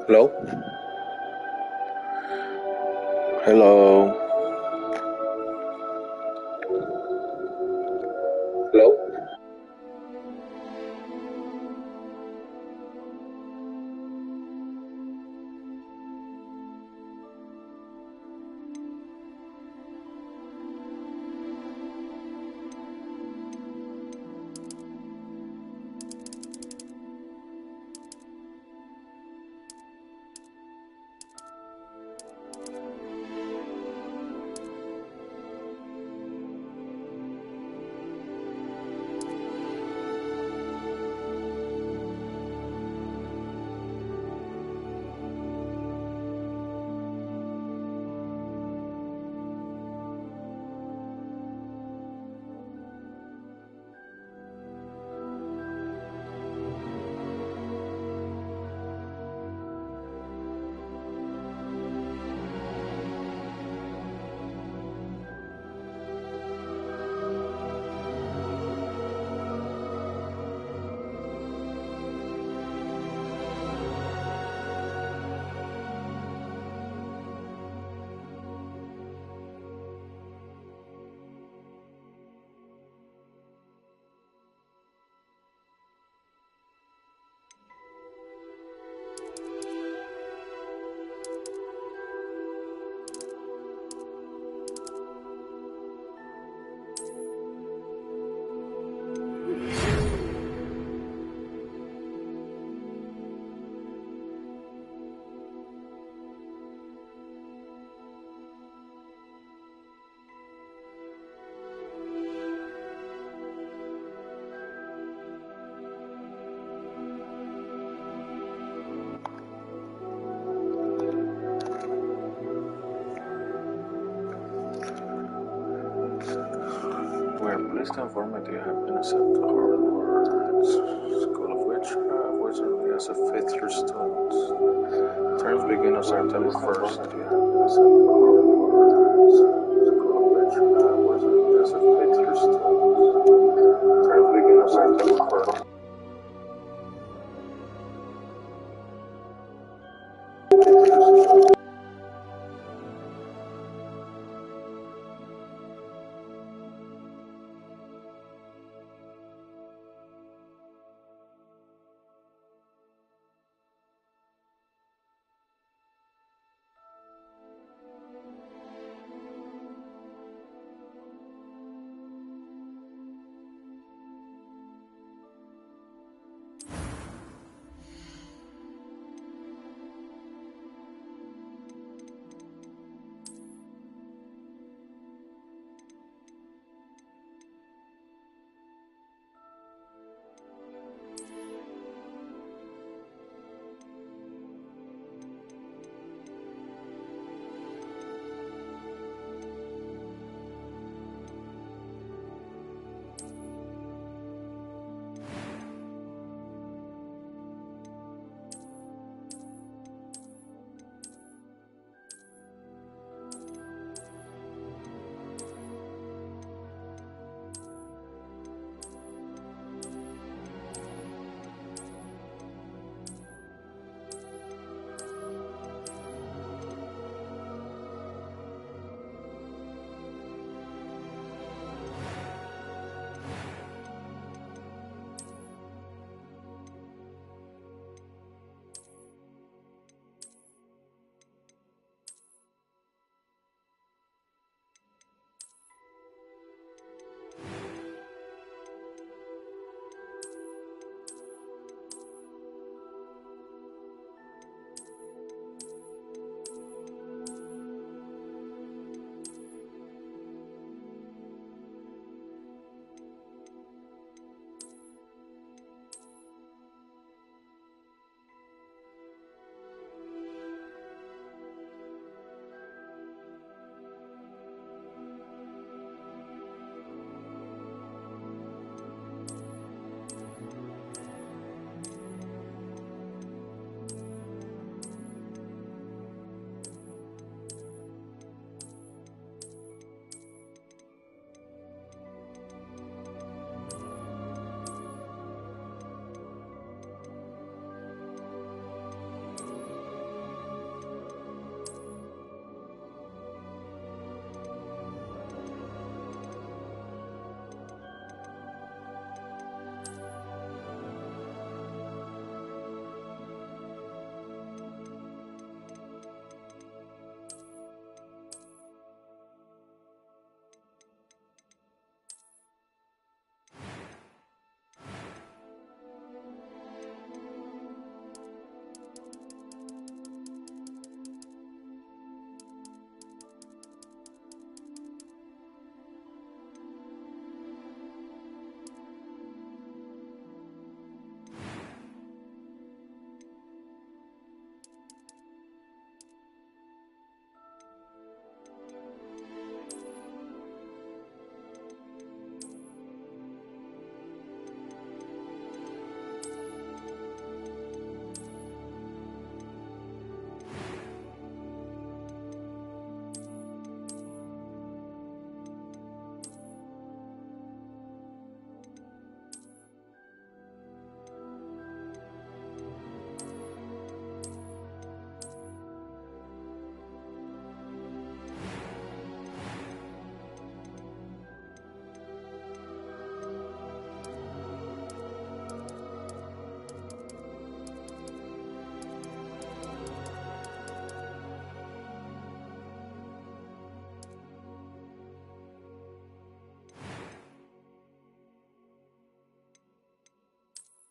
Hello? Hello? Hello? We are pleased to inform that you have been accepted to Hogwarts School of Witchcraft, Wizardry as a fifth-year student. Terms begin on September 1st. You have been accepted to Hogwarts School of Witchcraft, Wizardry as a fifth-year student. Terms begin on September 1st.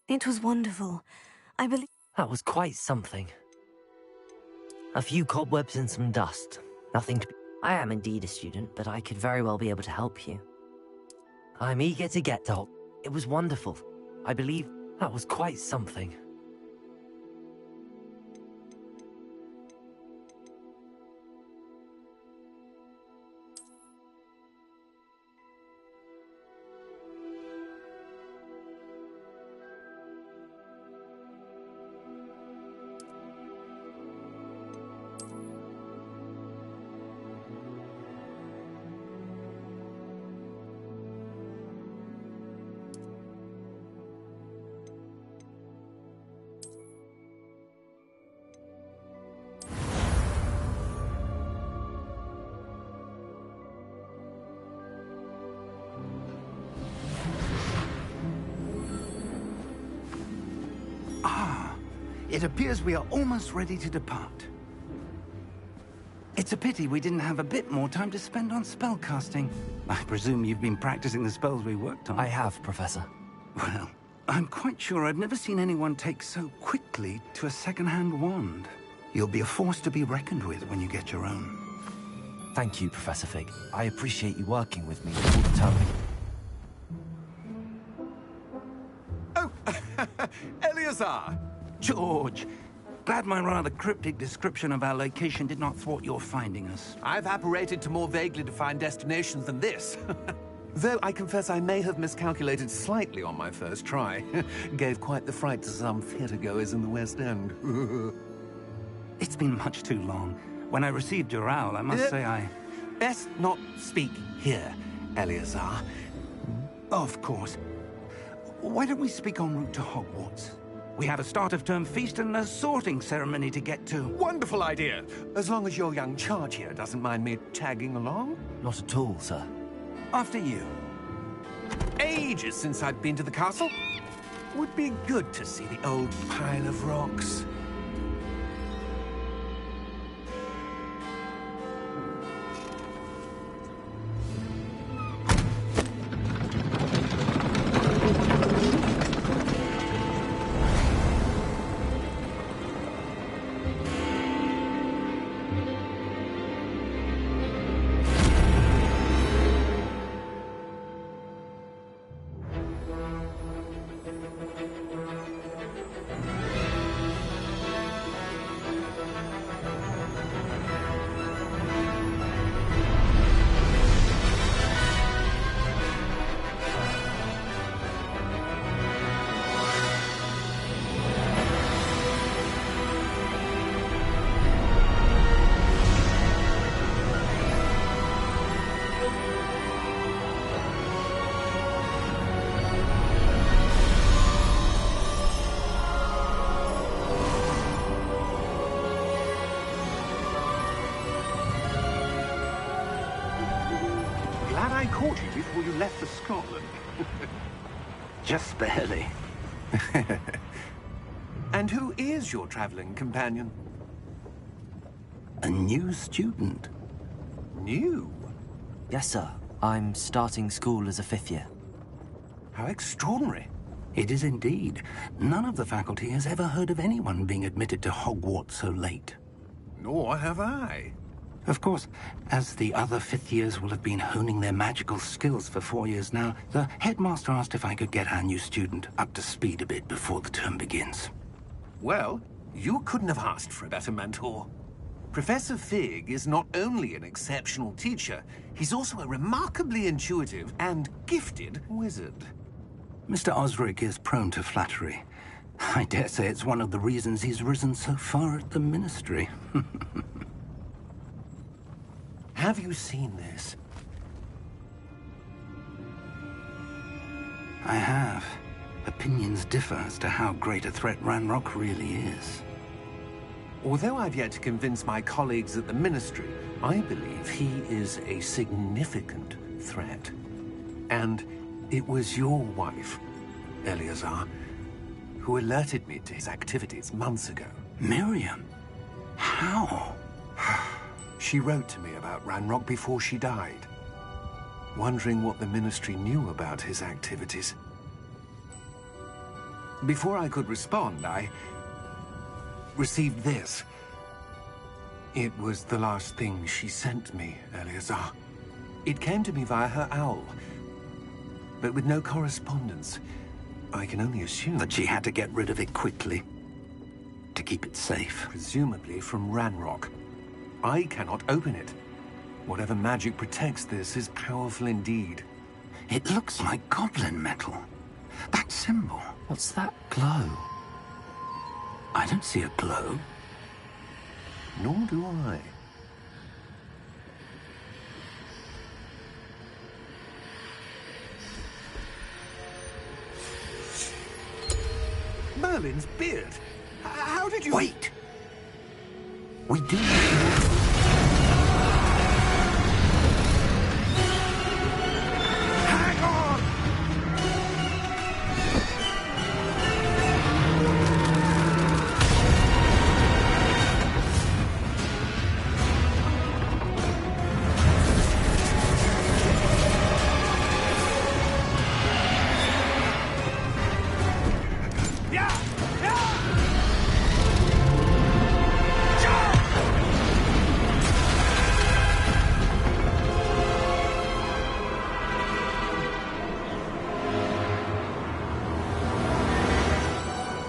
It was wonderful. I believe... That was quite something. A few cobwebs and some dust. Nothing to... I am indeed a student, but I could very well be able to help you. I'm eager to get to... It was wonderful. I believe that was quite something. It appears we are almost ready to depart. It's a pity we didn't have a bit more time to spend on spellcasting. I presume you've been practicing the spells we worked on. I have, Professor. Well, I'm quite sure I've never seen anyone take so quickly to a second-hand wand. You'll be a force to be reckoned with when you get your own. Thank you, Professor Fig. I appreciate you working with me all the time. Oh, Eleazar! George, glad my rather cryptic description of our location did not thwart your finding us. I've apparated to more vaguely defined destinations than this. Though I confess I may have miscalculated slightly on my first try. Gave quite the fright to some theatre-goers in the West End. It's been much too long. When I received your owl, I must say I... Best not speak here, Eleazar. Of course. Why don't we speak en route to Hogwarts? We have a start-of-term feast and a sorting ceremony to get to. Wonderful idea! As long as your young charge here doesn't mind me tagging along. Not at all, sir. After you. Ages since I've been to the castle. Would be good to see the old pile of rocks. Glad I caught you before you left for Scotland. Just barely. And who is your traveling companion? A new student. New? Yes, sir. I'm starting school as a 5th year. How extraordinary. It is indeed. None of the faculty has ever heard of anyone being admitted to Hogwarts so late. Nor have I. Of course, as the other 5th years will have been honing their magical skills for 4 years now, the headmaster asked if I could get our new student up to speed a bit before the term begins. Well, you couldn't have asked for a better mentor. Professor Fig is not only an exceptional teacher, he's also a remarkably intuitive and gifted wizard. Mr. Osric is prone to flattery. I dare say it's one of the reasons he's risen so far at the Ministry. Have you seen this? I have. Opinions differ as to how great a threat Ranrock really is. Although I've yet to convince my colleagues at the Ministry, I believe he is a significant threat. And it was your wife, Eleazar, who alerted me to his activities months ago. Miriam? How? She wrote to me about Ranrock before she died, wondering what the Ministry knew about his activities. Before I could respond, I received this. It was the last thing she sent me, Eleazar. It came to me via her owl, but with no correspondence. I can only assume That she had to get rid of it quickly, to keep it safe. presumably from Ranrock. I cannot open it. Whatever magic protects this is powerful indeed. It looks like goblin metal. That symbol. What's that glow? I don't see a glow. Nor do I. Merlin's beard? How did you... Wait! We do need to... Hang on!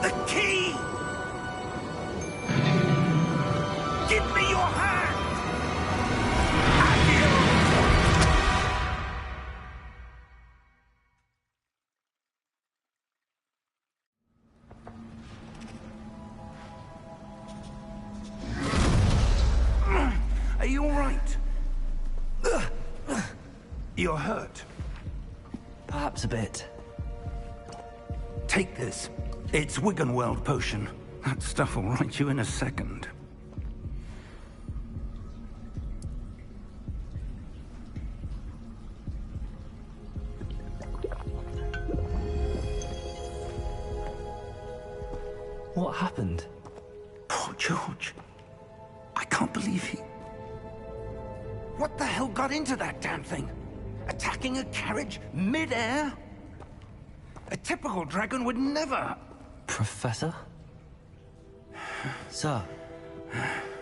The key! Give me your hand! Are you all right? You're hurt. Perhaps a bit. Take this. It's Wiggenweld potion. That stuff will right you in a second. What happened? Poor George. I can't believe he... What the hell got into that damn thing? Attacking a carriage mid-air? A typical dragon would never... Professor? Sir,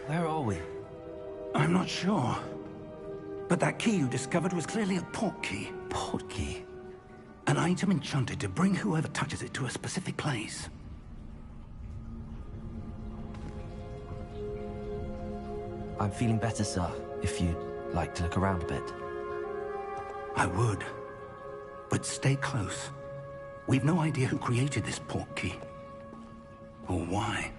where are we? I'm not sure. But that key you discovered was clearly a port key. Port key? An item enchanted to bring whoever touches it to a specific place. I'm feeling better, sir, if you'd like to look around a bit. I would. But stay close. We've no idea who created this port key. Or why.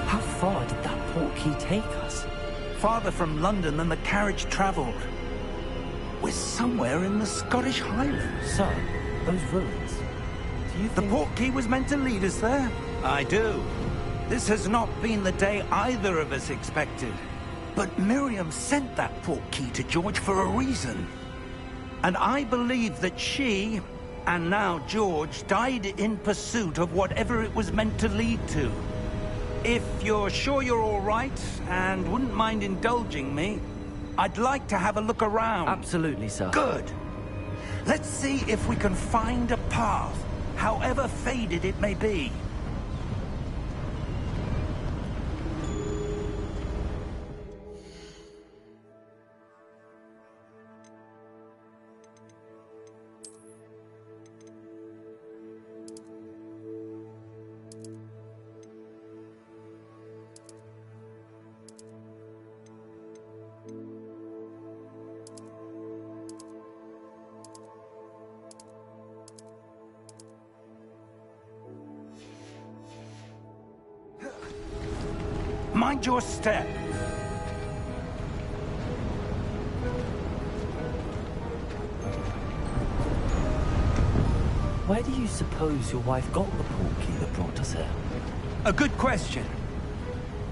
How far did that port key take us? Farther from London than the carriage travelled. We're somewhere in the Scottish Highlands. Sir, those ruins. Do you The think... port key was meant to lead us there? I do. This has not been the day either of us expected. But Miriam sent that port key to George for a reason. And I believe that she, and now George, died in pursuit of whatever it was meant to lead to. If you're sure you're all right and wouldn't mind indulging me, I'd like to have a look around. Absolutely, sir. Good. Let's see if we can find a path, however faded it may be. Mind your step. Where do you suppose your wife got the portkey that brought us here? A good question.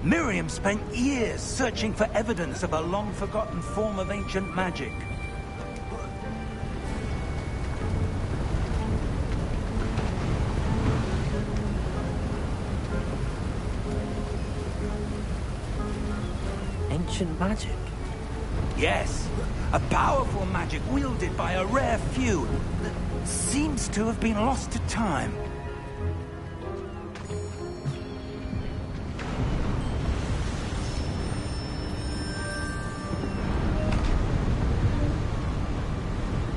Miriam spent years searching for evidence of a long-forgotten form of ancient magic. Ancient magic? Yes, a powerful magic wielded by a rare few that seems to have been lost to time.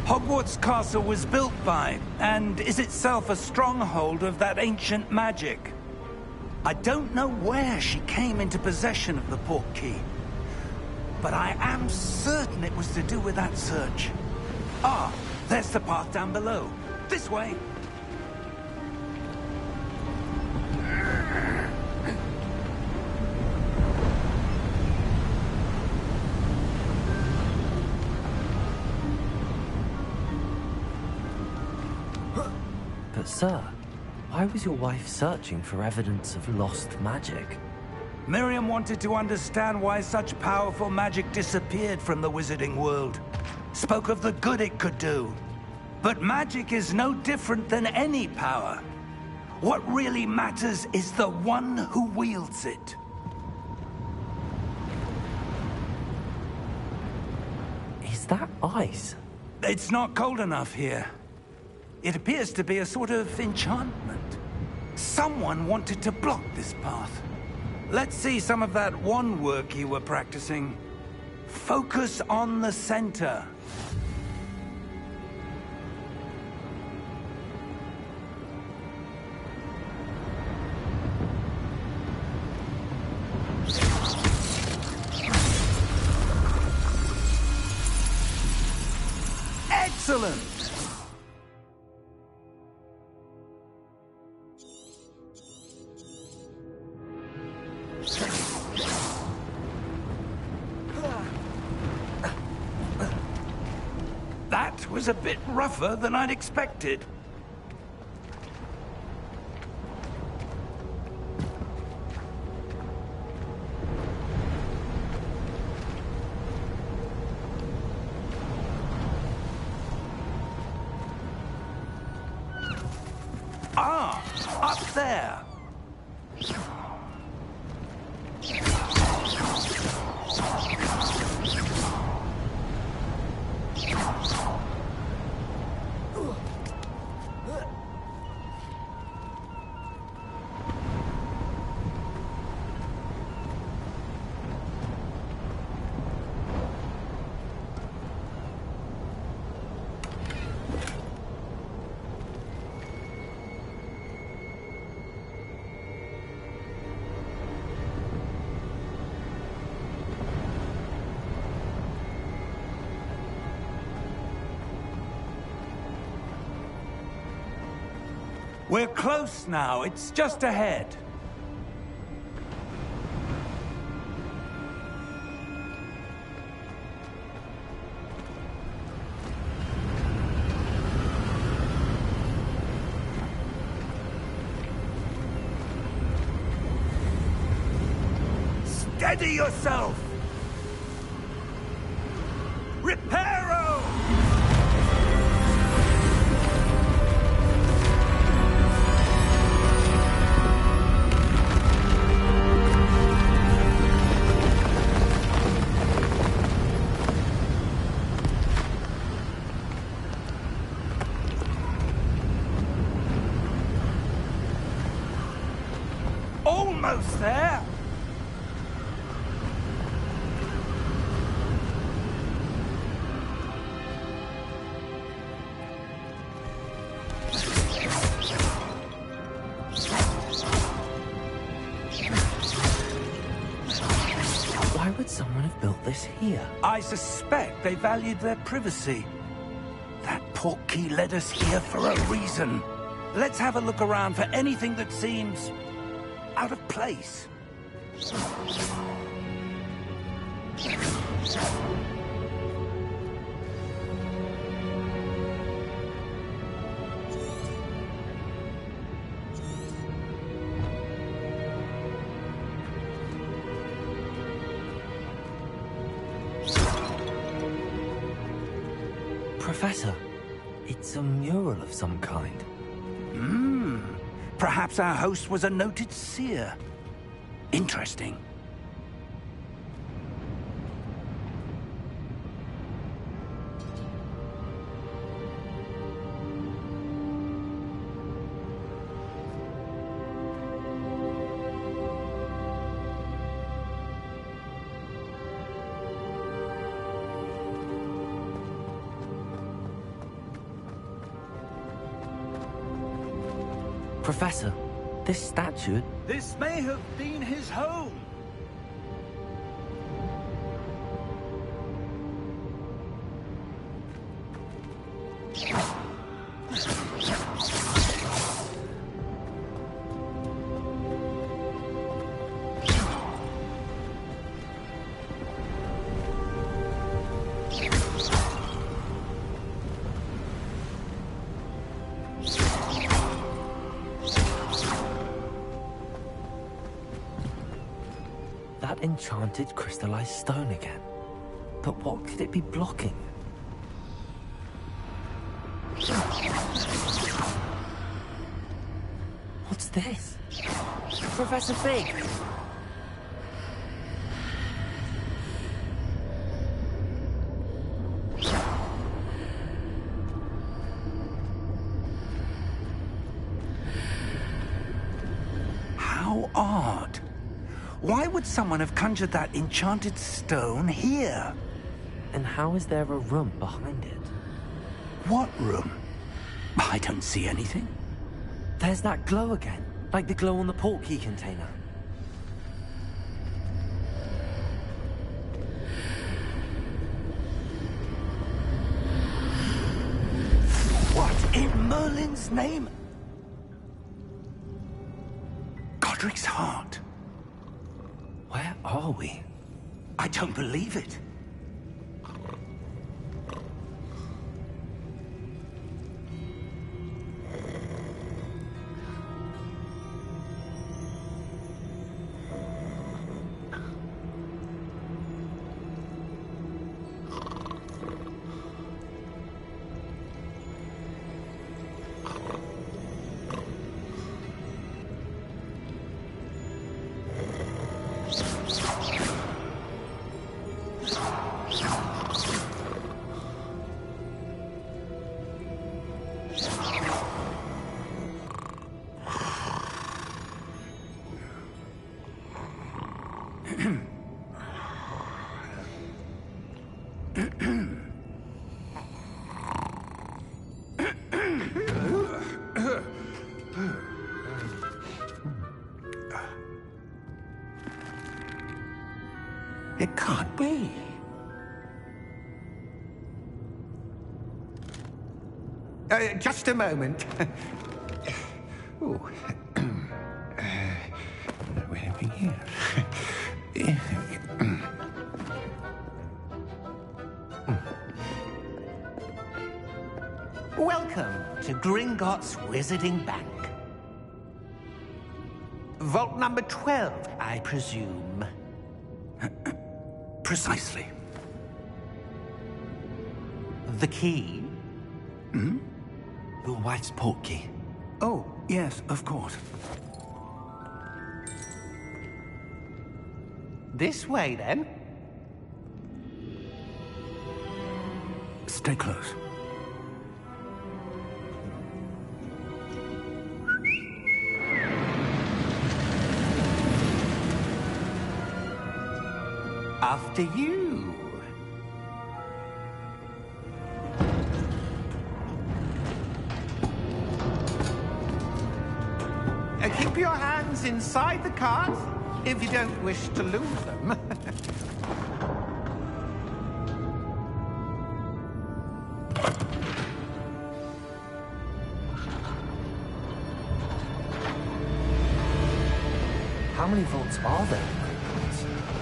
Hogwarts Castle was built by, and is itself a stronghold of that ancient magic. I don't know where she came into possession of the portkey, but I am certain it was to do with that search. Ah, there's the path down below. This way. But sir, why was your wife searching for evidence of lost magic? Miriam wanted to understand why such powerful magic disappeared from the wizarding world. Spoke of the good it could do. But magic is no different than any power. What really matters is the one who wields it. Is that ice? It's not cold enough here. It appears to be a sort of enchantment. Someone wanted to block this path. Let's see some of that wand work you were practicing. Focus on the center. Excellent! That was a bit rougher than I'd expected. Ah, up there. We're close now. It's just ahead. Steady yourself! Reparo! house there? Why would someone have built this here? I suspect they valued their privacy. That portkey led us here for a reason. Let's have a look around for anything that seems out of place. Professor, it's a mural of some kind. Perhaps our host was a noted seer. Interesting. Professor, this statue... This may have been his home. That enchanted crystallized stone again. But what could it be blocking? What's this? Professor Fig! How odd. Why would someone have conjured that enchanted stone here? And how is there a room behind it? What room? I don't see anything. There's that glow again, like the glow on the portkey container. What in Merlin's name? Godric's heart. Where are we? I don't believe it. It can't be. Just a moment. Ooh. Where have we here? Welcome to Gringotts Wizarding Bank. Vault number 12, I presume. Precisely. The key? Your wife's portkey. Oh, yes, of course. This way, then. Stay close. After you. Keep your hands inside the cart if you don't wish to lose them. How many vaults are there?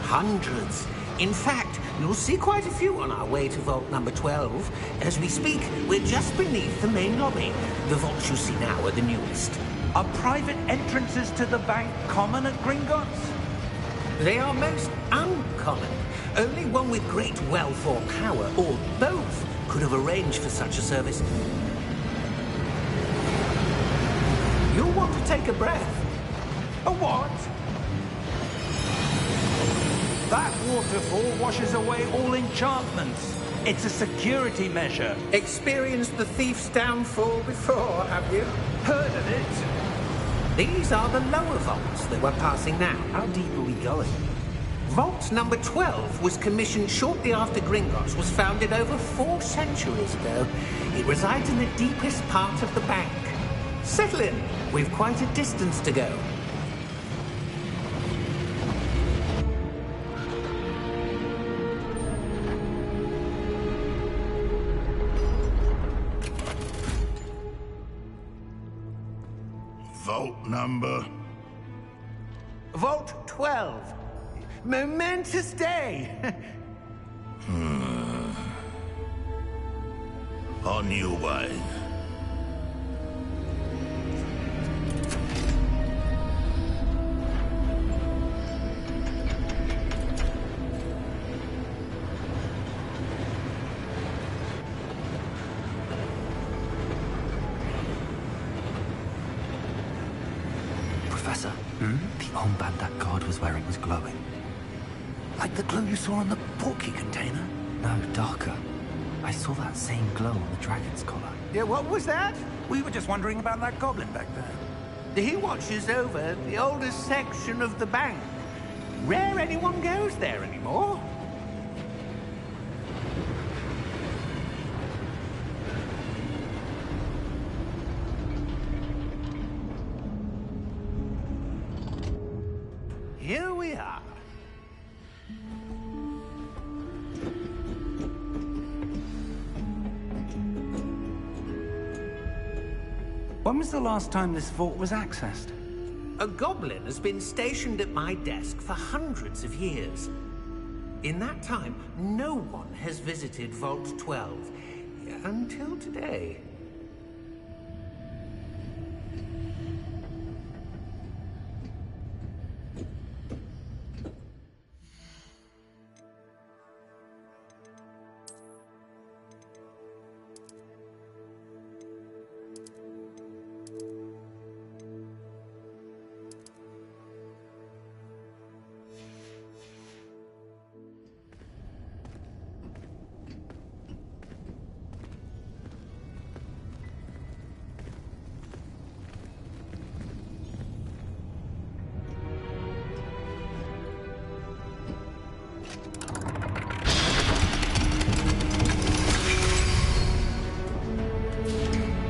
Hundreds. In fact, you'll see quite a few on our way to vault number 12. As we speak, we're just beneath the main lobby. The vaults you see now are the newest. Are private entrances to the bank common at Gringotts? They are most uncommon. Only one with great wealth or power, or both, could have arranged for such a service. You'll want to take a breath. A what? That waterfall washes away all enchantments. It's a security measure. Experienced the thief's downfall before, have you? Heard of it? These are the lower vaults that we're passing now. How deep are we going? Vault number 12 was commissioned shortly after Gringotts was founded over 4 centuries ago. It resides in the deepest part of the bank. Settle in. We've quite a distance to go. Vault number? Vault 12. Momentous day. On your way. Professor, the armband that guard was wearing was glowing. Like the glow you saw on the portkey container? No, darker. I saw that same glow on the dragon's collar. Yeah, what was that? We were just wondering about that goblin back there. He watches over the oldest section of the bank. Rare anyone goes there anymore. Here we are. When was the last time this vault was accessed? A goblin has been stationed at my desk for hundreds of years. In that time, no one has visited Vault 12. Until today.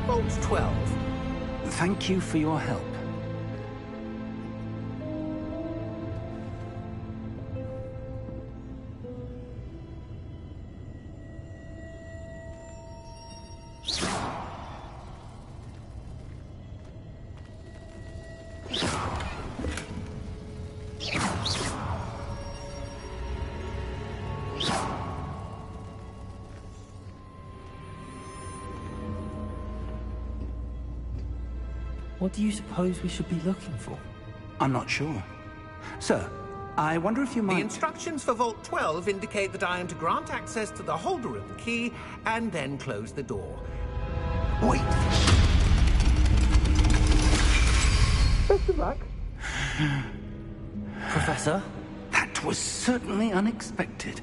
Vault 12. Thank you for your help. What do you suppose we should be looking for? I'm not sure. Sir, I wonder if you The might... instructions for Vault 12 indicate that I am to grant access to the holder of the key and then close the door. Wait! Best of luck. Professor? That was certainly unexpected.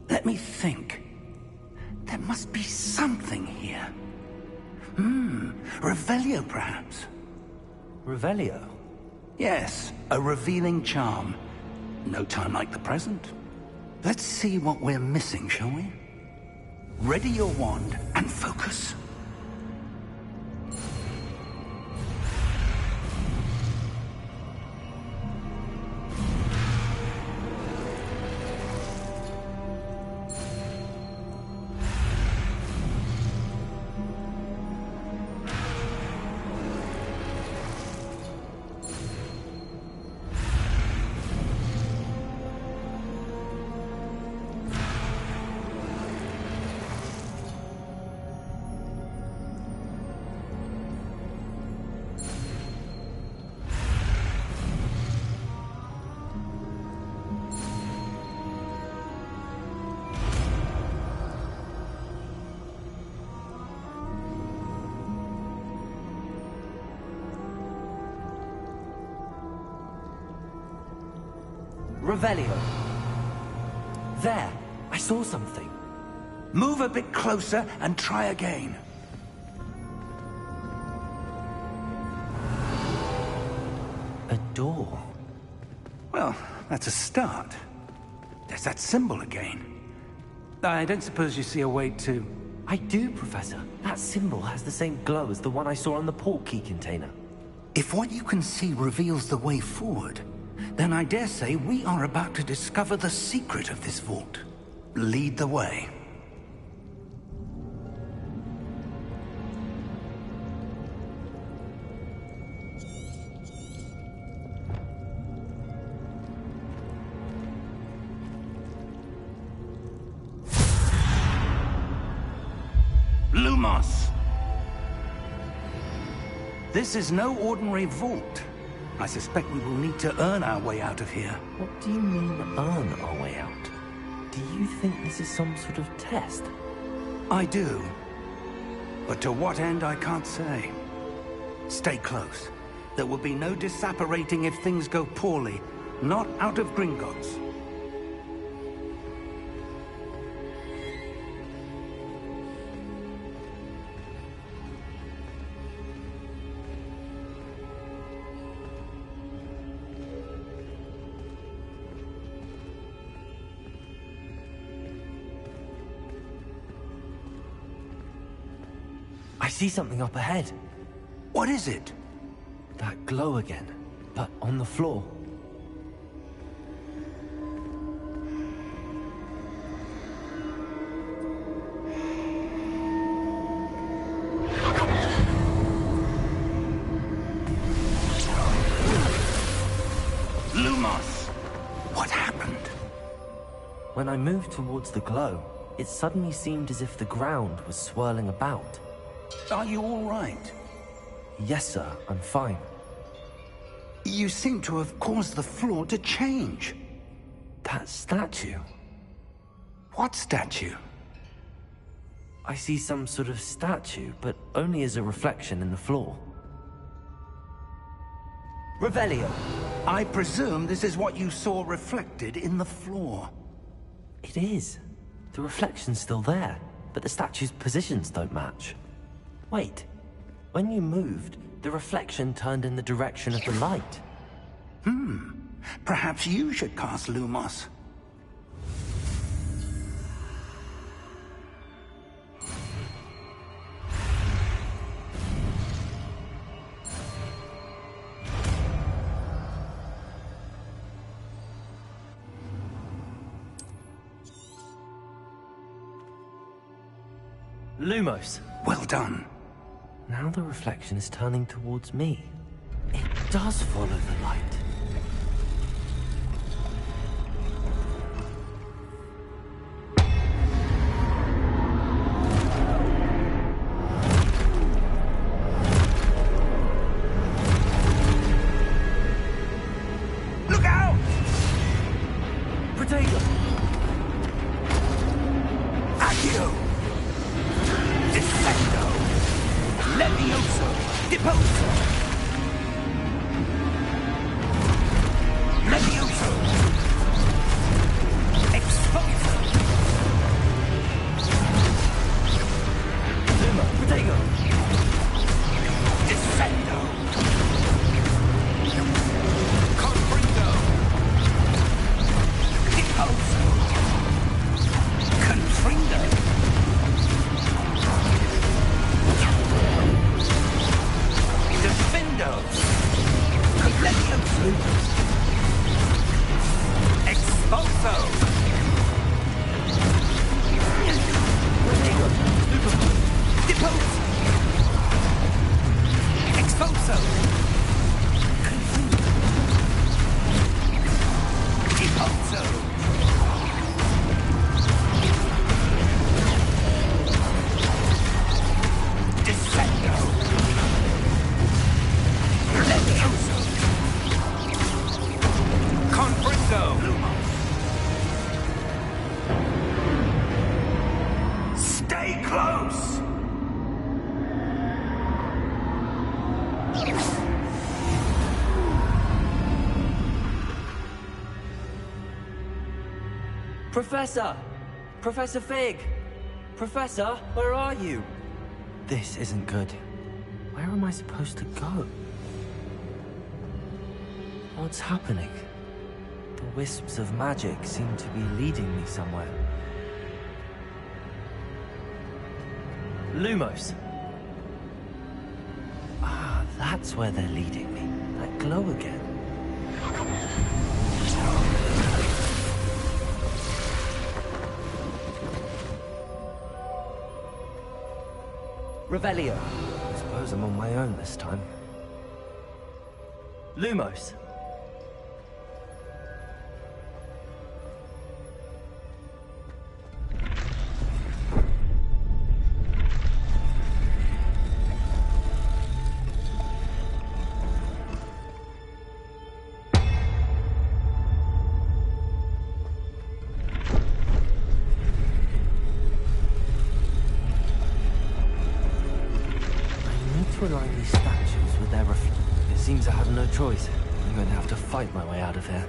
Let me think. There must be something here. Revelio, perhaps? Revelio? Yes, a revealing charm. No time like the present. Let's see what we're missing, shall we? Ready your wand and focus. Revelio. There, I saw something. Move a bit closer and try again. A door. Well, that's a start. There's that symbol again. I don't suppose you see a way to... I do, Professor. That symbol has the same glow as the one I saw on the port key container. If what you can see reveals the way forward, then I dare say we are about to discover the secret of this vault. Lead the way. Lumos! This is no ordinary vault. I suspect we will need to earn our way out of here. What do you mean, earn our way out? Do you think this is some sort of test? I do. But to what end, I can't say. Stay close. There will be no disapparating if things go poorly. Not out of Gringotts. I see something up ahead. What is it? That glow again, but on the floor. Lumos! What happened? When I moved towards the glow, it suddenly seemed as if the ground was swirling about. Are you all right? Yes, sir, I'm fine. You seem to have caused the floor to change. That statue. What statue? I see some sort of statue, but only as a reflection in the floor. Revelio. I presume this is what you saw reflected in the floor. It is. The reflection's still there, but the statue's positions don't match. Wait. When you moved, the reflection turned in the direction of the light. Perhaps you should cast Lumos. Lumos. Well done. Now the reflection is turning towards me. It does follow the light. Look out! Potato! Accio! Defendo! Levioso! Deposo! Stay close! Professor! Professor Fig! Professor, where are you? This isn't good. Where am I supposed to go? What's happening? The wisps of magic seem to be leading me somewhere. Lumos! Ah, that's where they're leading me. That glow again. Revelio. I suppose I'm on my own this time. Lumos. To align these statues with their it seems I have no choice. I'm going to have to fight my way out of here.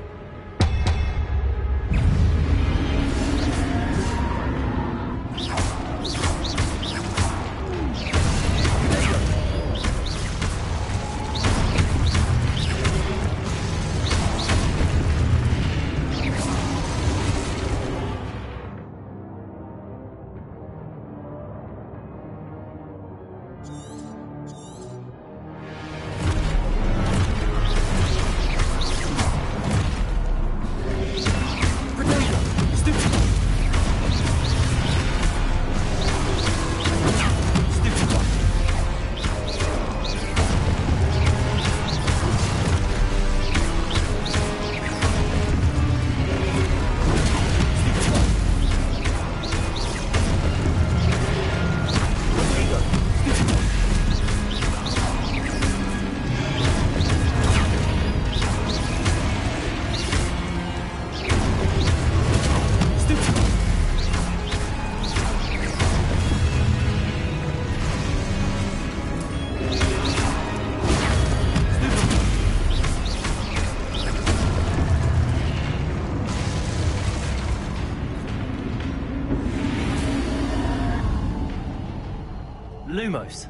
Lumos.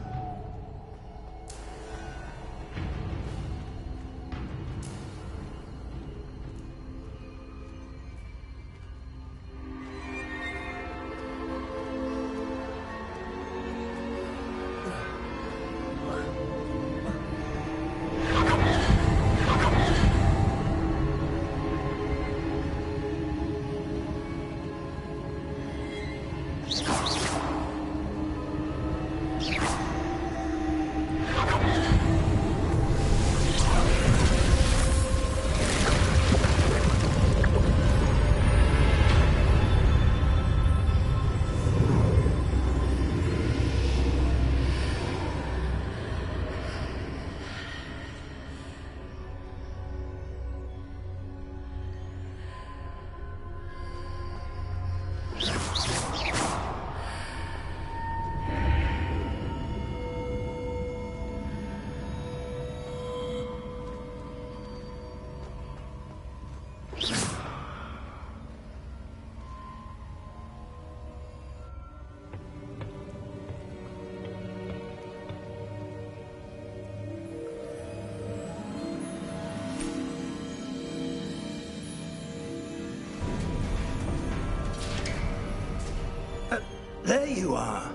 There you are.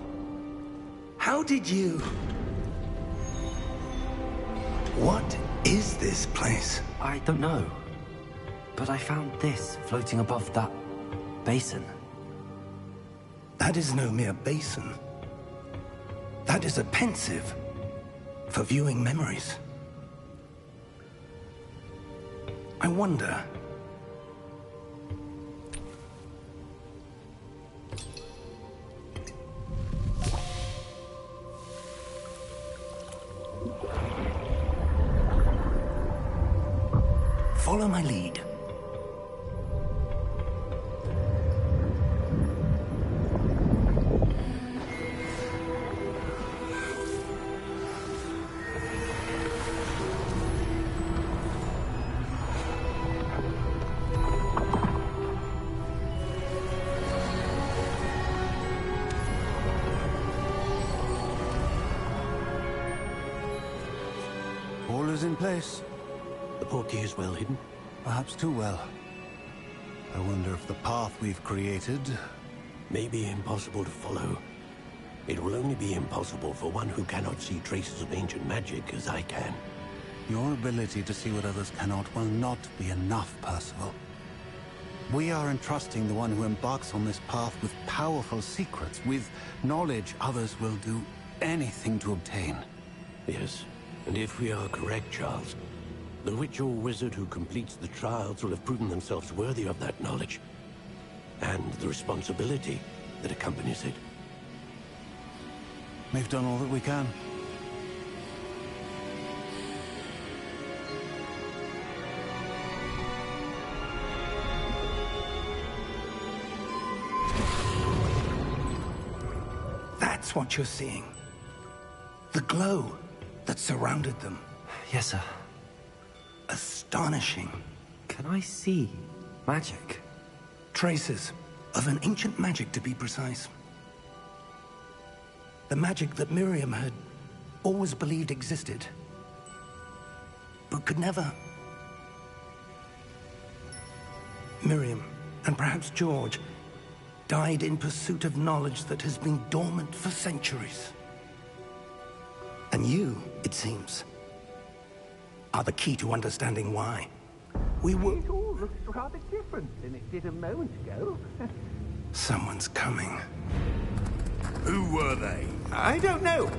How did you... What is this place? I don't know. But I found this floating above that basin. That is no mere basin. That is a pensive for viewing memories. I wonder... Follow my lead. All is in place. The portkey is well hidden. Perhaps too well. I wonder if the path we've created... may be impossible to follow. It will only be impossible for one who cannot see traces of ancient magic as I can. Your ability to see what others cannot will not be enough, Percival. We are entrusting the one who embarks on this path with powerful secrets, with knowledge others will do anything to obtain. Yes, and if we are correct, Charles, the witch or wizard who completes the trials will have proven themselves worthy of that knowledge, and the responsibility that accompanies it. We've done all that we can. That's what you're seeing. The glow that surrounded them. Yes, sir. Astonishing. Can I see magic? Traces of an ancient magic, to be precise. The magic that Miriam had always believed existed, but could never. Miriam, and perhaps George, died in pursuit of knowledge that has been dormant for centuries. And you, it seems, are the key to understanding why. We were... It all looks rather different than it did a moment ago. Someone's coming. Who were they? I don't know.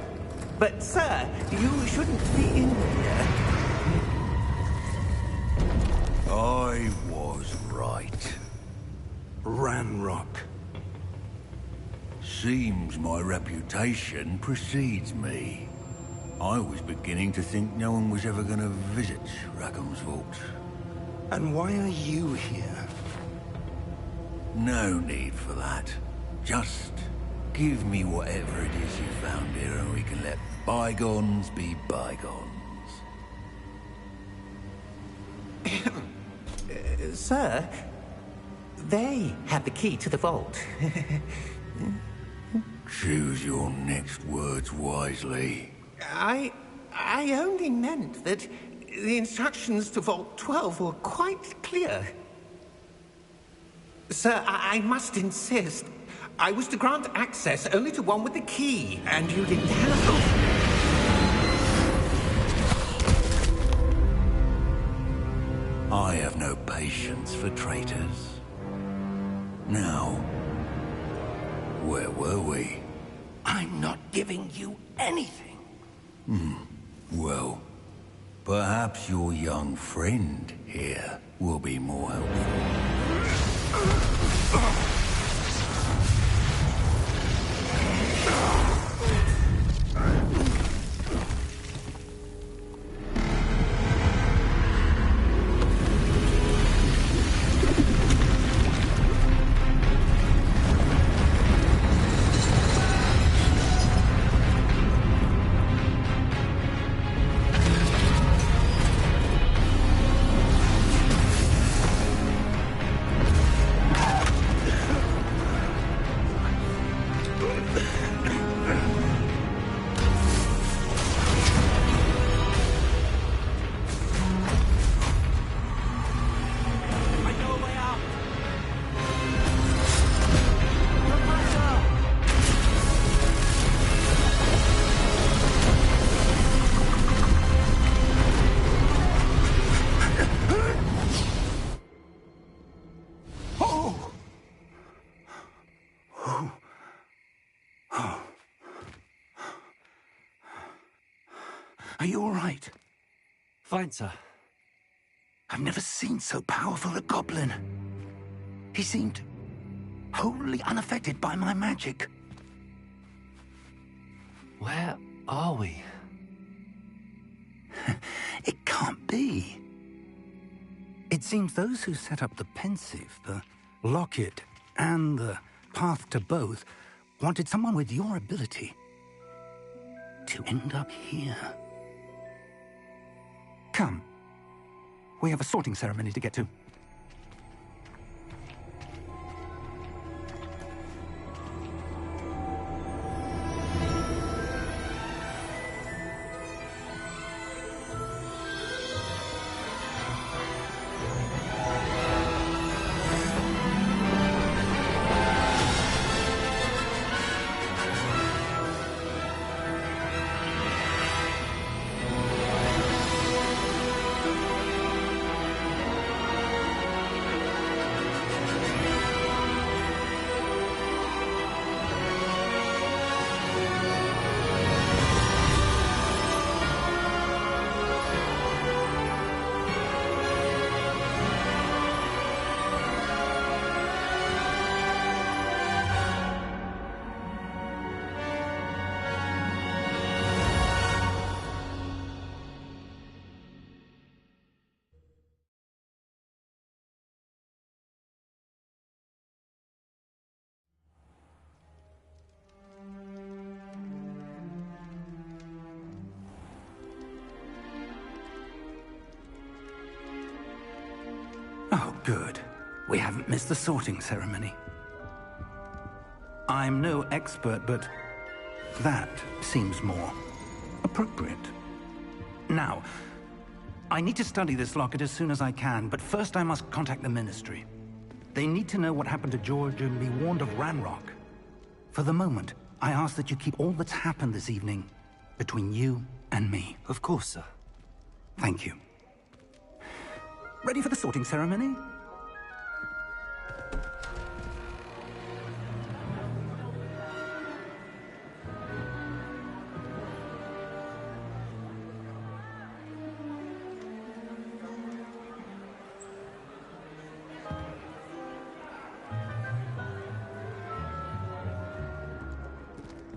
But, sir, you shouldn't be in here. I was right. Ranrock. Seems my reputation precedes me. I was beginning to think no one was ever going to visit Rackham's Vault. And why are you here? No need for that. Just give me whatever it is you found here and we can let bygones be bygones. Sir, they have the key to the vault. Choose your next words wisely. I only meant that the instructions to Vault 12 were quite clear. Sir, I must insist. I was to grant access only to one with the key, and you didn't have... I have no patience for traitors. Now, where were we? I'm not giving you anything. Well, perhaps your young friend here will be more helpful. Oh! Oh. Oh. Are you all right? Fine, sir. I've never seen so powerful a goblin. He seemed wholly unaffected by my magic. Where are we? It can't be. It seems those who set up the Pensieve, the Locket, and the Path to Both wanted someone with your ability to end up here. Come. We have a sorting ceremony to get to. Oh, good. We haven't missed the sorting ceremony. I'm no expert, but that seems more appropriate. Now, I need to study this locket as soon as I can, but first I must contact the Ministry. They need to know what happened to George and be warned of Ranrock. For the moment, I ask that you keep all that's happened this evening between you and me. Of course, sir. Thank you. Ready for the sorting ceremony?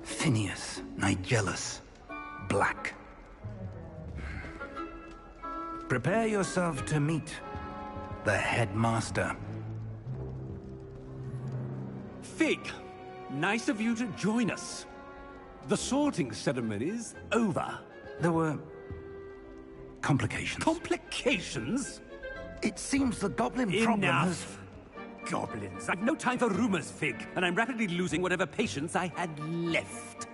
Phineas Nigellus Black. Prepare yourself to meet the headmaster. Fig, nice of you to join us. The sorting ceremony's over. There were complications. Complications? It seems the goblin problem has... Enough! Goblins. I've no time for rumors, Fig, and I'm rapidly losing whatever patience I had left.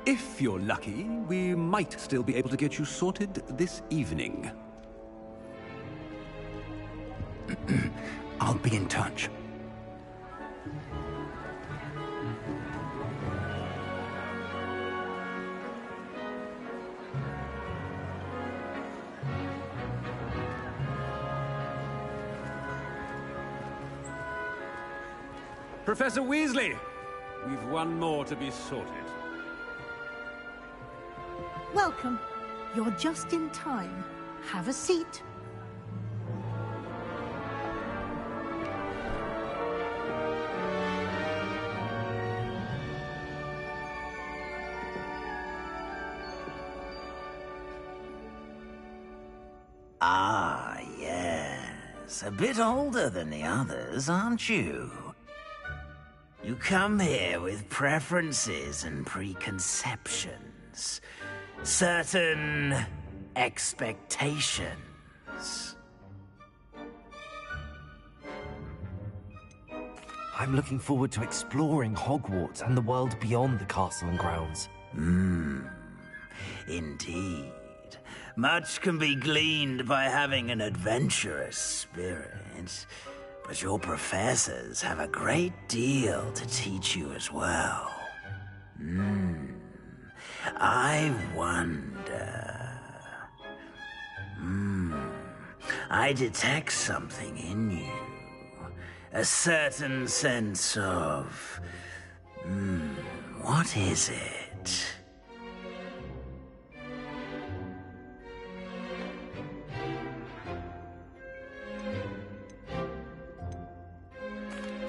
If you're lucky, we might still be able to get you sorted this evening. I'll be in touch. Professor Weasley, we've one more to be sorted. Welcome. You're just in time. Have a seat. Ah, yes. A bit older than the others, aren't you? You come here with preferences and preconceptions. Certain expectations. I'm looking forward to exploring Hogwarts and the world beyond the castle and grounds. Indeed. Much can be gleaned by having an adventurous spirit, but your professors have a great deal to teach you as well. I wonder... I detect something in you. A certain sense of... what is it?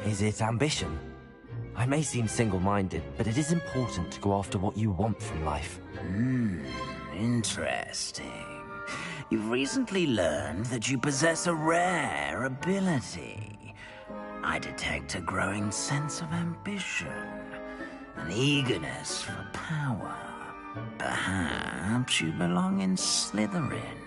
Is it ambition? I may seem single-minded, but it is important to go after what you want from life. Interesting. You've recently learned that you possess a rare ability. I detect a growing sense of ambition, an eagerness for power. Perhaps you belong in Slytherin.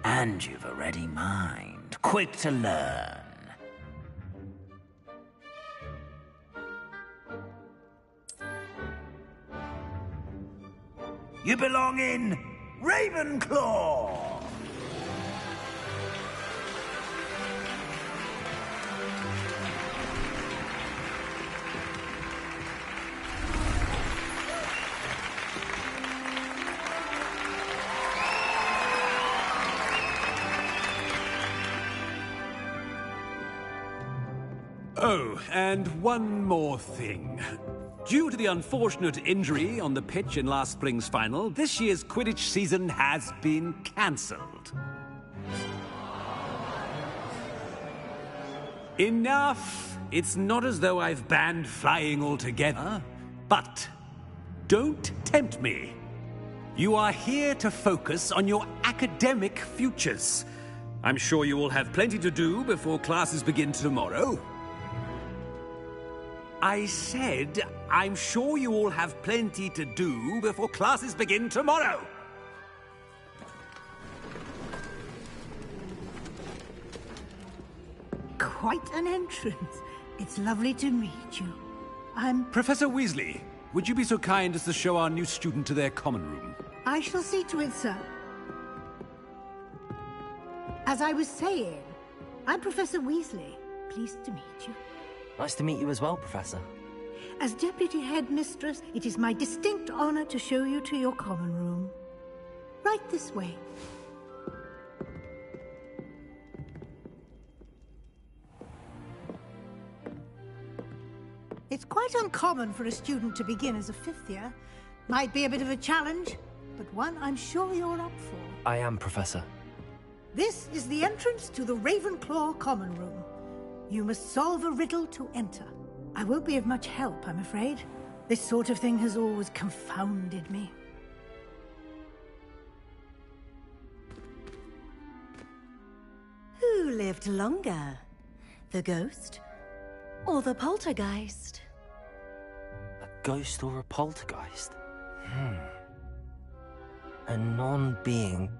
And you've a ready mind, quick to learn. You belong in Ravenclaw! Oh, and one more thing. Due to the unfortunate injury on the pitch in last spring's final, this year's Quidditch season has been cancelled. Enough! It's not as though I've banned flying altogether. But don't tempt me. You are here to focus on your academic futures. I'm sure you will have plenty to do before classes begin tomorrow. I said, I'm sure you all have plenty to do before classes begin tomorrow. Quite an entrance. It's lovely to meet you. I'm... Professor Weasley, would you be so kind as to show our new student to their common room? I shall see to it, sir. As I was saying, I'm Professor Weasley. Pleased to meet you. Nice to meet you as well, Professor. As Deputy Headmistress, it is my distinct honor to show you to your common room. Right this way. It's quite uncommon for a student to begin as a fifth year. Might be a bit of a challenge, but one I'm sure you're up for. I am, Professor. This is the entrance to the Ravenclaw common room. You must solve a riddle to enter. I won't be of much help, I'm afraid. This sort of thing has always confounded me. Who lived longer? The ghost or the poltergeist? ghost or a poltergeist? A non-being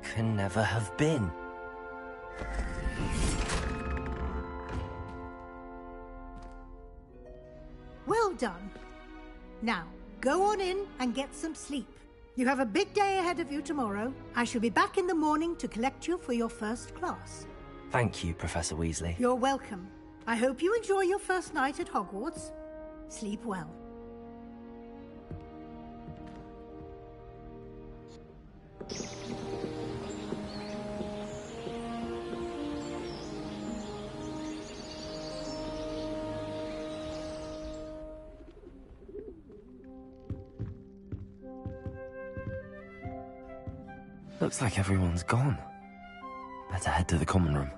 can never have been. Well done. Now, go on in and get some sleep. You have a big day ahead of you tomorrow. I shall be back in the morning to collect you for your first class. Thank you, Professor Weasley. You're welcome. I hope you enjoy your first night at Hogwarts. Sleep well. Looks like everyone's gone. Better head to the common room.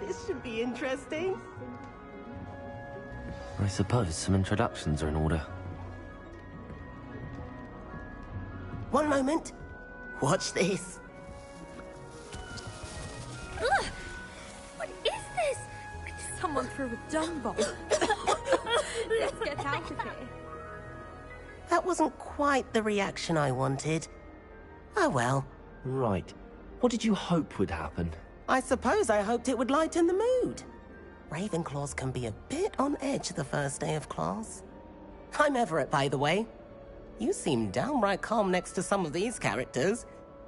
This should be interesting. I suppose some introductions are in order. One moment. Watch this. Ugh! What is this? Someone threw a dung bomb. Let's get out of here. That wasn't quite the reaction I wanted. Oh well. Right. What did you hope would happen? I suppose I hoped it would lighten the mood. Ravenclaws can be a bit on edge the first day of class. I'm Everett, by the way. You seem downright calm next to some of these characters,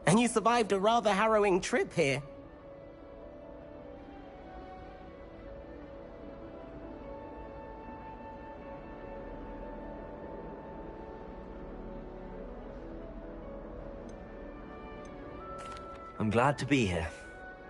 and you survived a rather harrowing trip here. I'm glad to be here.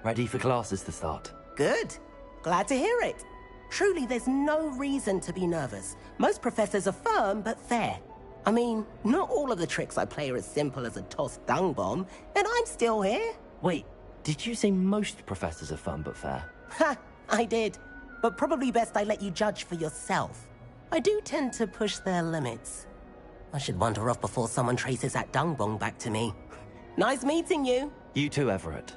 Ready for classes to start. Good. Glad to hear it. Truly, there's no reason to be nervous. Most professors are firm but fair. I mean, not all of the tricks I play are as simple as a tossed dung bomb, and I'm still here. Wait, did you say most professors are fun but fair? Ha! I did. But probably best I let you judge for yourself. I do tend to push their limits. I should wander off before someone traces that dung bomb back to me. Nice meeting you. You too, Everett.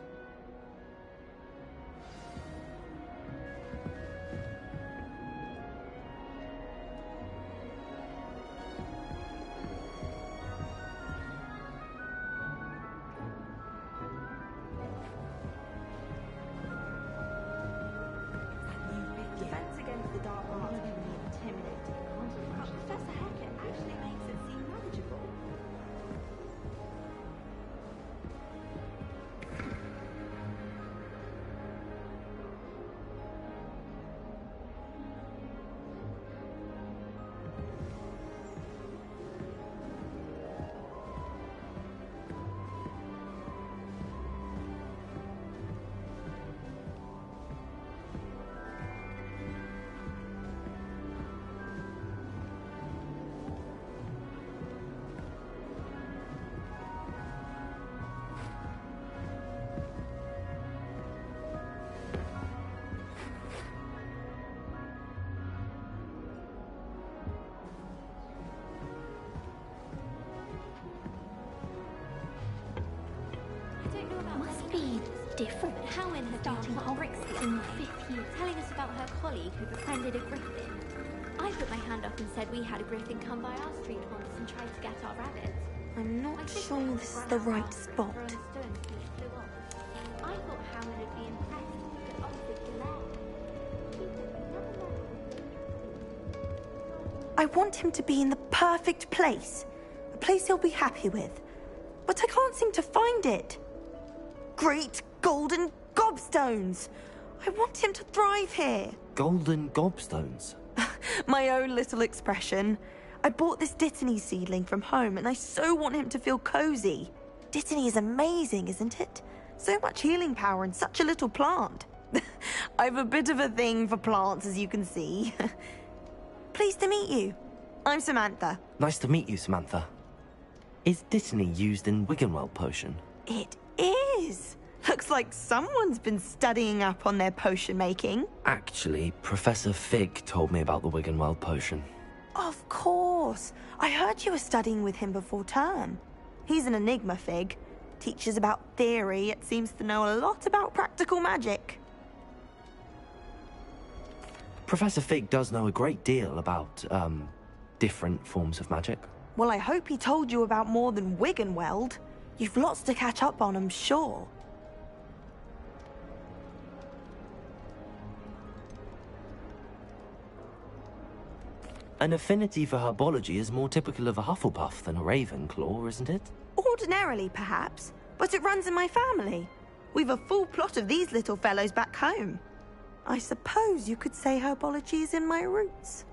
Different. Helen has starting Brixton in the 5th year, telling us about her colleague who befriended a Griffin. I put my hand up and said we had a Griffin come by our street once and tried to get our rabbits. I'm not sure this is the right spot. I thought Helen would be impressed, but obviously I want him to be in the perfect place. A a place he'll be happy with. But I can't seem to find it. Great golden gobstones! I want him to thrive here. Golden gobstones? My own little expression. I bought this Dittany seedling from home, and I so want him to feel cozy. Dittany is amazing, isn't it? So much healing power in such a little plant. I've a bit of a thing for plants, as you can see. Pleased to meet you. I'm Samantha. Nice to meet you, Samantha. Is Dittany used in Wiggenweld potion? It is. Looks like someone's been studying up on their potion making. Actually, Professor Fig told me about the Wiggenweld potion. Of course. I heard you were studying with him before term. He's an enigma, Fig. Teaches about theory, yet seems to know a lot about practical magic. Professor Fig does know a great deal about, different forms of magic. Well, I hope he told you about more than Wiggenweld. You've lots to catch up on, I'm sure. An affinity for herbology is more typical of a Hufflepuff than a Ravenclaw, isn't it? Ordinarily, perhaps, but it runs in my family. We've a full plot of these little fellows back home. I suppose you could say herbology is in my roots.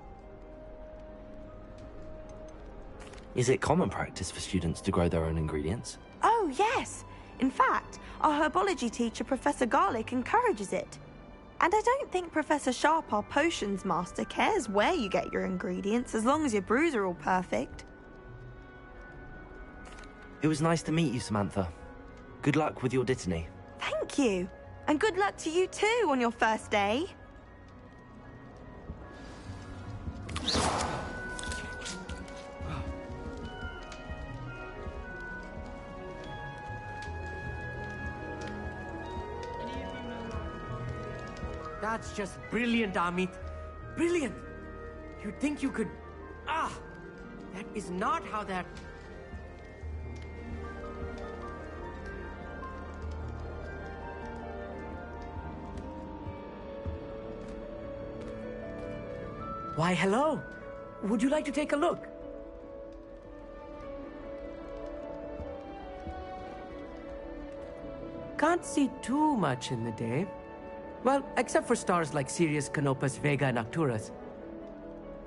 Is it common practice for students to grow their own ingredients? Oh, yes. In fact, our herbology teacher, Professor Garlick, encourages it. And I don't think Professor Sharp, our potions master, cares where you get your ingredients, as long as your brews are all perfect. It was nice to meet you, Samantha. Good luck with your Dittany. Thank you. And good luck to you too on your first day. That's just brilliant, Amit. Brilliant! You'd think you could... Ah! That is not how that... Why, hello. Would you like to take a look? Can't see too much in the day. Well, except for stars like Sirius, Canopus, Vega, and Arcturus.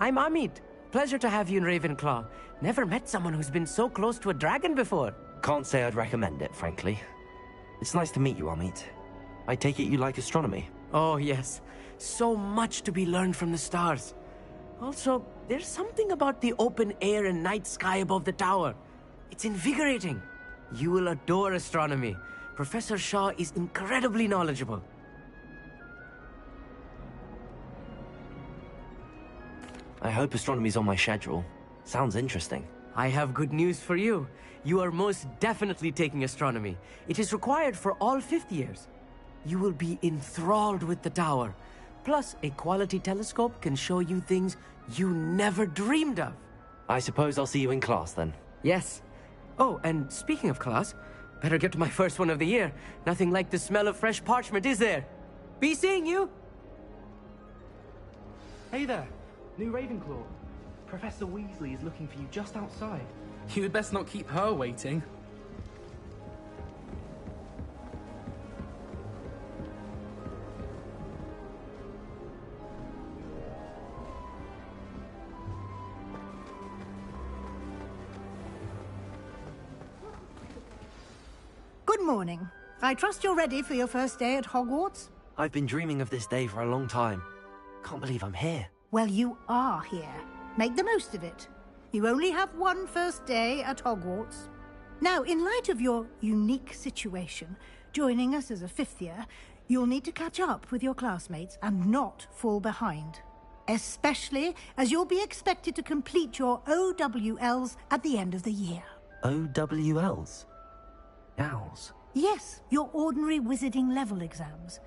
I'm Amit. Pleasure to have you in Ravenclaw. Never met someone who's been so close to a dragon before. Can't say I'd recommend it, frankly. It's nice to meet you, Amit. I take it you like astronomy? Oh, yes. So much to be learned from the stars. Also, there's something about the open air and night sky above the tower. It's invigorating. You will adore astronomy. Professor Shaw is incredibly knowledgeable. I hope astronomy's on my schedule. Sounds interesting. I have good news for you. You are most definitely taking astronomy. It is required for all 5th years. You will be enthralled with the tower. Plus, a quality telescope can show you things you never dreamed of. I suppose I'll see you in class then. Yes. Oh, and speaking of class, better get to my first one of the year. Nothing like the smell of fresh parchment, is there? Be seeing you! Hey there, new Ravenclaw. Professor Weasley is looking for you just outside. You'd best not keep her waiting. Good morning. I trust you're ready for your first day at Hogwarts? I've been dreaming of this day for a long time. Can't believe I'm here. Well, you are here. Make the most of it. You only have one first day at Hogwarts. Now, in light of your unique situation, joining us as a 5th year, you'll need to catch up with your classmates and not fall behind. Especially as you'll be expected to complete your OWLs at the end of the year. OWLs? Owls? Yes, your ordinary wizarding level exams.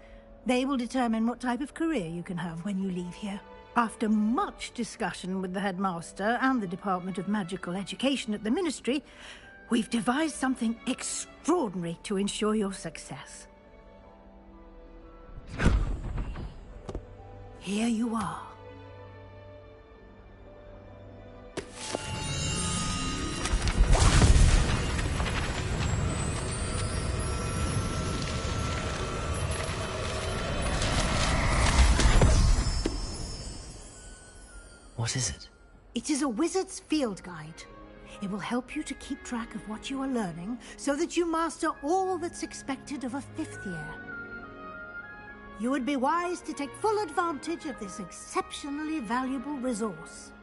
They will determine what type of career you can have when you leave here. After much discussion with the headmaster and the Department of Magical Education at the Ministry, we've devised something extraordinary to ensure your success. Here you are. What is it? It is a wizard's field guide. It will help you to keep track of what you are learning so that you master all that's expected of a 5th year. You would be wise to take full advantage of this exceptionally valuable resource.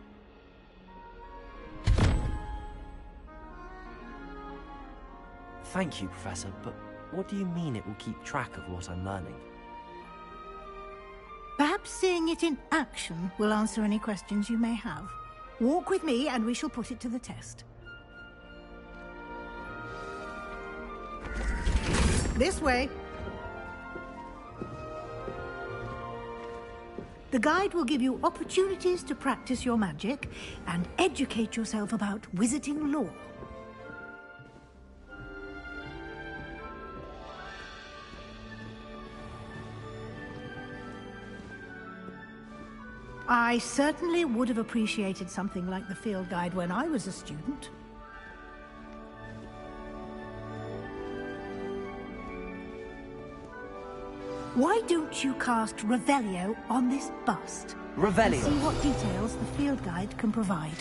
Thank you, Professor, but what do you mean it will keep track of what I'm learning? Perhaps seeing it in action will answer any questions you may have. Walk with me and we shall put it to the test. This way. The guide will give you opportunities to practice your magic and educate yourself about wizarding lore. I certainly would have appreciated something like the field guide when I was a student. Why don't you cast Revelio on this bust? Revelio? And see what details the field guide can provide.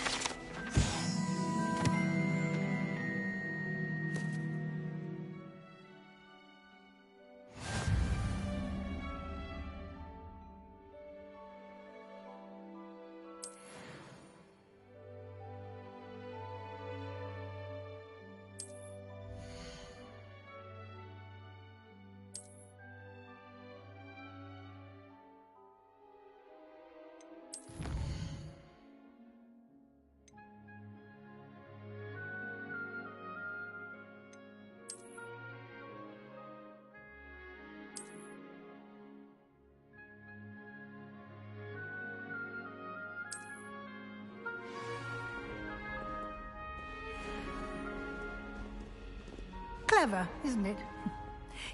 Clever, isn't it?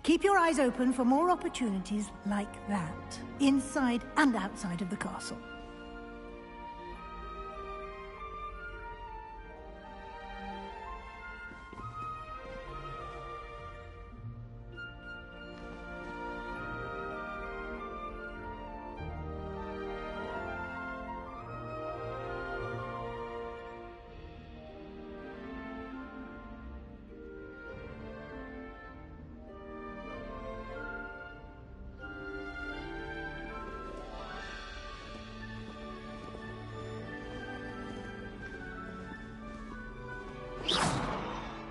Keep your eyes open for more opportunities like that, inside and outside of the castle.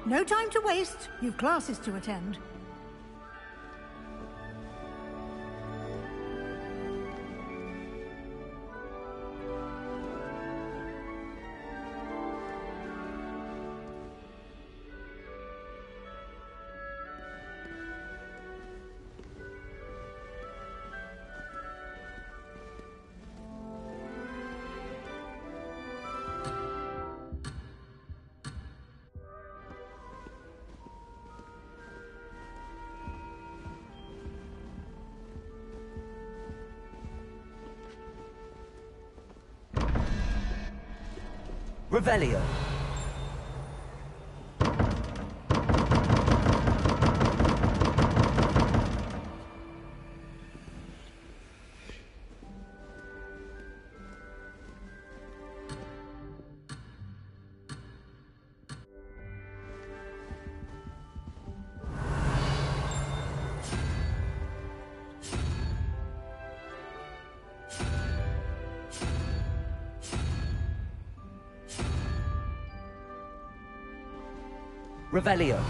No time to waste. You've classes to attend. Revelio. Revelio.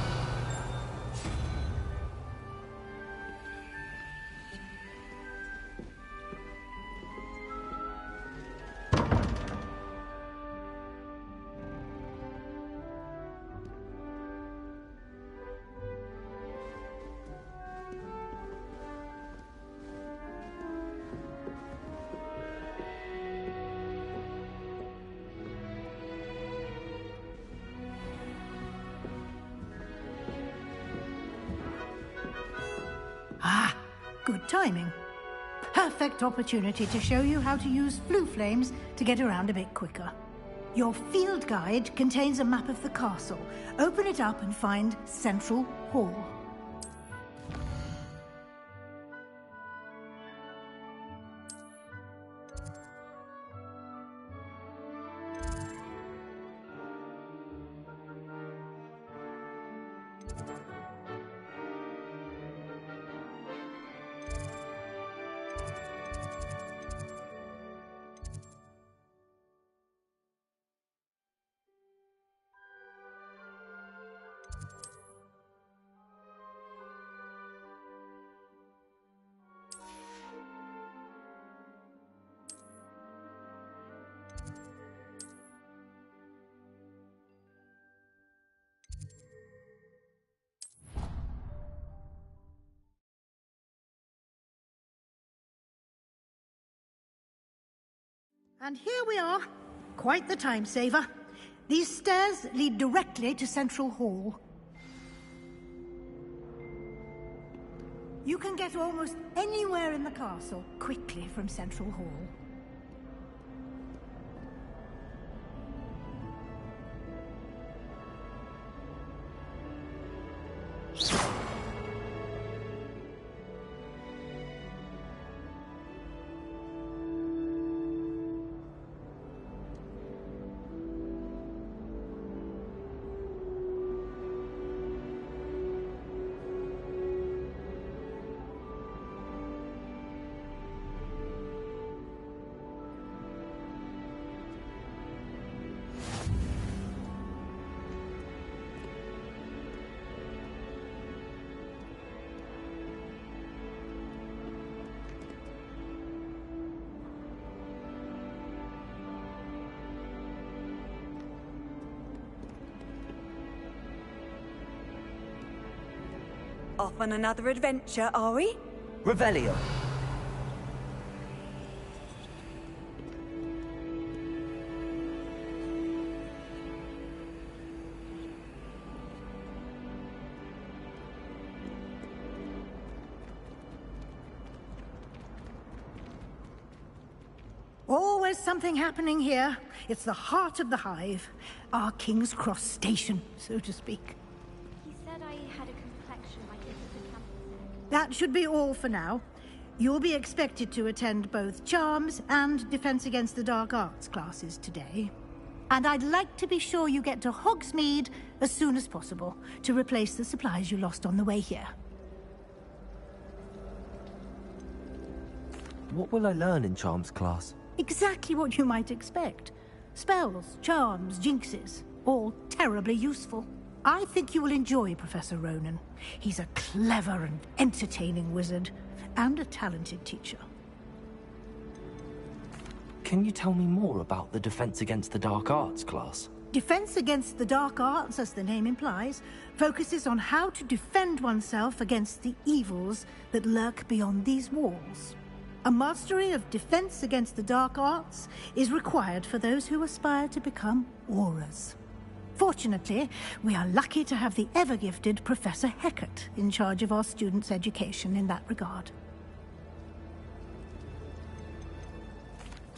Ah, good timing. Perfect opportunity to show you how to use flue flames to get around a bit quicker. Your field guide contains a map of the castle. Open it up and find Central Hall. And here we are. Quite the time saver. These stairs lead directly to Central Hall. You can get almost anywhere in the castle quickly from Central Hall. Off on another adventure, are we? Revelio. Always something happening here. It's the heart of the hive. Our King's Cross station, so to speak. He said I had a complexion like Mrs. Campbell. That should be all for now. You'll be expected to attend both Charms and Defense Against the Dark Arts classes today. And I'd like to be sure you get to Hogsmeade as soon as possible to replace the supplies you lost on the way here. What will I learn in Charms class? Exactly what you might expect. Spells, charms, jinxes, all terribly useful. I think you will enjoy Professor Ronen. He's a clever and entertaining wizard, and a talented teacher. Can you tell me more about the Defense Against the Dark Arts class? Defense Against the Dark Arts, as the name implies, focuses on how to defend oneself against the evils that lurk beyond these walls. A mastery of Defense Against the Dark Arts is required for those who aspire to become Aurors. Fortunately, we are lucky to have the ever-gifted Professor Hecat in charge of our students' education in that regard.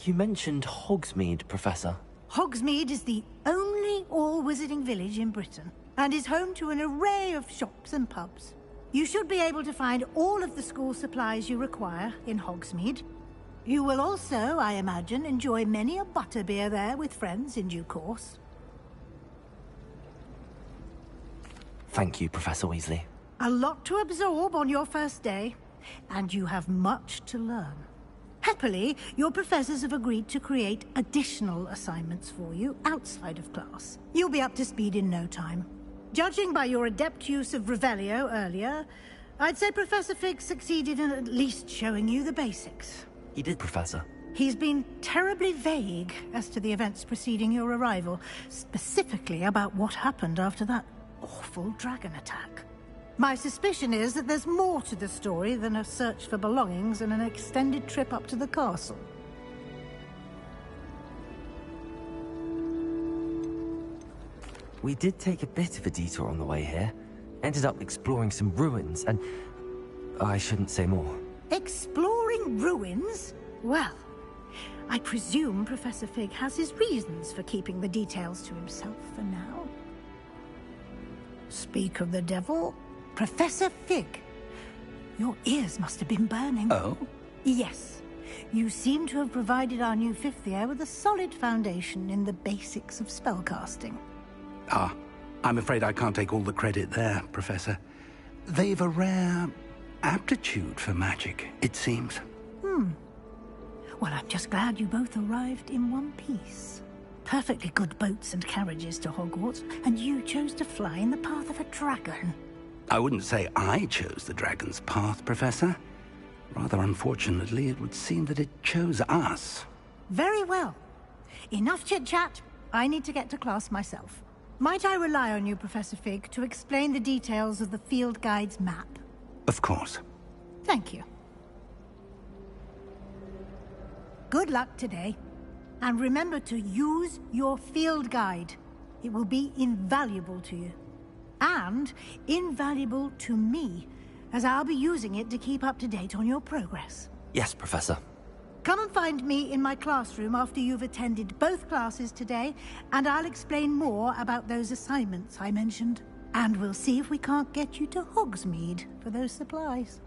You mentioned Hogsmeade, Professor. Hogsmeade is the only all-wizarding village in Britain, and is home to an array of shops and pubs. You should be able to find all of the school supplies you require in Hogsmeade. You will also, I imagine, enjoy many a butterbeer there with friends in due course. Thank you, Professor Weasley. A lot to absorb on your first day, and you have much to learn. Happily, your professors have agreed to create additional assignments for you outside of class. You'll be up to speed in no time. Judging by your adept use of Revelio earlier, I'd say Professor Fig succeeded in at least showing you the basics. He did, Professor. He's been terribly vague as to the events preceding your arrival, specifically about what happened after that awful dragon attack. My suspicion is that there's more to the story than a search for belongings and an extended trip up to the castle. We did take a bit of a detour on the way here. Ended up exploring some ruins, and I shouldn't say more. Exploring ruins? Well, I presume Professor Fig has his reasons for keeping the details to himself for now. Speak of the devil, Professor Fig. Your ears must have been burning. Oh? Yes. You seem to have provided our new fifth year with a solid foundation in the basics of spellcasting. Ah, I'm afraid I can't take all the credit there, Professor. They've a rare aptitude for magic, it seems. Well, I'm just glad you both arrived in one piece. Perfectly good boats and carriages to Hogwarts, and you chose to fly in the path of a dragon. I wouldn't say I chose the dragon's path, Professor. Rather unfortunately, it would seem that it chose us. Very well. Enough chit-chat. I need to get to class myself. Might I rely on you, Professor Fig, to explain the details of the field guide's map? Of course. Thank you. Good luck today. And remember to use your field guide. It will be invaluable to you. And invaluable to me, as I'll be using it to keep up to date on your progress. Yes, Professor. Come and find me in my classroom after you've attended both classes today, and I'll explain more about those assignments I mentioned. And we'll see if we can't get you to Hogsmeade for those supplies.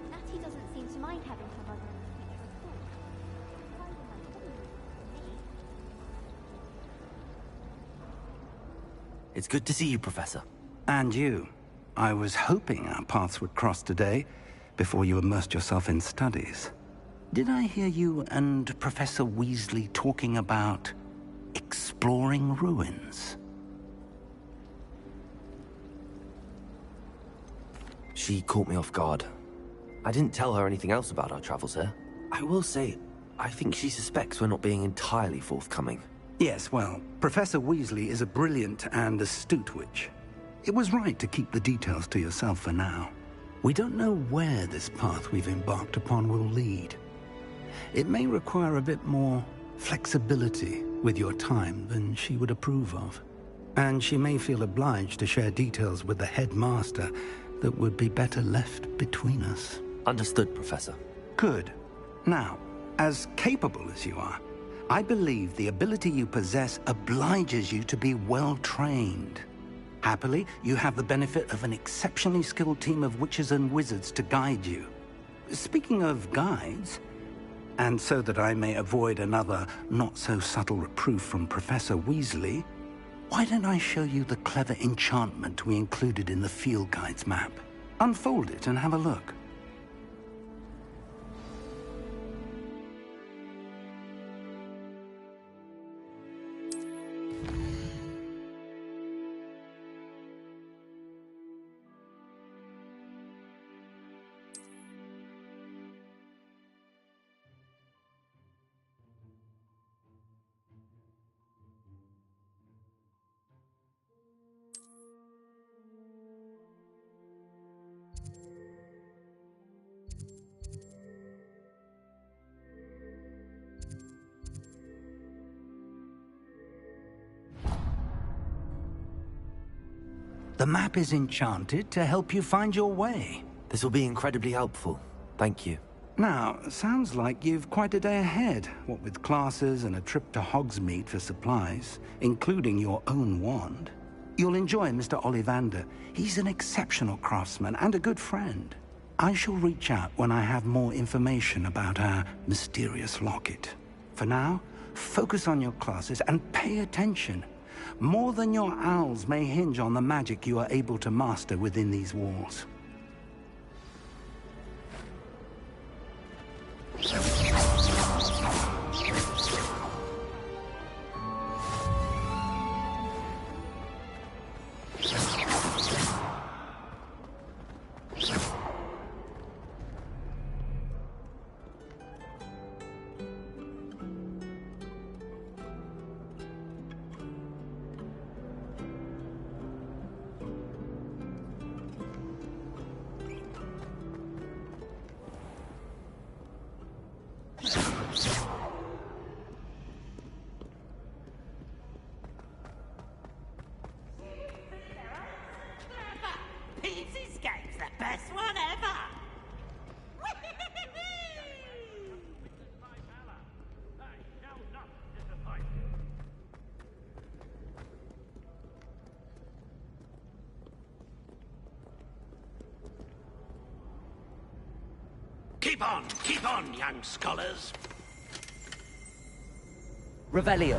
Natty doesn't seem to mind having her mother in the picture at all. Finding my hobby for me. It's good to see you, Professor. And you. I was hoping our paths would cross today, before you immersed yourself in studies. Did I hear you and Professor Weasley talking about exploring ruins? She caught me off guard. I didn't tell her anything else about our travels here. I will say, I think she suspects we're not being entirely forthcoming. Yes, well, Professor Weasley is a brilliant and astute witch. It was right to keep the details to yourself for now. We don't know where this path we've embarked upon will lead. It may require a bit more flexibility with your time than she would approve of. And she may feel obliged to share details with the headmaster that would be better left between us. Understood, Professor. Good. Now, as capable as you are, I believe the ability you possess obliges you to be well-trained. Happily, you have the benefit of an exceptionally skilled team of witches and wizards to guide you. Speaking of guides, and so that I may avoid another not-so-subtle reproof from Professor Weasley, why don't I show you the clever enchantment we included in the field guide's map? Unfold it and have a look. The map is enchanted to help you find your way. This will be incredibly helpful. Thank you. Now, sounds like you've quite a day ahead, what with classes and a trip to Hogsmeade for supplies, including your own wand. You'll enjoy Mr. Ollivander. He's an exceptional craftsman and a good friend. I shall reach out when I have more information about our mysterious locket. For now, focus on your classes and pay attention. More than your owls may hinge on the magic you are able to master within these walls. Keep on, young scholars. Revelio.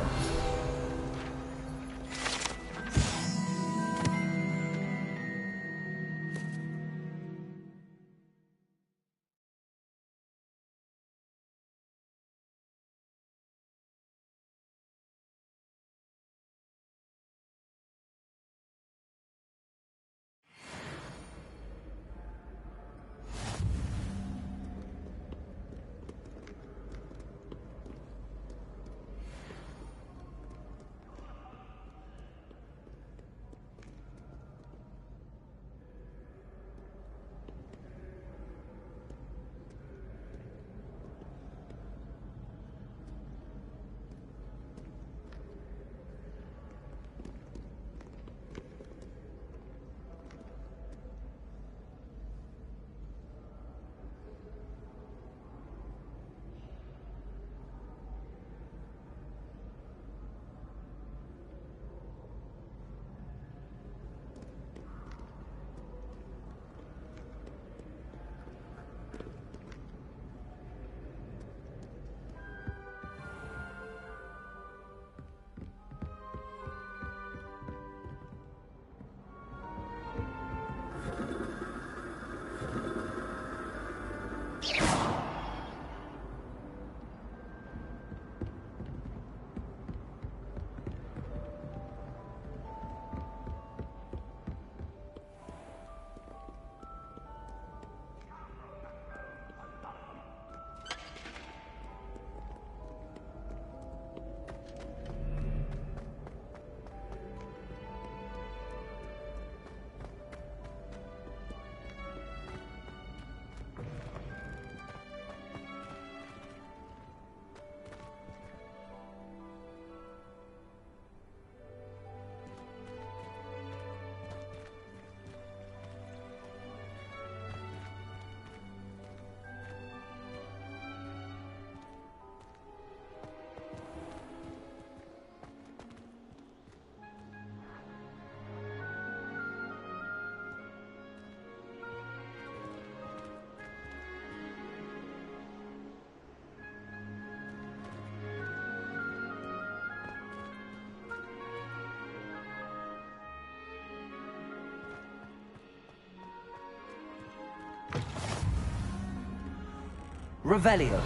Revelio.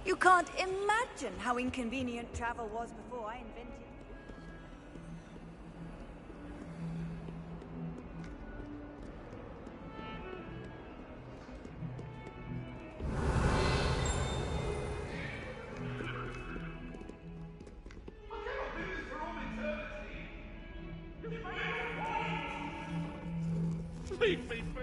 You can't imagine how inconvenient travel was before I invented it. Leave me be.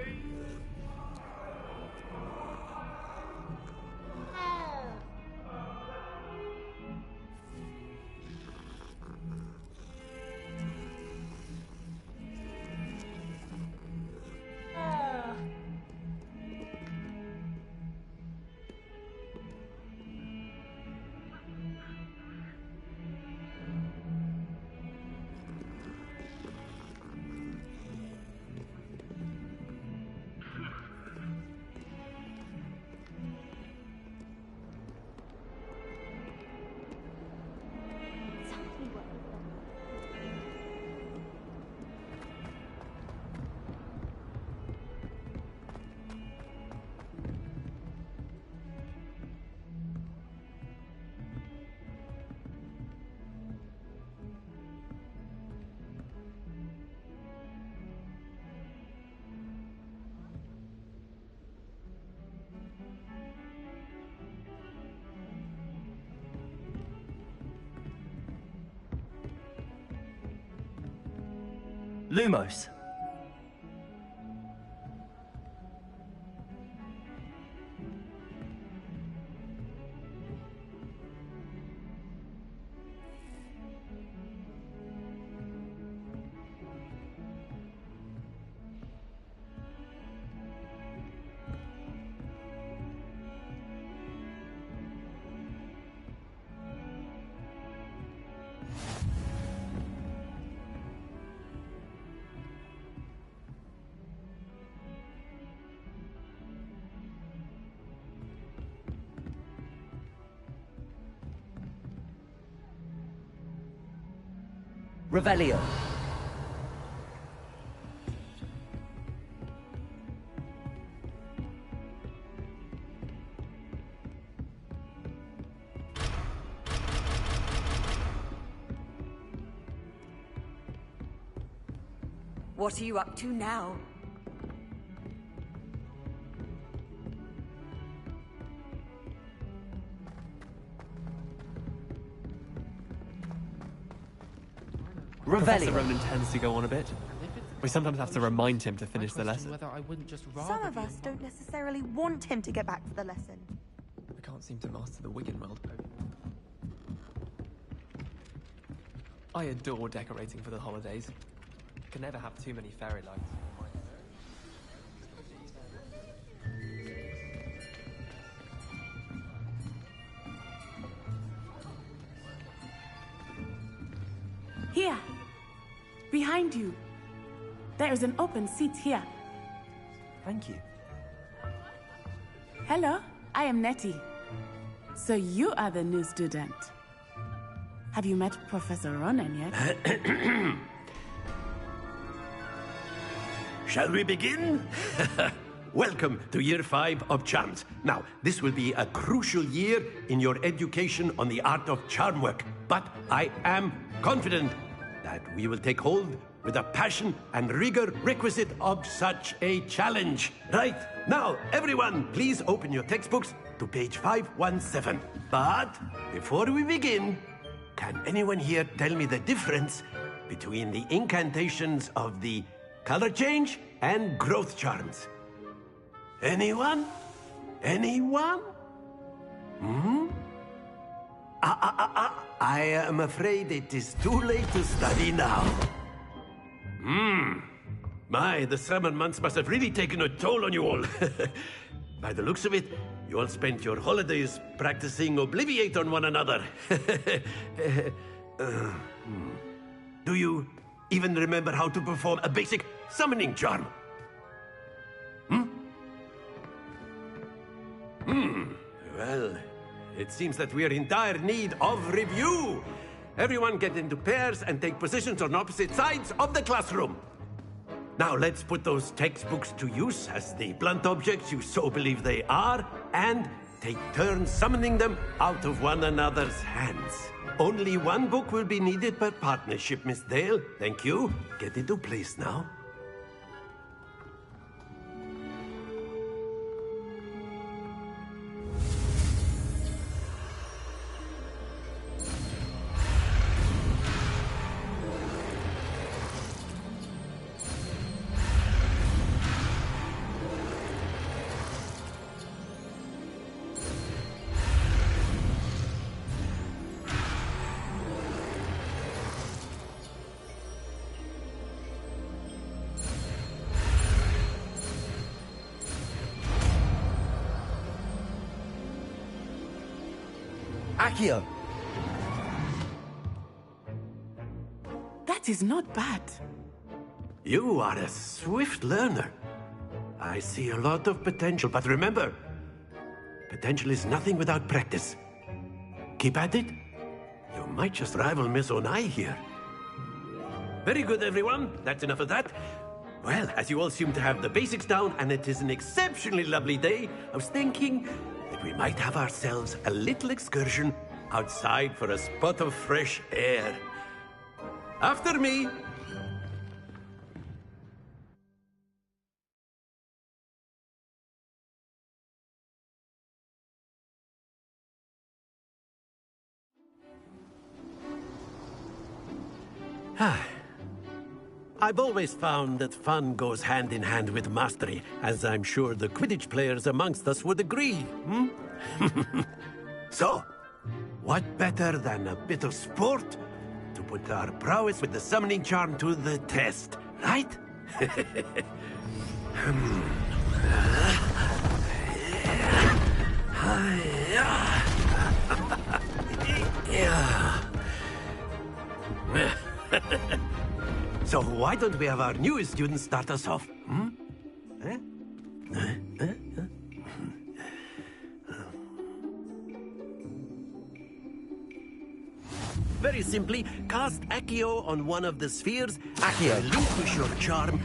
Lumos. Revelio. What are you up to now? Professor Ronan tends to go on a bit. We sometimes have to remind him to finish the lesson. Some of us don't necessarily want him to get back to the lesson. I can't seem to master the Wigan world. I adore decorating for the holidays. Can never have too many fairy lights. Here, behind you. There is an open seat here. Thank you. Hello, I am Nettie. So you are the new student. Have you met Professor Ronan yet? Shall we begin? Welcome to Year 5 of Charms. Now, this will be a crucial year in your education on the art of charm work, but I am confident that we will take hold with the passion and rigor requisite of such a challenge. Right, now, everyone, please open your textbooks to page 517. But before we begin, can anyone here tell me the difference between the incantations of the color change and growth charms? Anyone? Anyone? I am afraid it is too late to study now. My, the summer months must have really taken a toll on you all. By the looks of it, you all spent your holidays practicing Obliviate on one another. Do you even remember how to perform a basic summoning charm? Well, it seems that we are in dire need of review. Everyone get into pairs and take positions on opposite sides of the classroom. Now let's put those textbooks to use as the blunt objects you so believe they are, and take turns summoning them out of one another's hands. Only one book will be needed per partnership, Miss Dale. Thank you. Get into place now. Accio. That is not bad. You are a swift learner. I see a lot of potential, but remember, potential is nothing without practice. Keep at it. You might just rival Miss Onai here. Very good, everyone. That's enough of that. Well, as you all seem to have the basics down, and it is an exceptionally lovely day, I was thinking that we might have ourselves a little excursion outside for a spot of fresh air. After me. I've always found that fun goes hand in hand with mastery, as I'm sure the Quidditch players amongst us would agree, So, what better than a bit of sport to put our prowess with the summoning charm to the test, right? So why don't we have our newest student start us off? Very simply, cast Accio on one of the spheres. Accio. Relinquish your charm.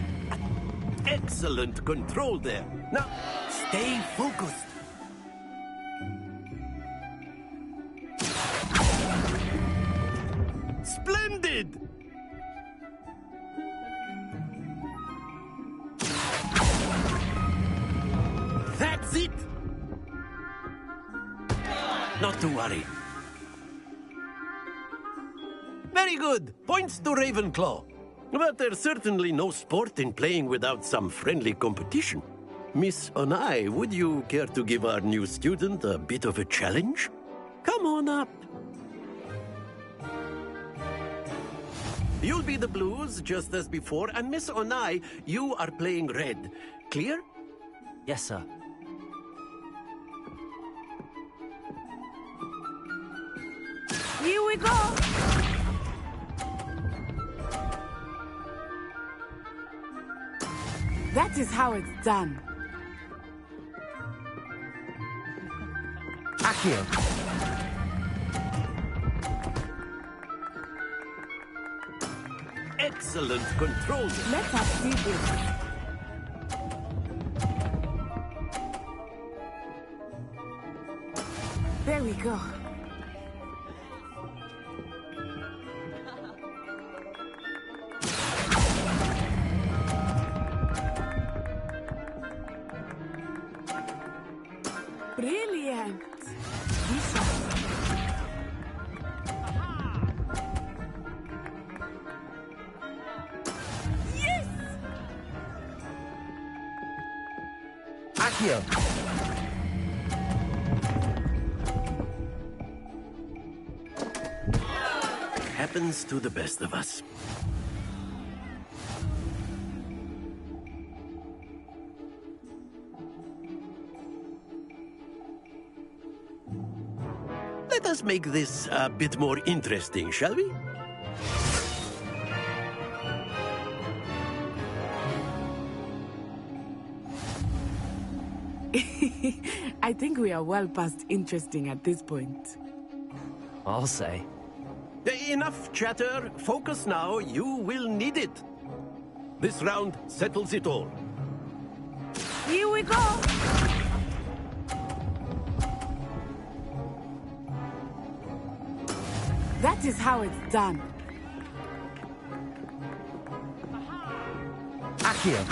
Excellent control there. Now, stay focused. Splendid! That's it! Not to worry. Very good. Points to Ravenclaw. But there's certainly no sport in playing without some friendly competition. Miss Onai, would you care to give our new student a bit of a challenge? Come on up. You'll be the blues, just as before, and Miss Onai, you are playing red. Clear? Yes, sir. Here we go! That is how it's done. Accio. Excellent control. Let us see this. There we go. Brilliant. Yes! Accio. Happens to the best of us. Let us make this a bit more interesting, shall we? I think we are well past interesting at this point. I'll say. Enough chatter. Focus now. You will need it. This round settles it all. Here we go! That is how it's done. Accio.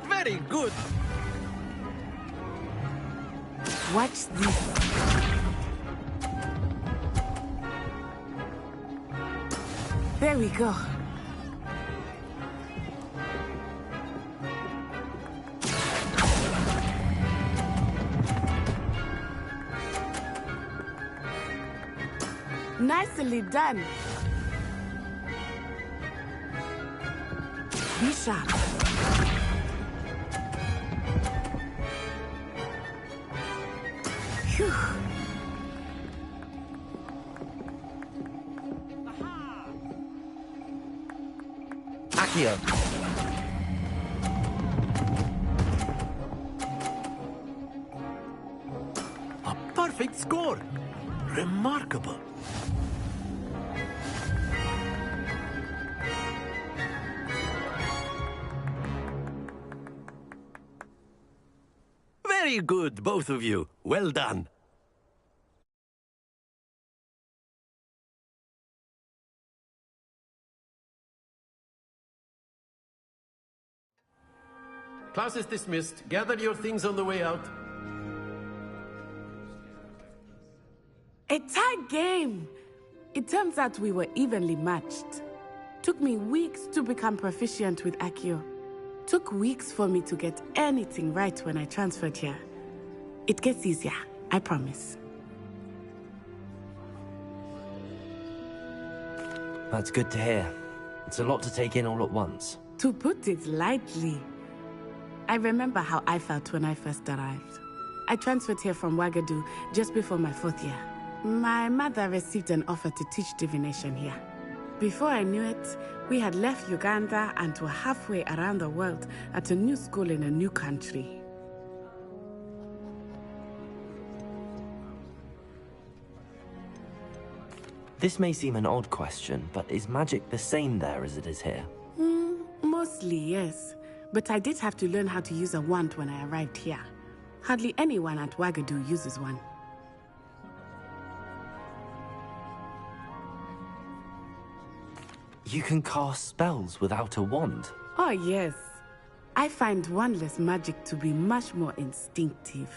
Very good. Watch this. There we go. Nicely done. Be sharp. Phew. Accio. A perfect score. Remarkable. Very good, both of you. Well done. Class is dismissed. Gather your things on the way out. A tight game. It turns out we were evenly matched. Took me weeks to become proficient with Accio. Took weeks for me to get anything right when I transferred here. It gets easier, I promise. That's good to hear. It's a lot to take in all at once. To put it lightly, I remember how I felt when I first arrived. I transferred here from Wagadu just before my 4th year. My mother received an offer to teach divination here. Before I knew it, we had left Uganda and were halfway around the world at a new school in a new country. This may seem an odd question, but is magic the same there as it is here? Mostly, yes. But I did have to learn how to use a wand when I arrived here. Hardly anyone at Wagadu uses one. You can cast spells without a wand? Oh, yes. I find wandless magic to be much more instinctive.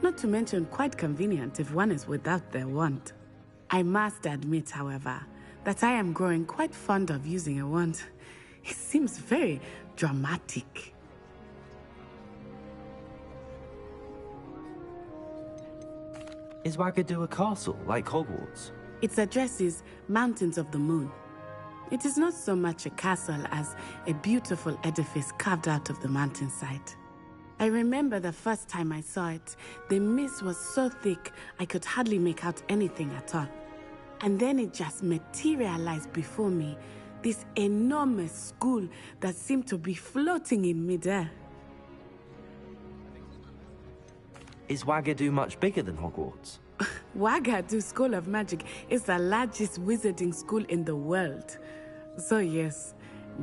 Not to mention quite convenient if one is without their wand. I must admit, however, that I am growing quite fond of using a wand. It seems very dramatic. Is Wagadu a castle, like Hogwarts? Its address is Mountains of the Moon. It is not so much a castle as a beautiful edifice carved out of the mountainside. I remember the first time I saw it, the mist was so thick I could hardly make out anything at all. And then it just materialized before me, this enormous school that seemed to be floating in midair. Is Wagadu much bigger than Hogwarts? Wagadu School of Magic is the largest wizarding school in the world. So yes,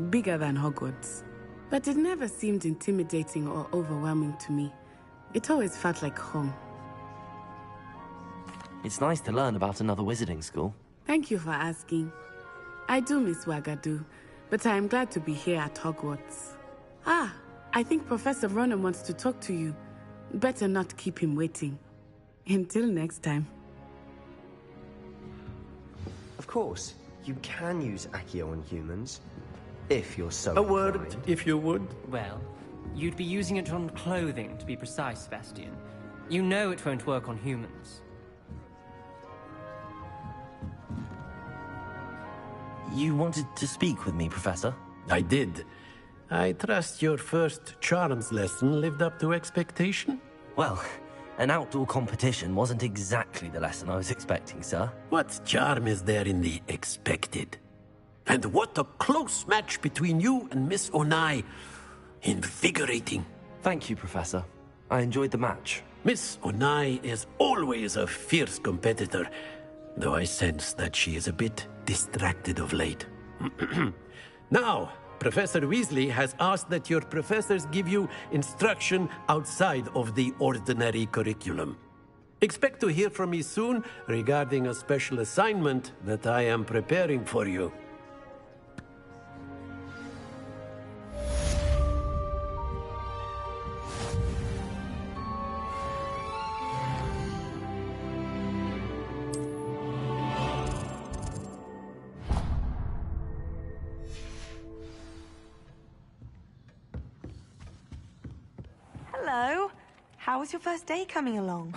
bigger than Hogwarts. But it never seemed intimidating or overwhelming to me. It always felt like home. It's nice to learn about another wizarding school. Thank you for asking. I do miss Wagadu, but I am glad to be here at Hogwarts. Ah, I think Professor Ronen wants to talk to you. Better not keep him waiting. Until next time. Of course, you can use Accio on humans, if you're so A word, inclined. if you would. Well, you'd be using it on clothing, to be precise, Sebastian. You know it won't work on humans. You wanted to speak with me, Professor? I did. I trust your first charms lesson lived up to expectation? Well, an outdoor competition wasn't exactly the lesson I was expecting, sir. What charm is there in the expected? And what a close match between you and Miss Onai. Invigorating. Thank you, Professor. I enjoyed the match. Miss Onai is always a fierce competitor, though I sense that she is a bit distracted of late. Now, Professor Weasley has asked that your professors give you instruction outside of the ordinary curriculum. Expect to hear from me soon regarding a special assignment that I am preparing for you. Hello. How was your first day coming along?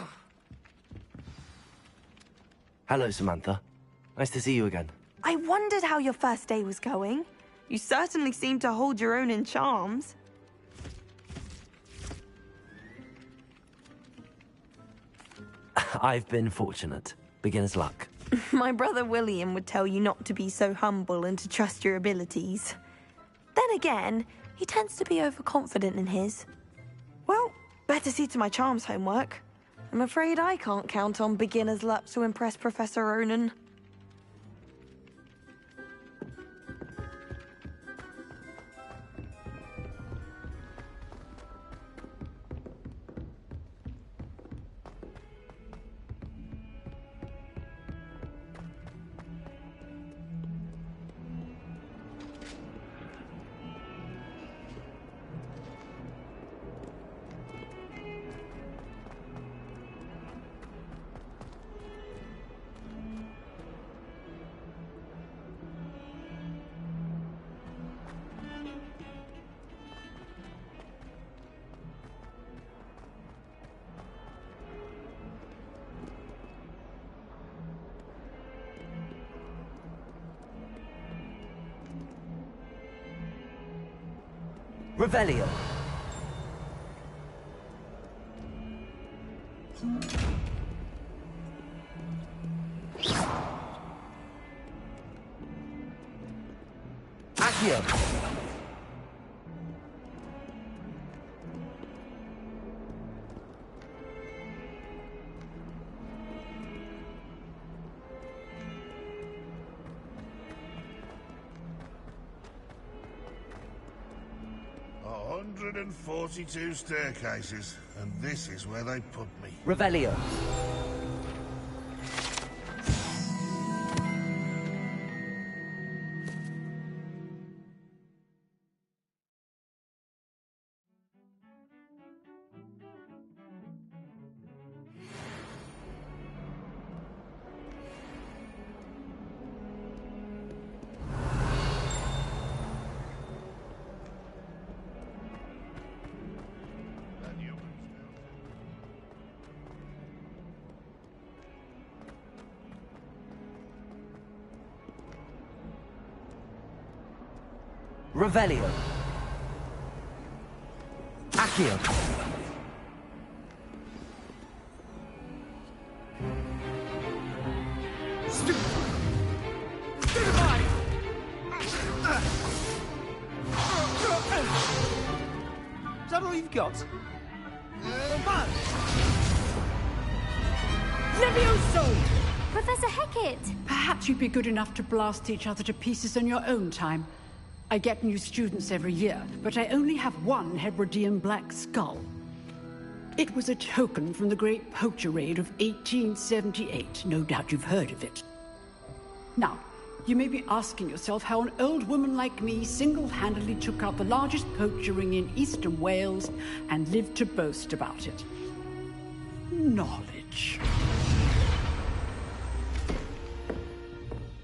Hello, Samantha. Nice to see you again. I wondered how your first day was going. You certainly seem to hold your own in charms. I've been fortunate. Beginner's luck. My brother William would tell you not to be so humble and to trust your abilities. Then again, he tends to be overconfident in his. Well, better see to my charms homework. I'm afraid I can't count on beginner's luck to impress Professor Ronen. Revelio. Accio. 142 staircases, and this is where they put me. Revelio. Revelio. Accio. Is that all you've got? Levioso! Professor Hecat! Perhaps you'd be good enough to blast each other to pieces in your own time. I get new students every year, but I only have one Hebridean black skull. It was a token from the Great Poacher Raid of 1878. No doubt you've heard of it. Now, you may be asking yourself how an old woman like me single-handedly took out the largest poacher ring in eastern Wales and lived to boast about it. Knowledge.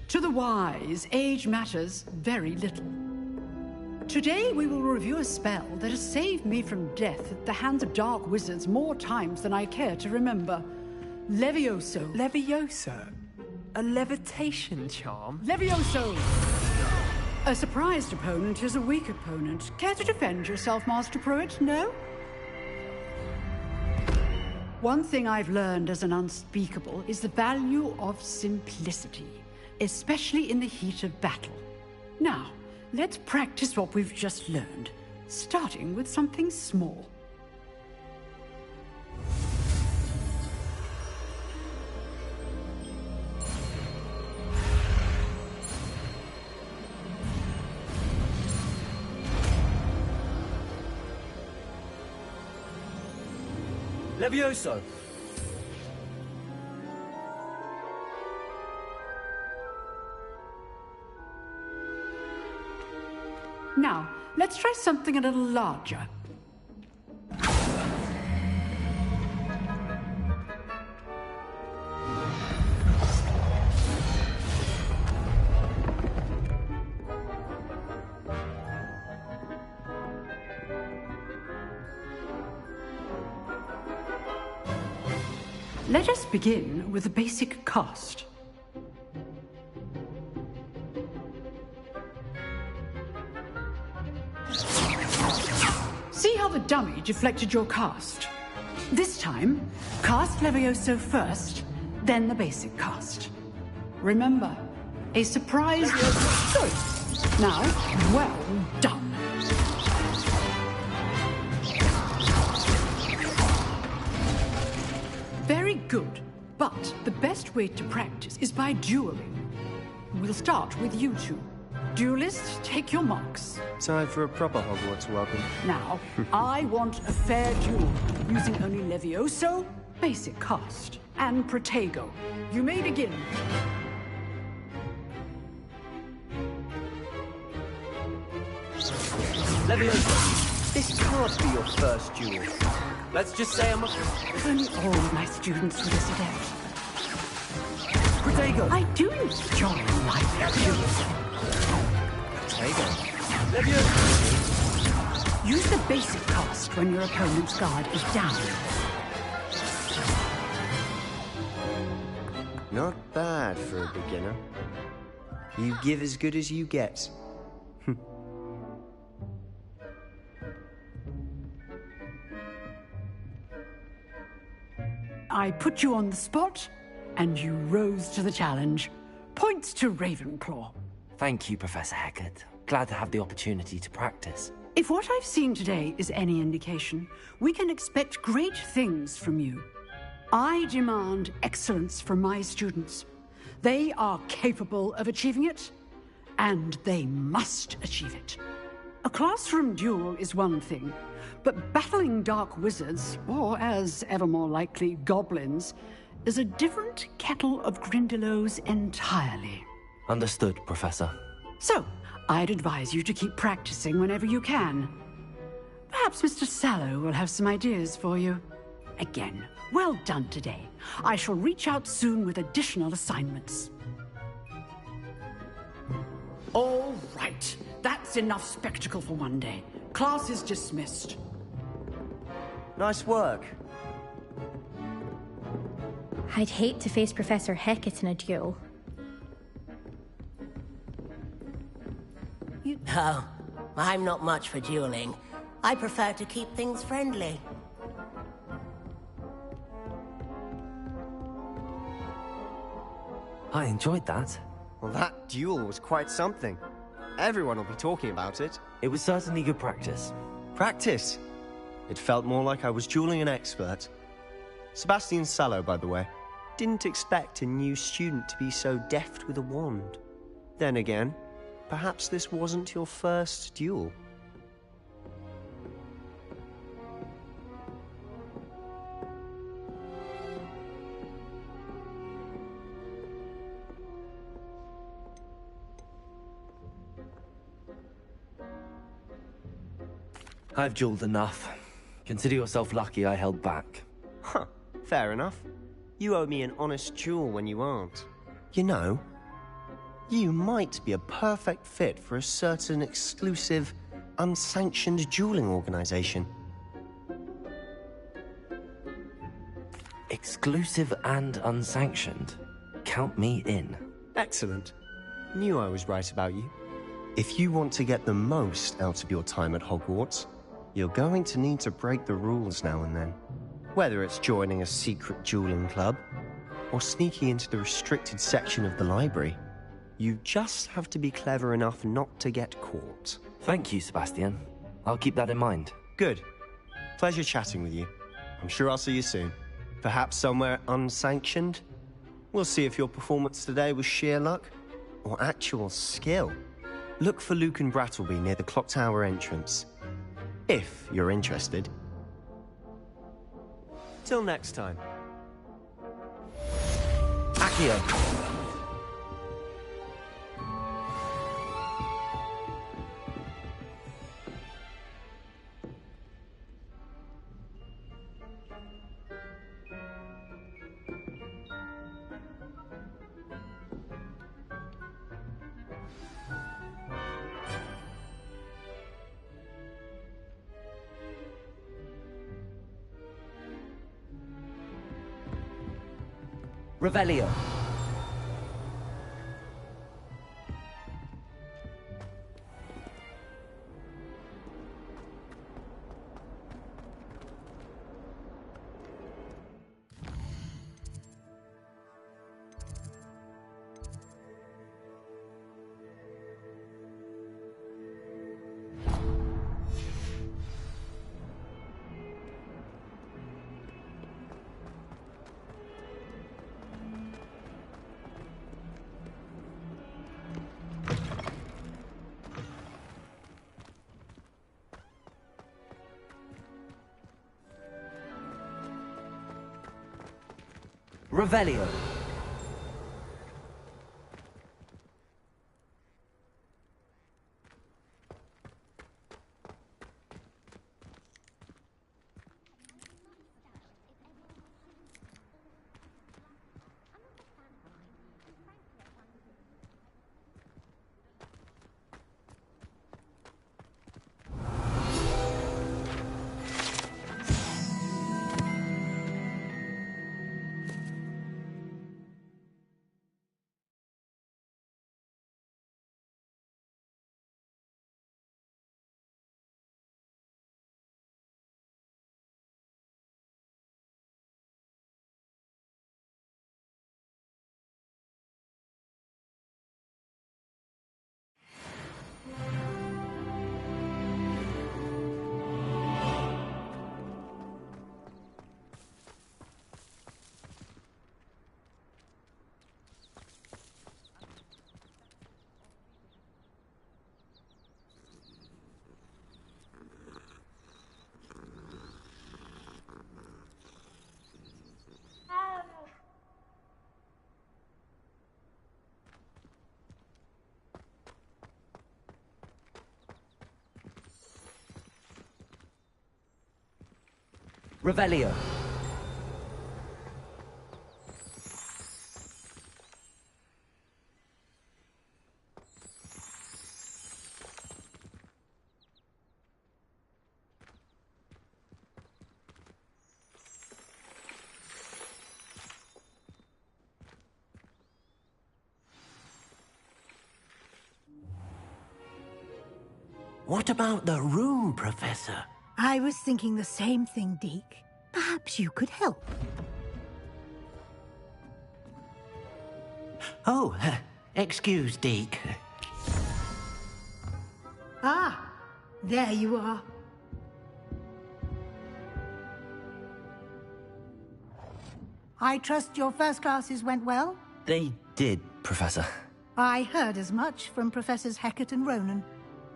To the wise, age matters very little. Today we will review a spell that has saved me from death at the hands of dark wizards more times than I care to remember. Levioso. Levioso? A levitation charm? Levioso! A surprised opponent is a weak opponent. Care to defend yourself, Master Pruitt? No? One thing I've learned as an unspeakable is the value of simplicity, especially in the heat of battle. Now, let's practice what we've just learned, starting with something small. Levioso! Now, let's try something a little larger. Let us begin with the basic cast. See how the dummy deflected your cast? This time, cast Levioso first, then the basic cast. Remember, a surprise... Good. Now, well done. Very good, but the best way to practice is by dueling. We'll start with you two. Duelists, take your marks. Time for a proper Hogwarts welcome. Now, I want a fair duel, using only Levioso, basic cast, and Protego. You may begin. Levioso, this can't be your first duel. Let's just say I'm a... If only all my students were this adept. Protego! I do enjoy my duels. Levioso! Use the basic cast when your opponent's guard is down. Not bad for a beginner. You give as good as you get. I put you on the spot, and you rose to the challenge. Points to Ravenclaw. Thank you, Professor Hecat. Glad to have the opportunity to practice. If what I've seen today is any indication, we can expect great things from you. I demand excellence from my students. They are capable of achieving it, and they must achieve it. A classroom duel is one thing, But battling dark wizards, or as ever more likely, goblins, is a different kettle of Grindylows entirely. Understood, Professor. So, I'd advise you to keep practicing whenever you can. Perhaps Mr. Sallow will have some ideas for you. Again, well done today. I shall reach out soon with additional assignments. All right. That's enough spectacle for one day. Class is dismissed. Nice work. I'd hate to face Professor Hecat in a duel. Oh, I'm not much for dueling. I prefer to keep things friendly. I enjoyed that. Well, that duel was quite something. Everyone will be talking about it. It was certainly good practice. Practice? It felt more like I was dueling an expert. Sebastian Sallow, by the way. Didn't expect a new student to be so deft with a wand. Then again, perhaps this wasn't your first duel. I've dueled enough. Consider yourself lucky I held back. Huh, fair enough. You owe me an honest duel when you aren't. You know, you might be a perfect fit for a certain exclusive, unsanctioned dueling organization. Exclusive and unsanctioned? Count me in. Excellent. Knew I was right about you. If you want to get the most out of your time at Hogwarts, you're going to need to break the rules now and then. Whether it's joining a secret dueling club, or sneaking into the restricted section of the library, you just have to be clever enough not to get caught. Thank you, Sebastian. I'll keep that in mind. Good. Pleasure chatting with you. I'm sure I'll see you soon. Perhaps somewhere unsanctioned? We'll see if your performance today was sheer luck, or actual skill. Look for Lucan Brattleby near the Clock Tower entrance. If you're interested. Till next time. Accio! Revelio. Revelio. Revelio. What about the room, Professor? I was thinking the same thing, Deke. Perhaps you could help. Oh, excuse, Deke. Ah, there you are. I trust your first classes went well? They did, Professor. I heard as much from Professors Hecat and Ronan.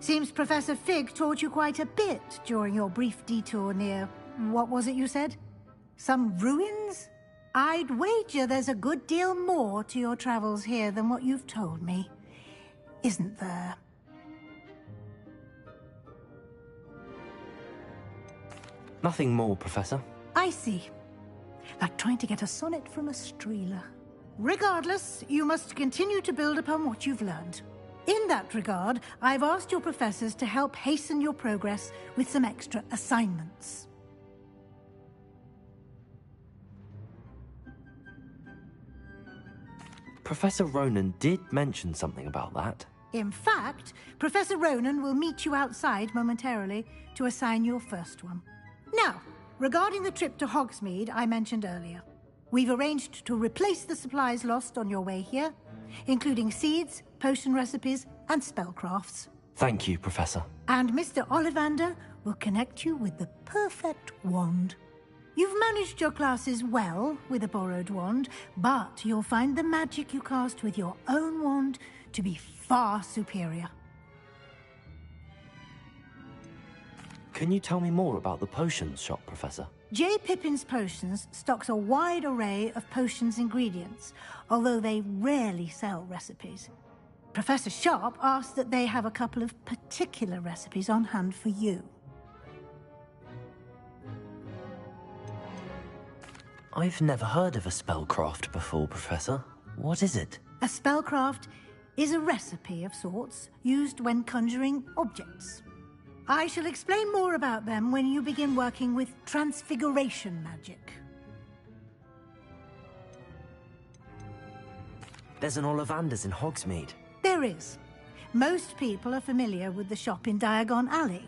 Seems Professor Fig taught you quite a bit during your brief detour near... what was it you said? Some ruins? I'd wager there's a good deal more to your travels here than what you've told me. Isn't there? Nothing more, Professor. I see. Like trying to get a sonnet from a streeler. Regardless, you must continue to build upon what you've learned. In that regard, I've asked your professors to help hasten your progress with some extra assignments. Professor Ronan did mention something about that. In fact, Professor Ronan will meet you outside momentarily to assign your first one. Now, regarding the trip to Hogsmeade I mentioned earlier, we've arranged to replace the supplies lost on your way here, including seeds, potion recipes, and spellcrafts. Thank you, Professor. And Mr. Ollivander will connect you with the perfect wand. You've managed your classes well with a borrowed wand, but you'll find the magic you cast with your own wand to be far superior. Can you tell me more about the potions shop, Professor? J. Pippin's Potions stocks a wide array of potions ingredients, although they rarely sell recipes. Professor Sharp asked that they have a couple of particular recipes on hand for you. I've never heard of a spellcraft before, Professor. What is it? A spellcraft is a recipe of sorts used when conjuring objects. I shall explain more about them when you begin working with transfiguration magic. There's an Ollivander's in Hogsmeade. There is. Most people are familiar with the shop in Diagon Alley.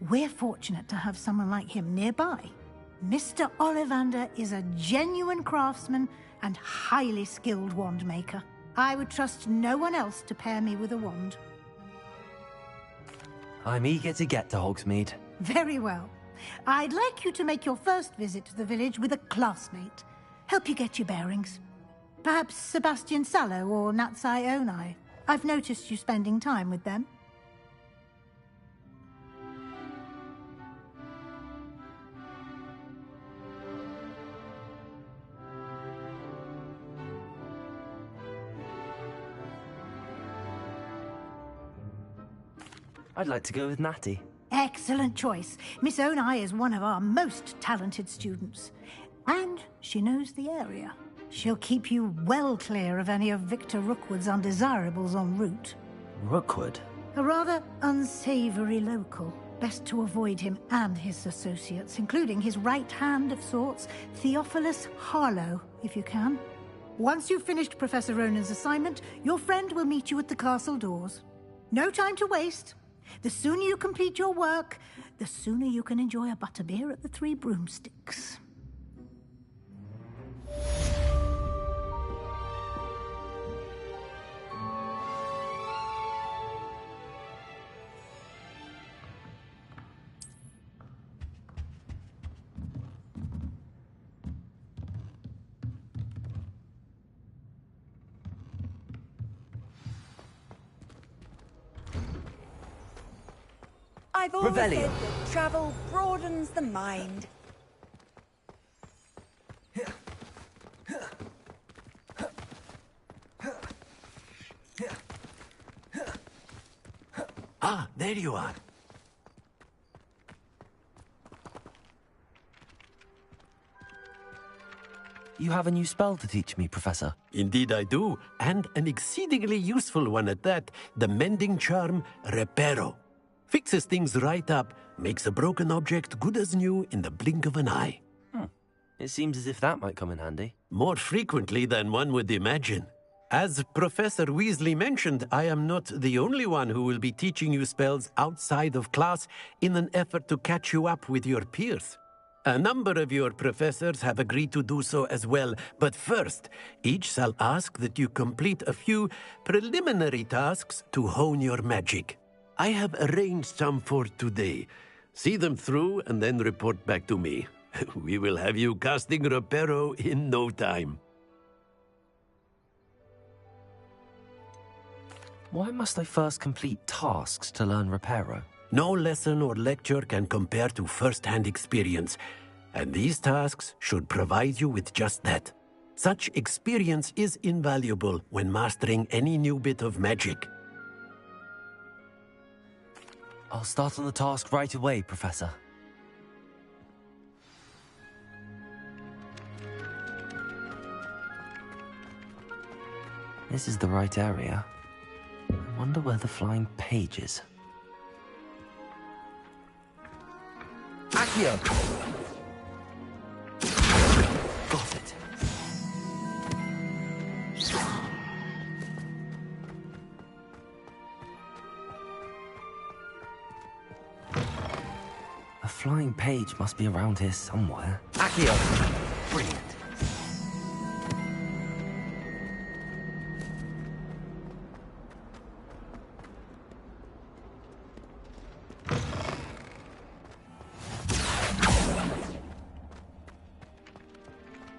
We're fortunate to have someone like him nearby. Mr. Ollivander is a genuine craftsman and highly skilled wand maker. I would trust no one else to pair me with a wand. I'm eager to get to Hogsmeade. Very well. I'd like you to make your first visit to the village with a classmate. Help you get your bearings. Perhaps Sebastian Sallow or Natsai Onai. I've noticed you spending time with them. I'd like to go with Natty. Excellent choice. Miss Onai is one of our most talented students. And she knows the area. She'll keep you well clear of any of Victor Rookwood's undesirables en route. Rookwood? A rather unsavory local. Best to avoid him and his associates, including his right hand of sorts, Theophilus Harlow, if you can. Once you've finished Professor Ronan's assignment, your friend will meet you at the castle doors. No time to waste. The sooner you complete your work, the sooner you can enjoy a butterbeer at the Three Broomsticks. I've always Revelio. said that travel broadens the mind. Ah, there you are. You have a new spell to teach me, Professor. Indeed I do, and an exceedingly useful one at that. The mending charm, Reparo. Fixes things right up, makes a broken object good as new in the blink of an eye. It seems as if that might come in handy. More frequently than one would imagine. As Professor Weasley mentioned, I am not the only one who will be teaching you spells outside of class in an effort to catch you up with your peers. A number of your professors have agreed to do so as well, but first, each shall ask that you complete a few preliminary tasks to hone your magic. I have arranged some for today. See them through and then report back to me. We will have you casting Reparo in no time. Why must I first complete tasks to learn Reparo? No lesson or lecture can compare to first-hand experience, and these tasks should provide you with just that. Such experience is invaluable when mastering any new bit of magic. I'll start on the task right away, Professor. This is the right area. I wonder where the flying page is. Accio! Got it. A flying page must be around here somewhere. Accio! Brilliant.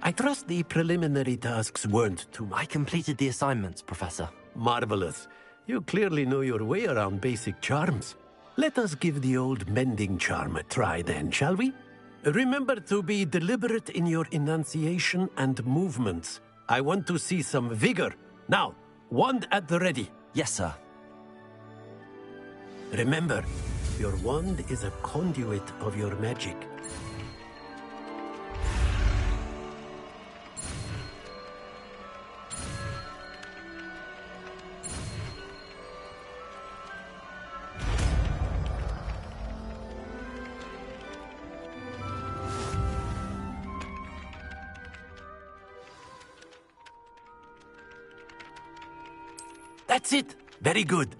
I trust the preliminary tasks weren't too much. I completed the assignments, Professor. Marvelous. You clearly know your way around basic charms. Let us give the old mending charm a try then, shall we? Remember to be deliberate in your enunciation and movements. I want to see some vigor. Now, wand at the ready. Yes, sir. Remember, your wand is a conduit of your magic. That's it! Very good.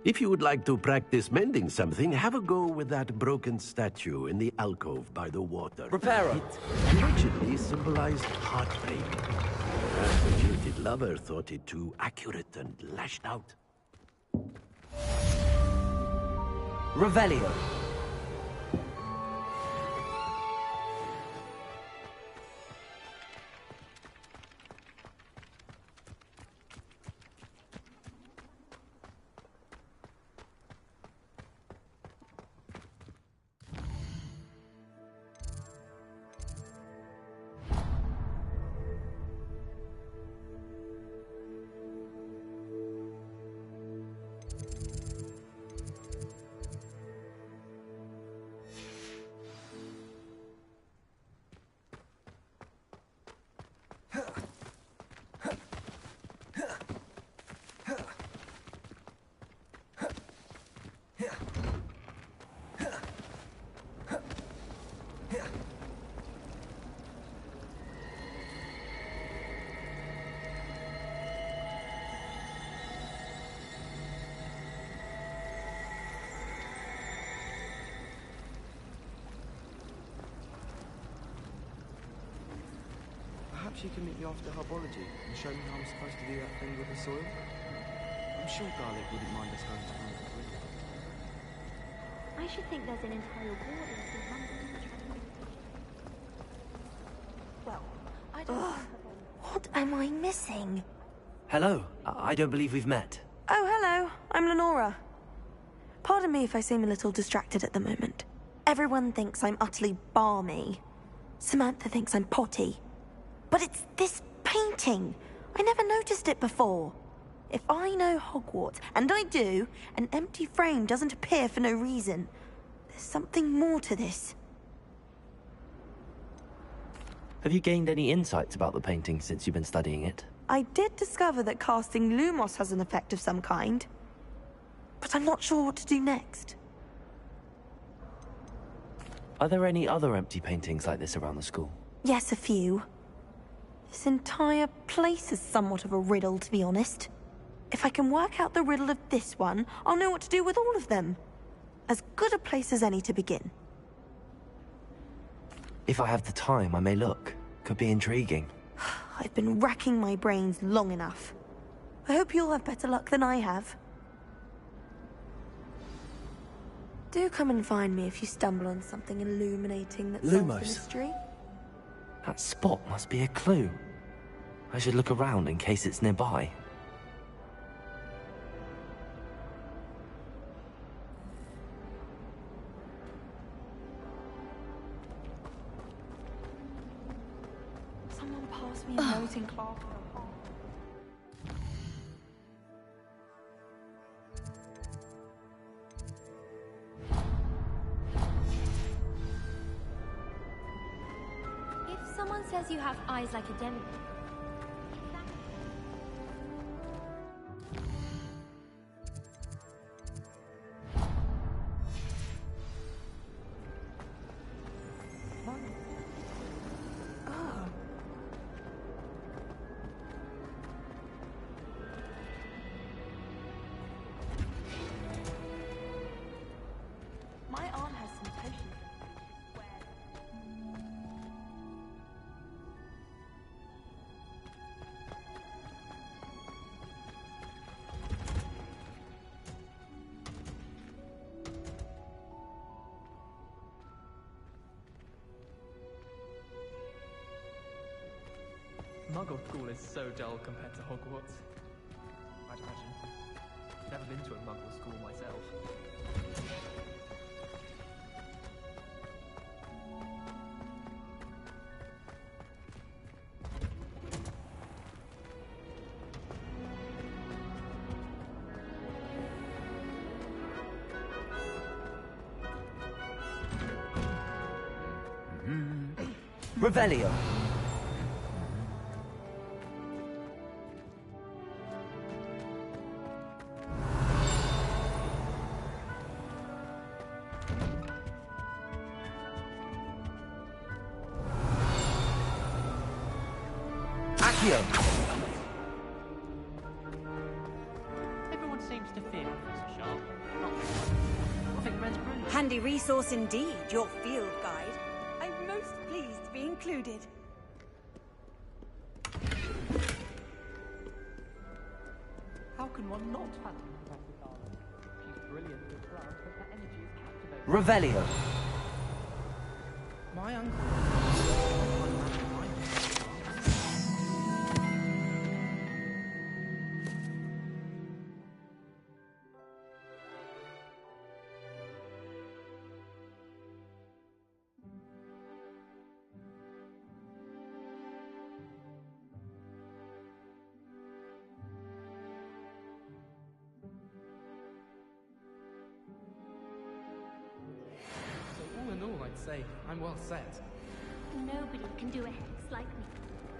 If you would like to practice mending something, have a go with that broken statue in the alcove by the water. Reparo! It originally symbolized heartbreak. Perhaps the jilted lover thought it too accurate and lashed out. Revelio. Perhaps you can meet me after herbology and show me how I'm supposed to do that thing with the soil. I'm sure Garlic wouldn't mind us going to Hansel. I should think there's an entire ward in St. London. Well, I don't know. What am I missing? Hello. I don't believe we've met. Oh, hello. I'm Lenora. Pardon me if I seem a little distracted at the moment. Everyone thinks I'm utterly balmy. Samantha thinks I'm potty. But it's this painting. I never noticed it before. If I know Hogwarts, and I do, an empty frame doesn't appear for no reason. There's something more to this. Have you gained any insights about the painting since you've been studying it? I did discover that casting Lumos has an effect of some kind, but I'm not sure what to do next. Are there any other empty paintings like this around the school? Yes, a few. This entire place is somewhat of a riddle, to be honest. If I can work out the riddle of this one, I'll know what to do with all of them. As good a place as any to begin. If I have the time, I may look. Could be intriguing. I've been racking my brains long enough. I hope you'll have better luck than I have. Do come and find me if you stumble on something illuminating that solves the mystery. That spot must be a clue. I should look around in case it's nearby. Someone pass me a note in class. If someone says you have eyes like a demi... My aunt has some potions. Muggle school is so dull compared to Hogwarts. I'd imagine. Never been to a Muggle school myself. Revelio. Accio. Everyone seems to fear Professor Sharp. Not I think the man's brilliant. Handy resource indeed, your field guide. I'm most pleased to be included. How can one not fathom Professor Garland? She's brilliant with plants, but her energy is captivating. Revelio. My uncle. All in all, I'd say I'm well set. Nobody can do a hex like me.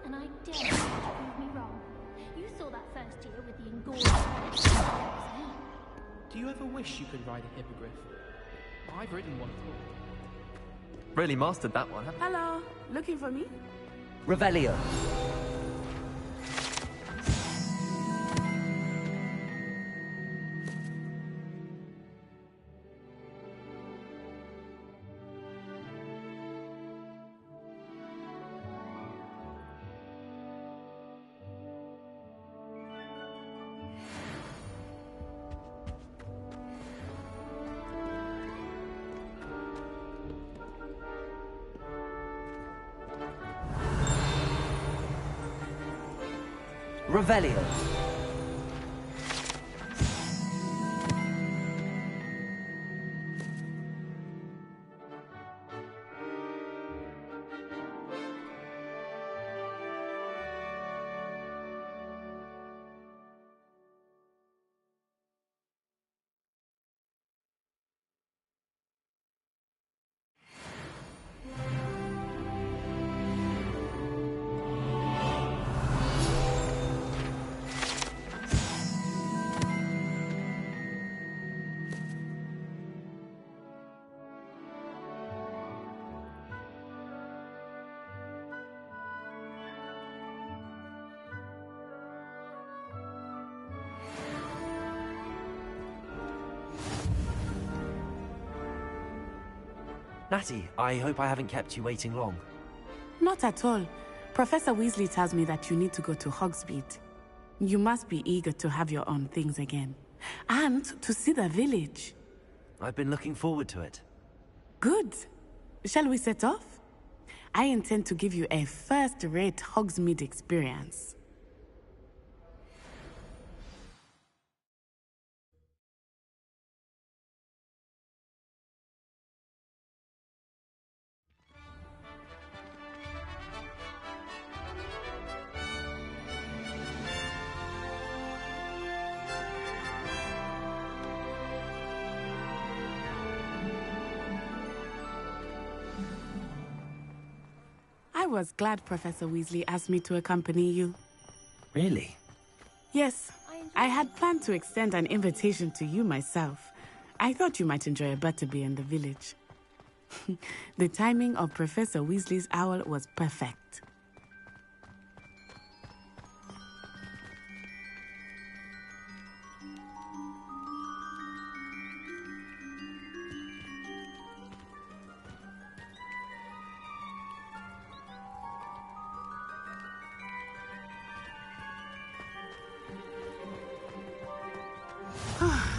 And I dare you to prove me wrong. You saw that first year with the engorged... Do you ever wish you could ride a hippogriff? I've ridden one before. Really mastered that one, haven't you? Hello, looking for me? Revelio. Revelio. Natty, I hope I haven't kept you waiting long. Not at all. Professor Weasley tells me that you need to go to Hogsmeade. You must be eager to have your own things again. And to see the village. I've been looking forward to it. Good. Shall we set off? I intend to give you a first-rate Hogsmeade experience. I was glad Professor Weasley asked me to accompany you. Really? Yes, I had planned to extend an invitation to you myself. I thought you might enjoy a butterbeer in the village. The timing of Professor Weasley's owl was perfect.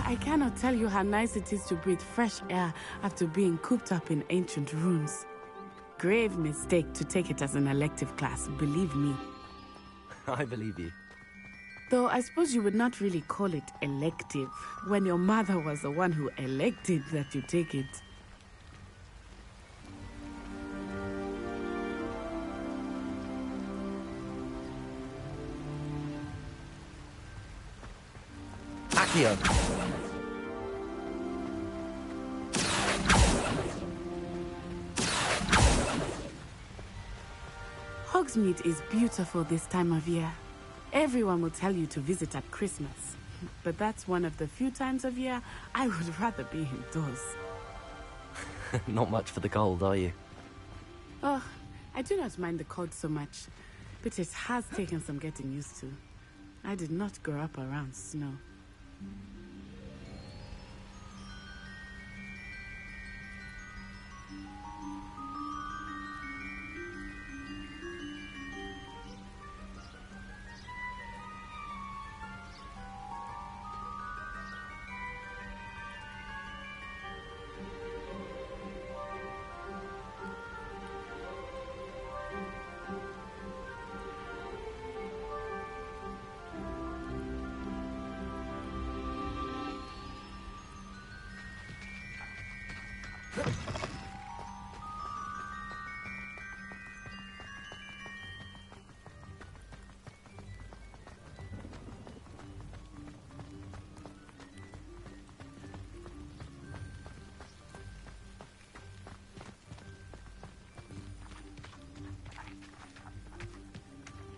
I cannot tell you how nice it is to breathe fresh air after being cooped up in ancient rooms. Grave mistake to take it as an elective class, believe me. I believe you. Though I suppose you would not really call it elective, when your mother was the one who elected that you take it. Accio! Hogsmeade is beautiful this time of year. Everyone will tell you to visit at Christmas. But that's one of the few times of year I would rather be indoors. Not much for the cold, are you? Oh, I do not mind the cold so much, but it has taken some getting used to. I did not grow up around snow.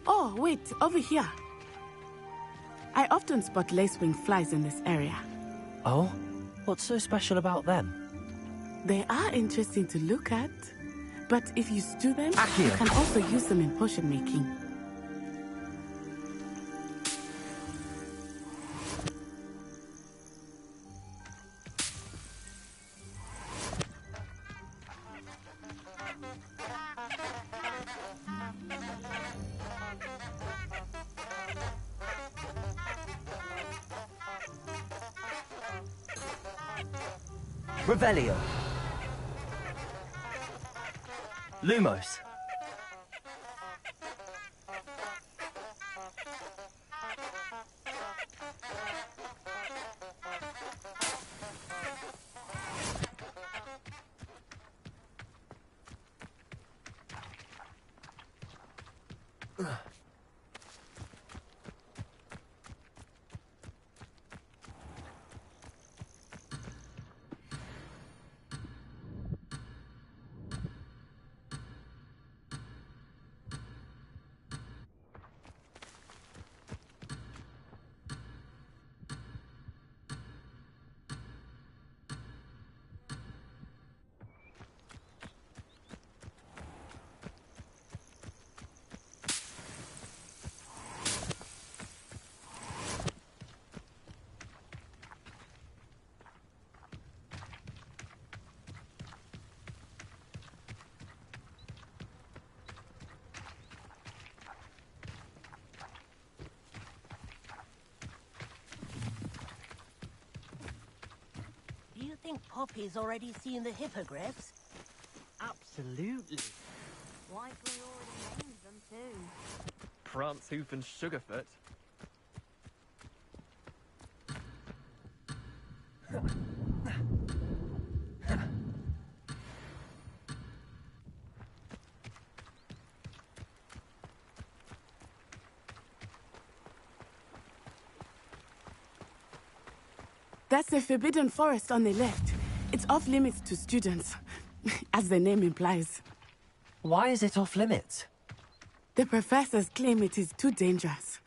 Oh, wait, over here. I often spot lacewing flies in this area. Oh? What's so special about them? They are interesting to look at, but if you stew them, Accio. you can also use them in potion making. Revelio. Lumos. think Poppy's already seen the hippogriffs? Absolutely. Likely already named them too. Prance, Hoof, and Sugarfoot. That's the Forbidden Forest on the left. It's off limits to students, as the name implies. Why is it off limits? The professors claim it is too dangerous.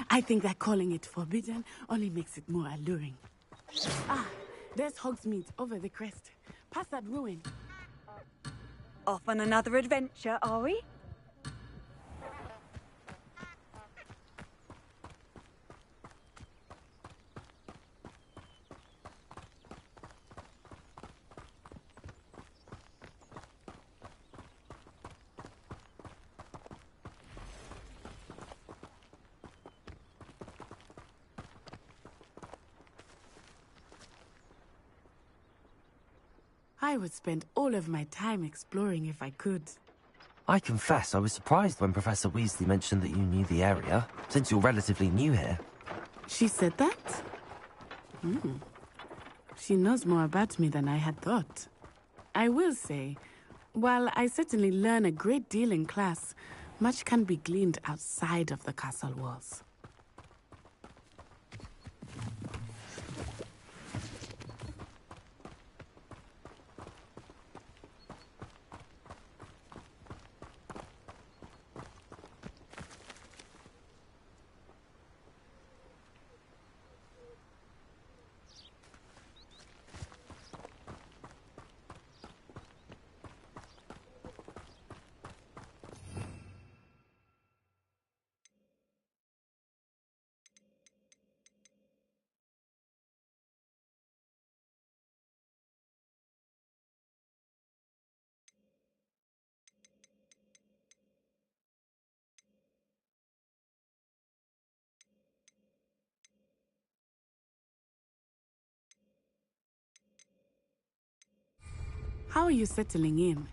I think that calling it forbidden only makes it more alluring. Ah, there's Hogsmeade over the crest. Past that ruin. Off on another adventure, are we? I would spend all of my time exploring if I could. I confess I was surprised when Professor Weasley mentioned that you knew the area, since you're relatively new here. She said that? She knows more about me than I had thought. I will say, while I certainly learn a great deal in class, much can be gleaned outside of the castle walls. How are you settling in?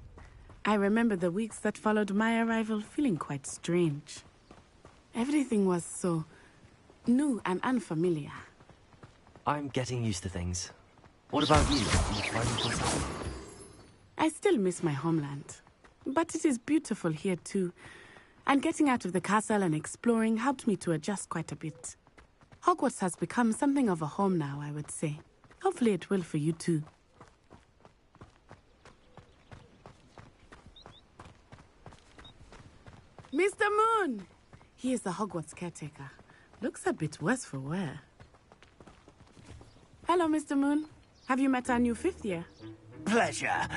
I remember the weeks that followed my arrival feeling quite strange. Everything was so new and unfamiliar. I'm getting used to things. What about you? Are you finding yourself? I still miss my homeland, but it is beautiful here too. And getting out of the castle and exploring helped me to adjust quite a bit. Hogwarts has become something of a home now, I would say. Hopefully it will for you too. Mr. Moon! He is the Hogwarts caretaker. Looks a bit worse for wear. Hello, Mr. Moon. Have you met our new fifth year? Pleasure.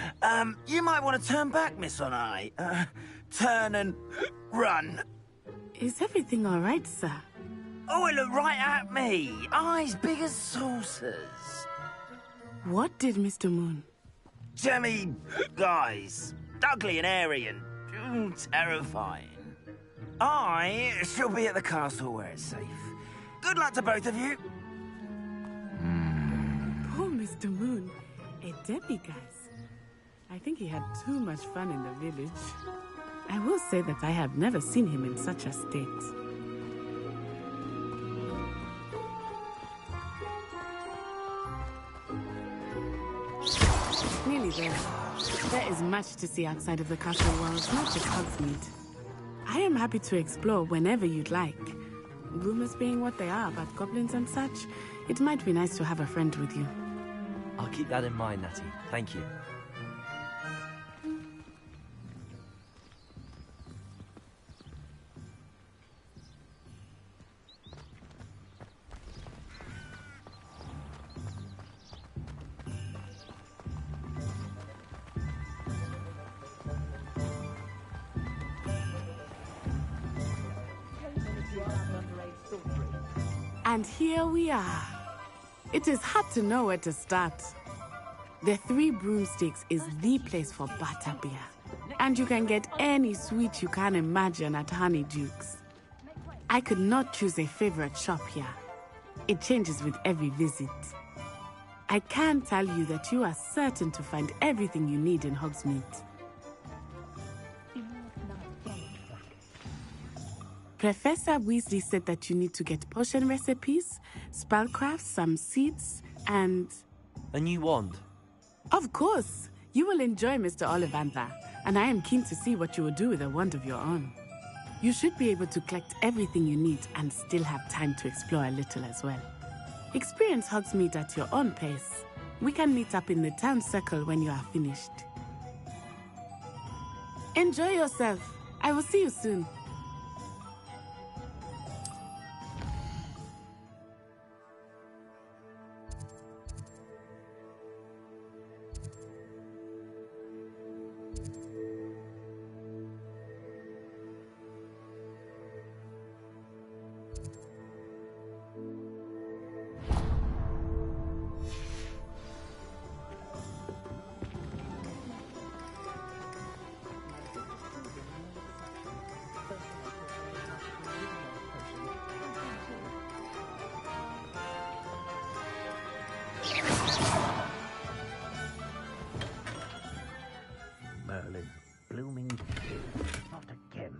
You might want to turn back, Miss Onai. Turn and run. Is everything all right, sir? Oh, it looked right at me. Eyes big as saucers. What did Mr. Moon? Jemmy guys. Ugly and airy and terrifying. I shall be at the castle where it's safe. Good luck to both of you. Poor Mr. Moon. A demiguise. I think he had too much fun in the village. I will say that I have never seen him in such a state. Nearly there. There is much to see outside of the castle walls, not just Hogsmeade. I am happy to explore whenever you'd like. Rumors being what they are about goblins and such, it might be nice to have a friend with you. I'll keep that in mind, Natty. Thank you. And here we are. It is hard to know where to start. The Three Broomsticks is the place for butterbeer. And you can get any sweet you can imagine at Honeydukes. I could not choose a favorite shop here. It changes with every visit. I can tell you that you are certain to find everything you need in Hogsmeade. Professor Weasley said that you need to get potion recipes, spellcraft, some seeds, and... A new wand? Of course! You will enjoy Mr. Ollivander, and I am keen to see what you will do with a wand of your own. You should be able to collect everything you need and still have time to explore a little as well. Experience Hogsmeade at your own pace. We can meet up in the town circle when you are finished. Enjoy yourself. I will see you soon. Merlin, blooming not again.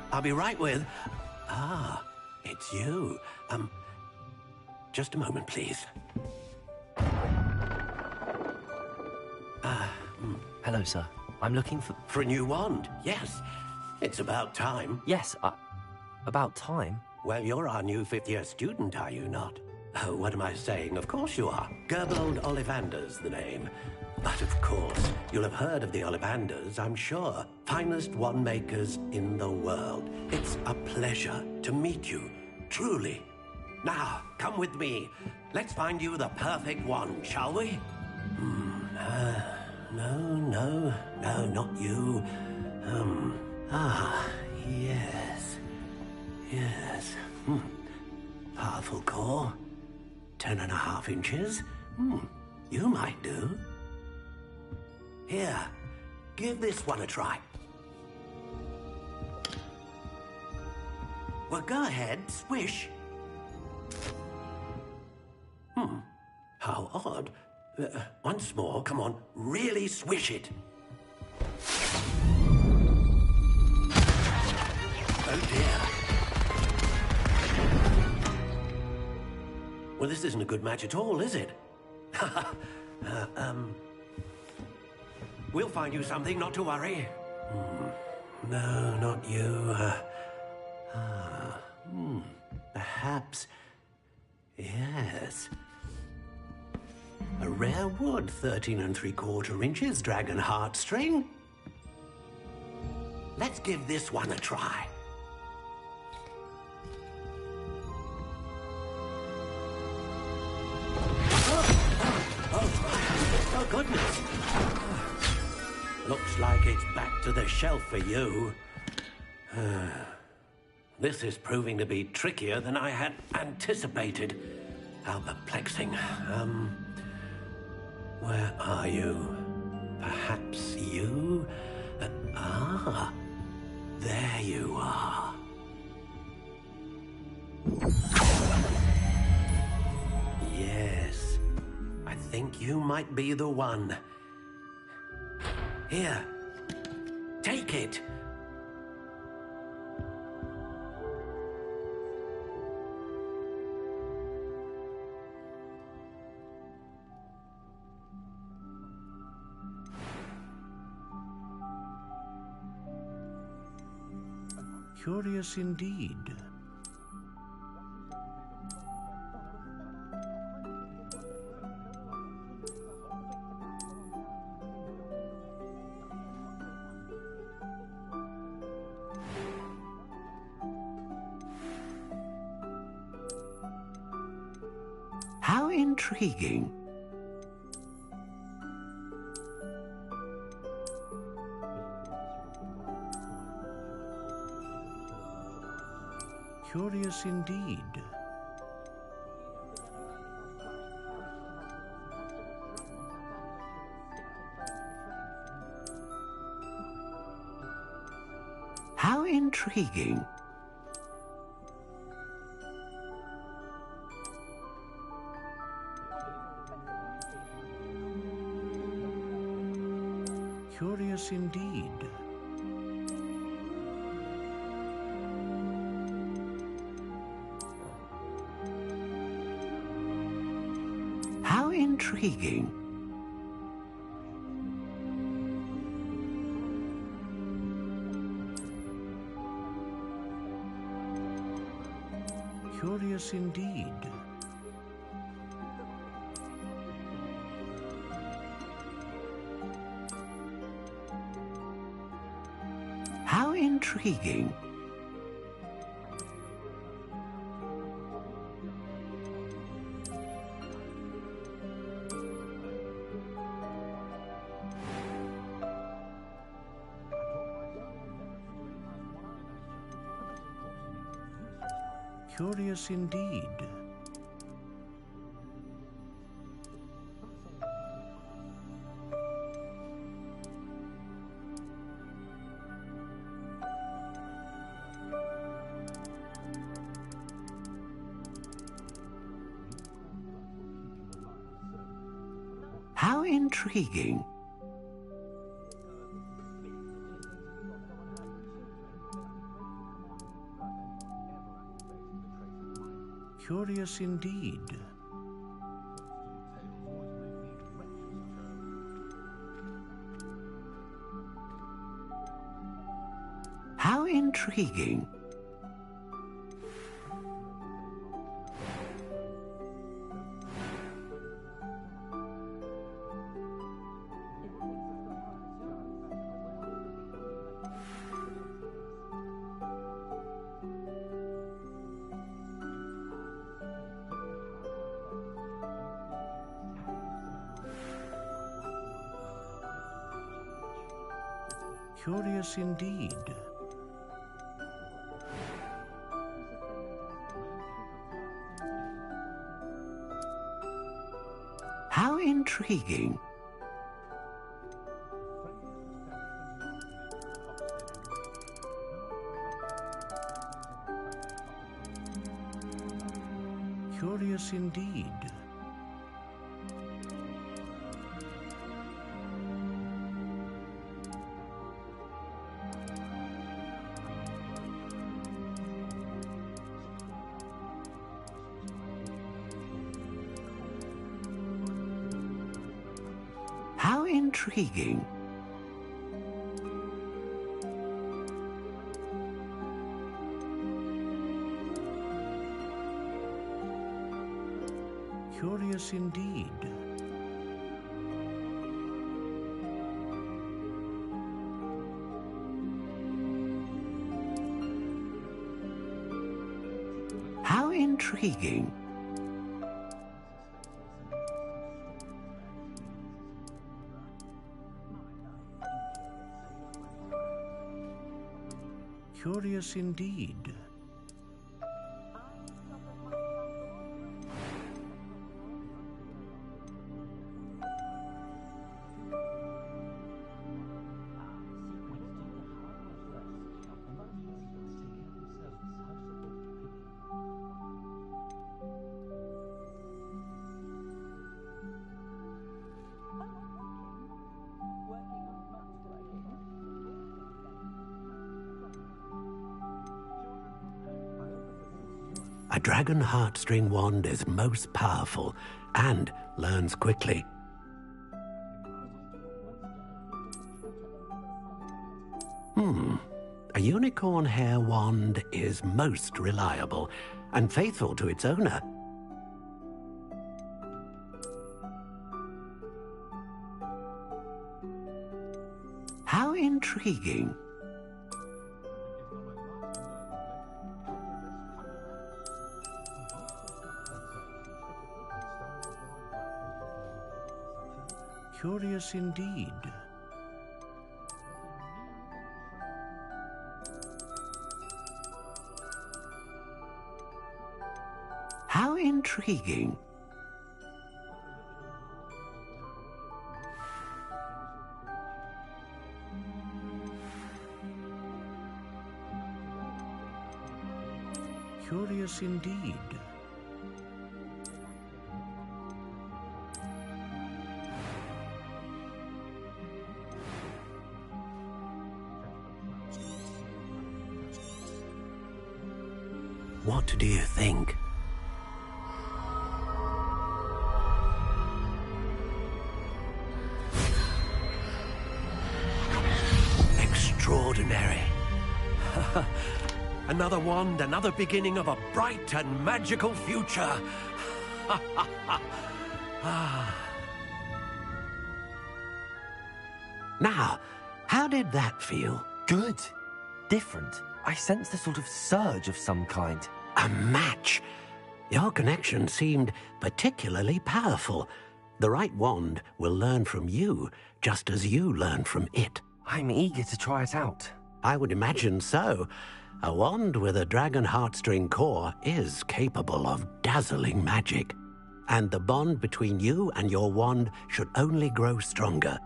I'll be right with... Ah, it's you. Just a moment, please. Hello, sir. I'm looking for... For a new wand, yes. It's about time. Yes, about time? Well, you're our new fifth-year student, are you not? Oh, what am I saying? Of course you are. Gerbold Ollivander's the name. But of course, you'll have heard of the Ollivanders, I'm sure. Finest wand makers in the world. It's a pleasure to meet you, truly. Now, come with me. Let's find you the perfect wand, shall we? No, not you. Yes. Powerful core. 10.5 inches. You might do. Here, give this one a try. Well, go ahead, swish. How odd. Once more, come on, really swish it. Oh dear. Well, this isn't a good match at all, is it? We'll find you something, not to worry. No, not you. Perhaps... Yes. A rare wood, 13 3/4 inches, dragon heartstring. Let's give this one a try. Oh, goodness. Looks like it's back to the shelf for you. This is proving to be trickier than I had anticipated. How perplexing. Where are you? Perhaps you? There you are. Yes, I think you might be the one. Here, take it. Curious indeed. intriguing. Curious indeed. How intriguing. Curious indeed. How intriguing. Curious indeed. How intriguing. Curious indeed. How intriguing. Curious indeed. How intriguing. Curious indeed. How intriguing. Curious indeed. How intriguing. Curious indeed. How intriguing. Curious indeed. A dragon heartstring wand is most powerful and learns quickly. A unicorn hair wand is most reliable and faithful to its owner. How intriguing. Curious indeed. How intriguing. Curious indeed. What do you think? Extraordinary. Another wand, another beginning of a bright and magical future. Now, how did that feel? Good. Different. I sensed a sort of surge of some kind. A match. Your connection seemed particularly powerful. The right wand will learn from you, just as you learn from it. I'm eager to try it out. I would imagine so. A wand with a dragon heartstring core is capable of dazzling magic. And the bond between you and your wand should only grow stronger.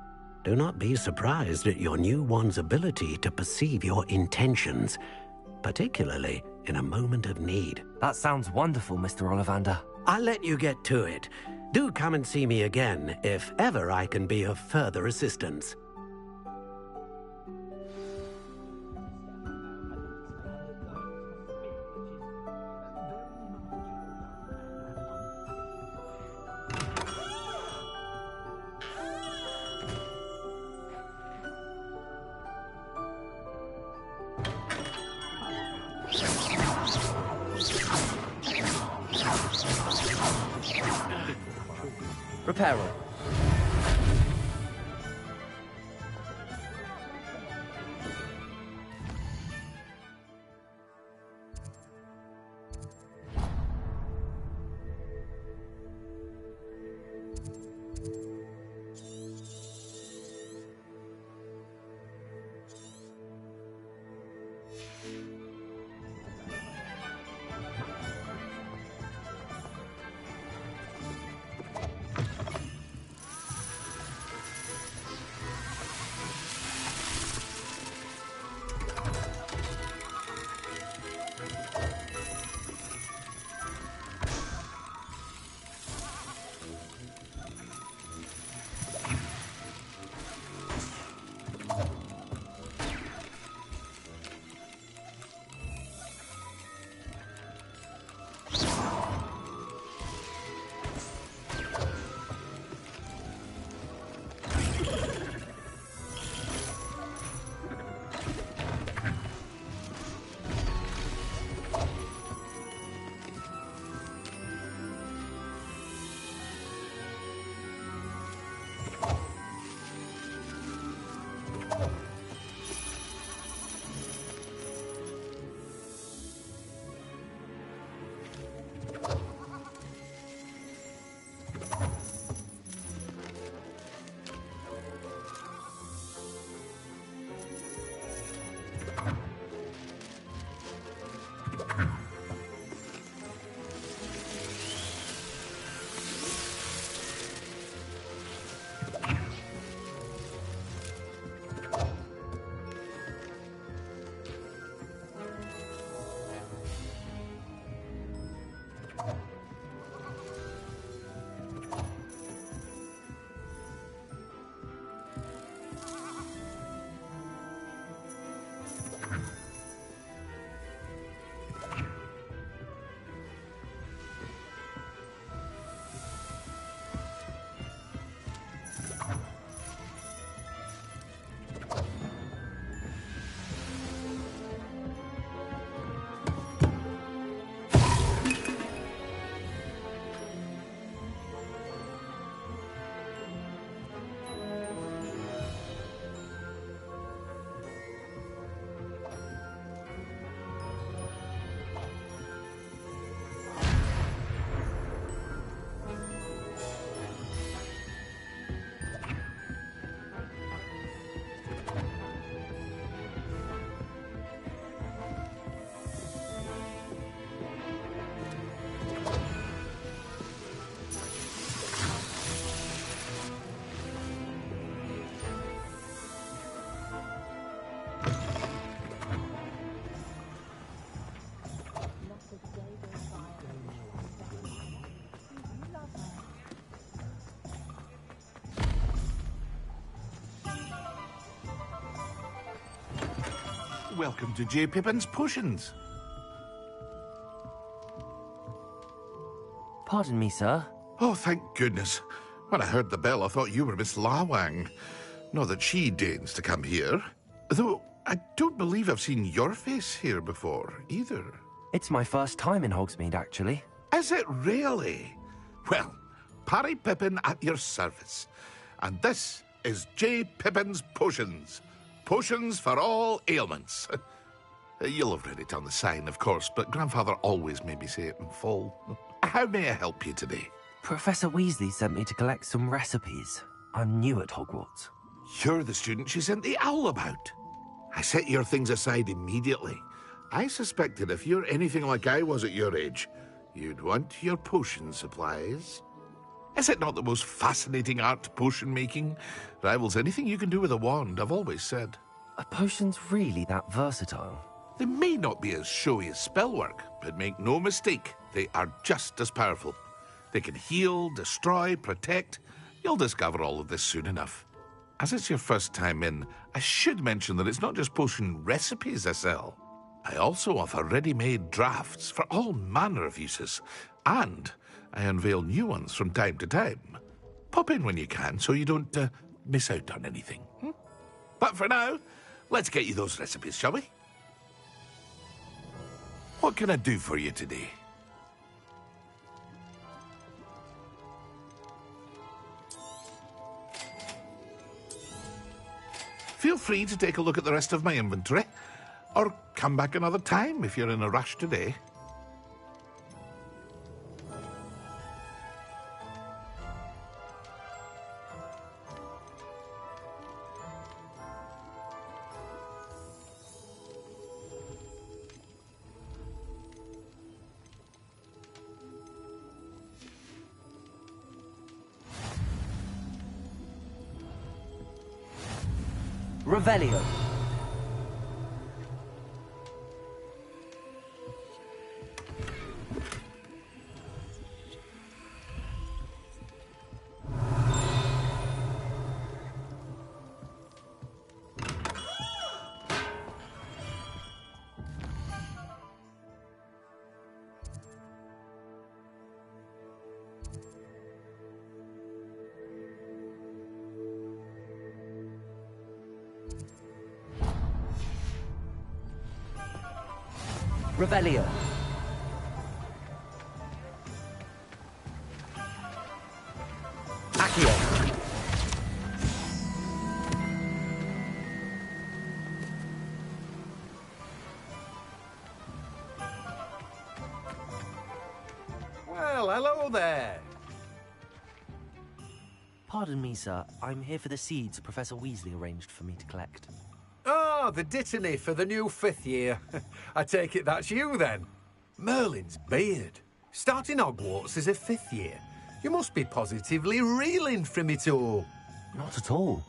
Do not be surprised at your new wand's ability to perceive your intentions, particularly in a moment of need. That sounds wonderful, Mr. Ollivander. I'll let you get to it. Do come and see me again if ever I can be of further assistance. Reparo. Welcome to J. Pippin's Potions. Pardon me, sir. Oh, thank goodness. When I heard the bell, I thought you were Miss Lawang. Not that she deigns to come here. Though, I don't believe I've seen your face here before, either. It's my first time in Hogsmeade, actually. Is it really? Well, Parry Pippin at your service. And this is J. Pippin's Potions. Potions for all ailments. You'll have read it on the sign, of course, but Grandfather always made me say it in full. How may I help you today? Professor Weasley sent me to collect some recipes. I'm new at Hogwarts. You're the student she sent the owl about. I set your things aside immediately. I suspected if you're anything like I was at your age, you'd want your potion supplies. Is it not the most fascinating art, potion making? Rivals anything you can do with a wand, I've always said. Are potions really that versatile? They may not be as showy as spellwork, but make no mistake, they are just as powerful. They can heal, destroy, protect. You'll discover all of this soon enough. As it's your first time in, I should mention that it's not just potion recipes I sell. I also offer ready-made drafts for all manner of uses, and I unveil new ones from time to time. Pop in when you can so you don't miss out on anything. But for now, let's get you those recipes, shall we? What can I do for you today? Feel free to take a look at the rest of my inventory, or come back another time if you're in a rush today. Revelio. Revelio. Accio. Well, hello there. Pardon me, sir. I'm here for the seeds Professor Weasley arranged for me to collect. Oh, the Dittany for the new 5th year. I take it that's you, then. Merlin's beard. Starting Hogwarts as a 5th year. You must be positively reeling from it all. Not at all.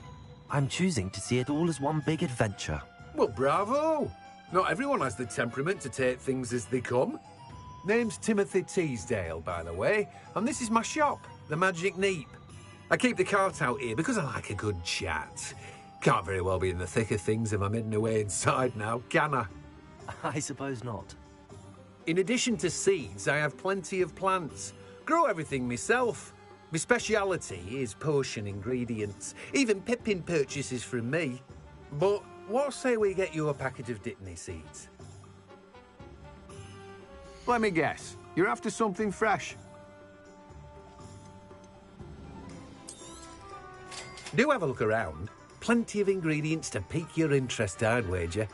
I'm choosing to see it all as one big adventure. Well, bravo. Not everyone has the temperament to take things as they come. Name's Timothy Teasdale, by the way, and this is my shop, the Magic Neep. I keep the cart out here because I like a good chat. Can't very well be in the thick of things if I'm hidden away inside now, can I? I suppose not. In addition to seeds, I have plenty of plants. Grow everything myself. My speciality is potion ingredients. Even Pippin purchases from me. But what say we get you a packet of Dittany seeds? Let me guess. You're after something fresh. Do have a look around. Plenty of ingredients to pique your interest, I'd wager.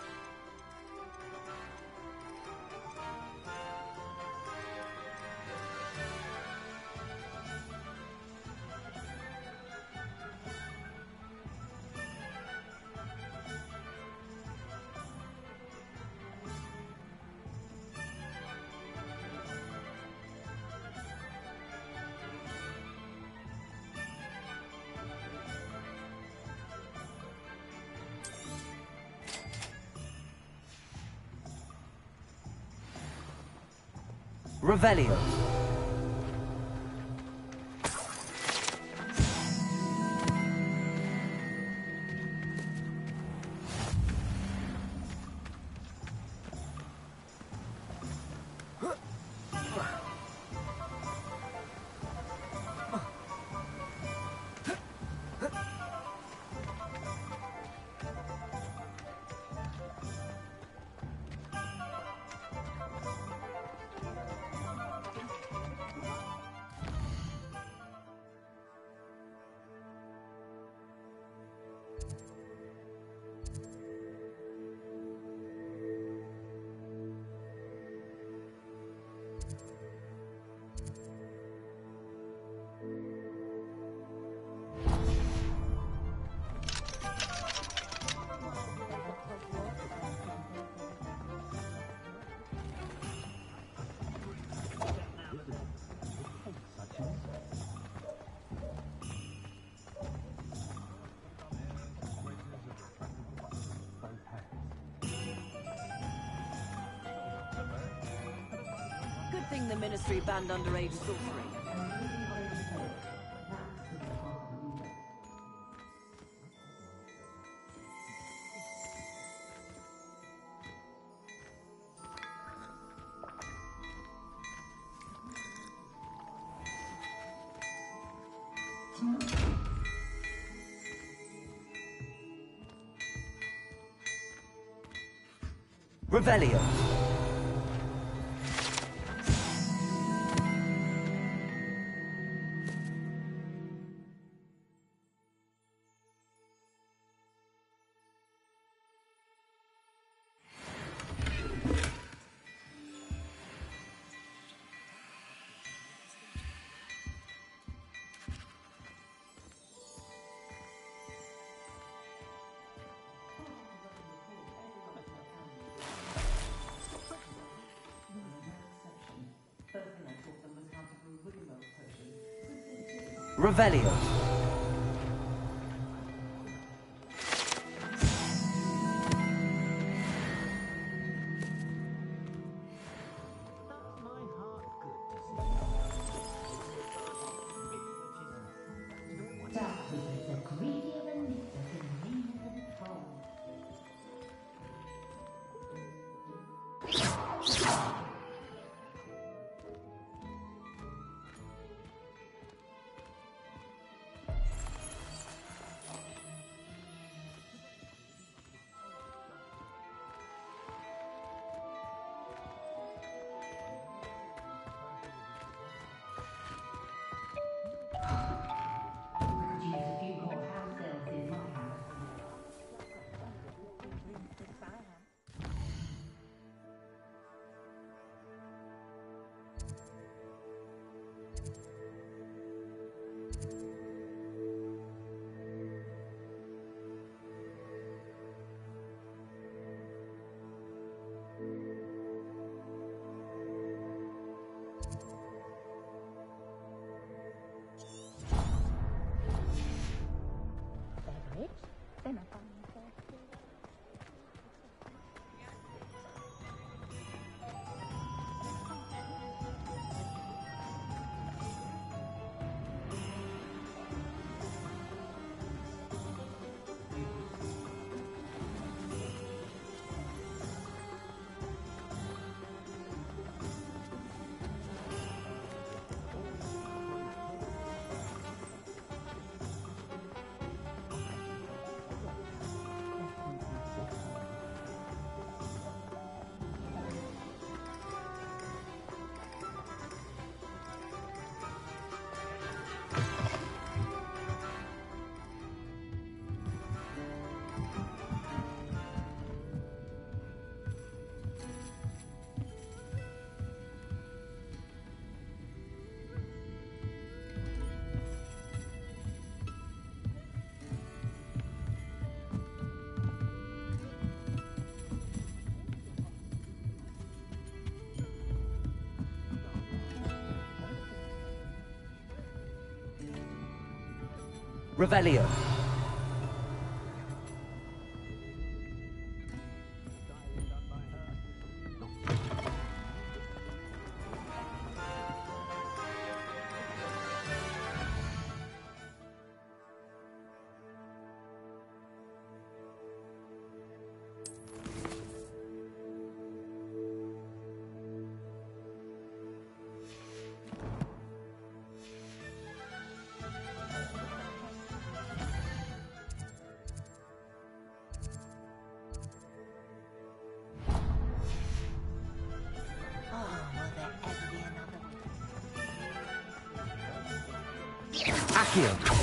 Revelio. thing the Ministry banned underage sorcery. Revelio. Revelio. Revelio. Accio.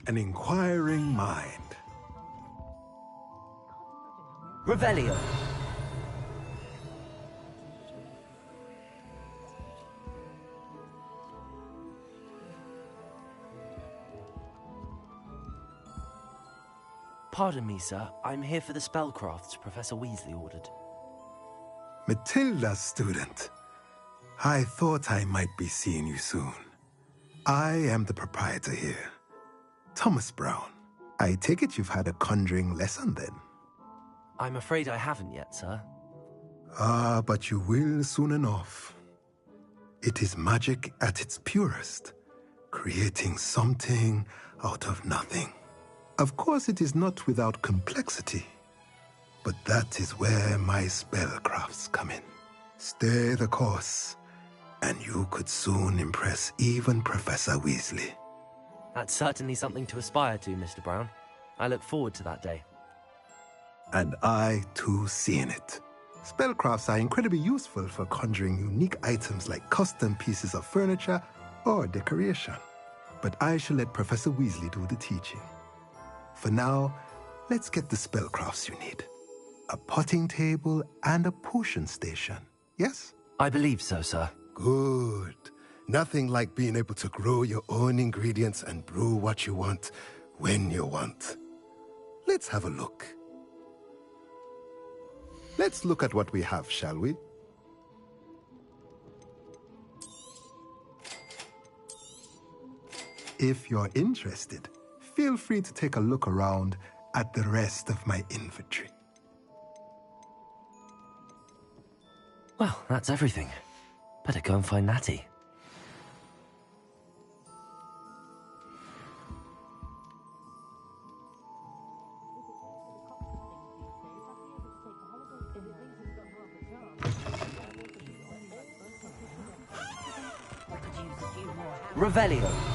An inquiring mind. Revelio. Pardon me, sir. I'm here for the spellcrafts Professor Weasley ordered. Matilda, student. I thought I might be seeing you soon. I am the proprietor here, Thomas Brown. I take it you've had a conjuring lesson then? I'm afraid I haven't yet, sir. Ah, but you will soon enough. It is magic at its purest, creating something out of nothing. Of course, it is not without complexity, but that is where my spellcrafts come in. Stay the course, and you could soon impress even Professor Weasley. That's certainly something to aspire to, Mr. Brown. I look forward to that day. And I, too, seeing it. Spellcrafts are incredibly useful for conjuring unique items like custom pieces of furniture or decoration. But I shall let Professor Weasley do the teaching. For now, let's get the spellcrafts you need. A potting table and a potion station, yes? I believe so, sir. Good. Nothing like being able to grow your own ingredients and brew what you want when you want. Let's have a look. Let's look at what we have, shall we? If you're interested, feel free to take a look around at the rest of my inventory. Well, that's everything. Better go and find Natty. Revelio.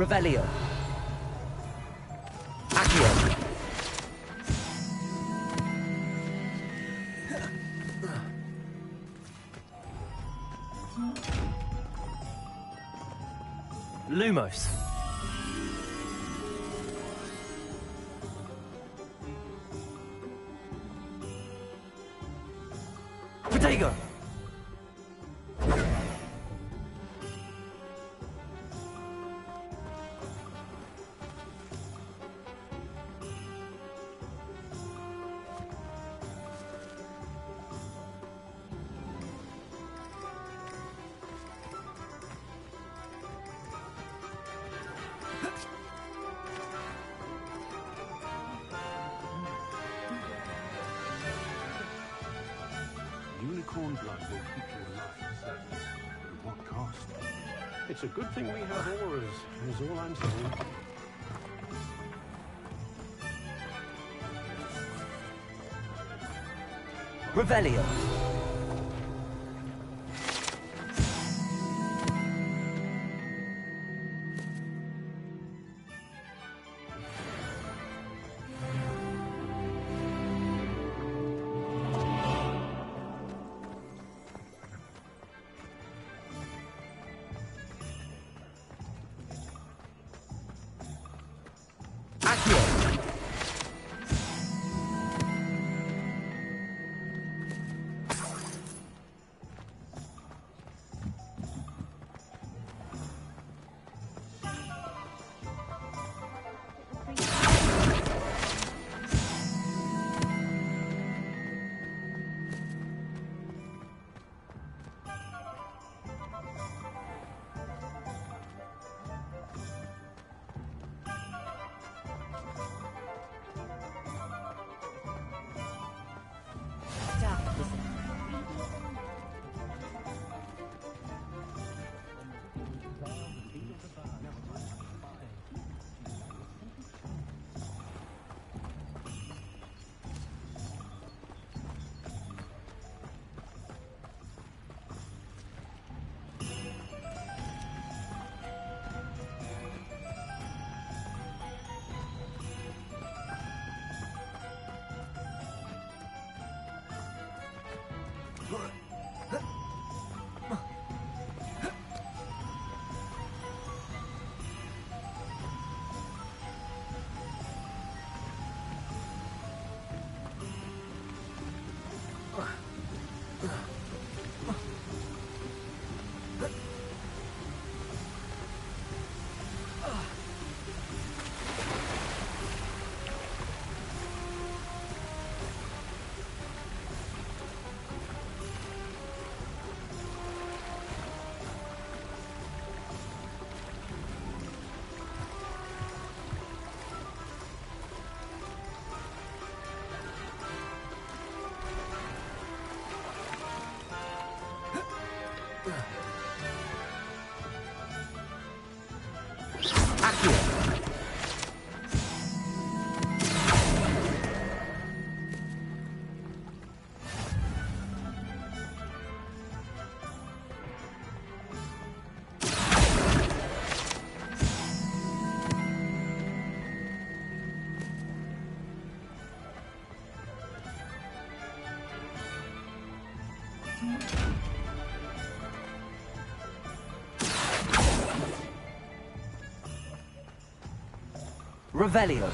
Revelio. Accio. Lumos. Protego. Unicorn blood will keep you alive, certainly. At what cost? It's a good thing we have auras, is all I'm saying. Revelio. Revelio.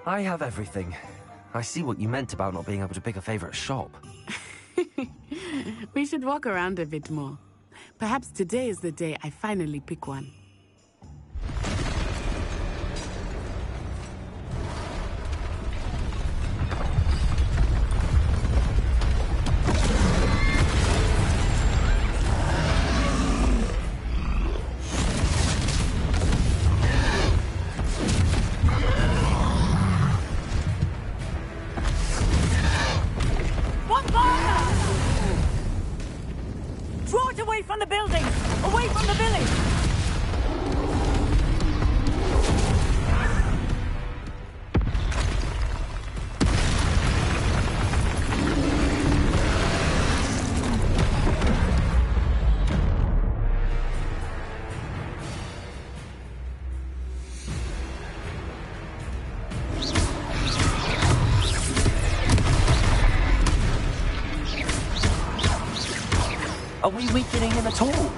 I have everything. I see what you meant about not being able to pick a favorite shop. We should walk around a bit more. Perhaps today is the day I finally pick one. Are we weakening him at all?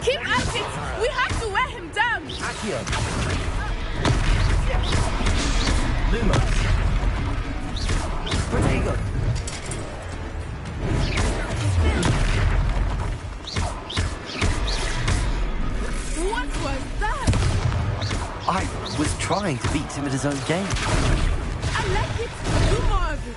Keep at it! We have to wear him down! Accio! Luma! Protego! What was that? I was trying to beat him at his own game. I like it. Do more of it.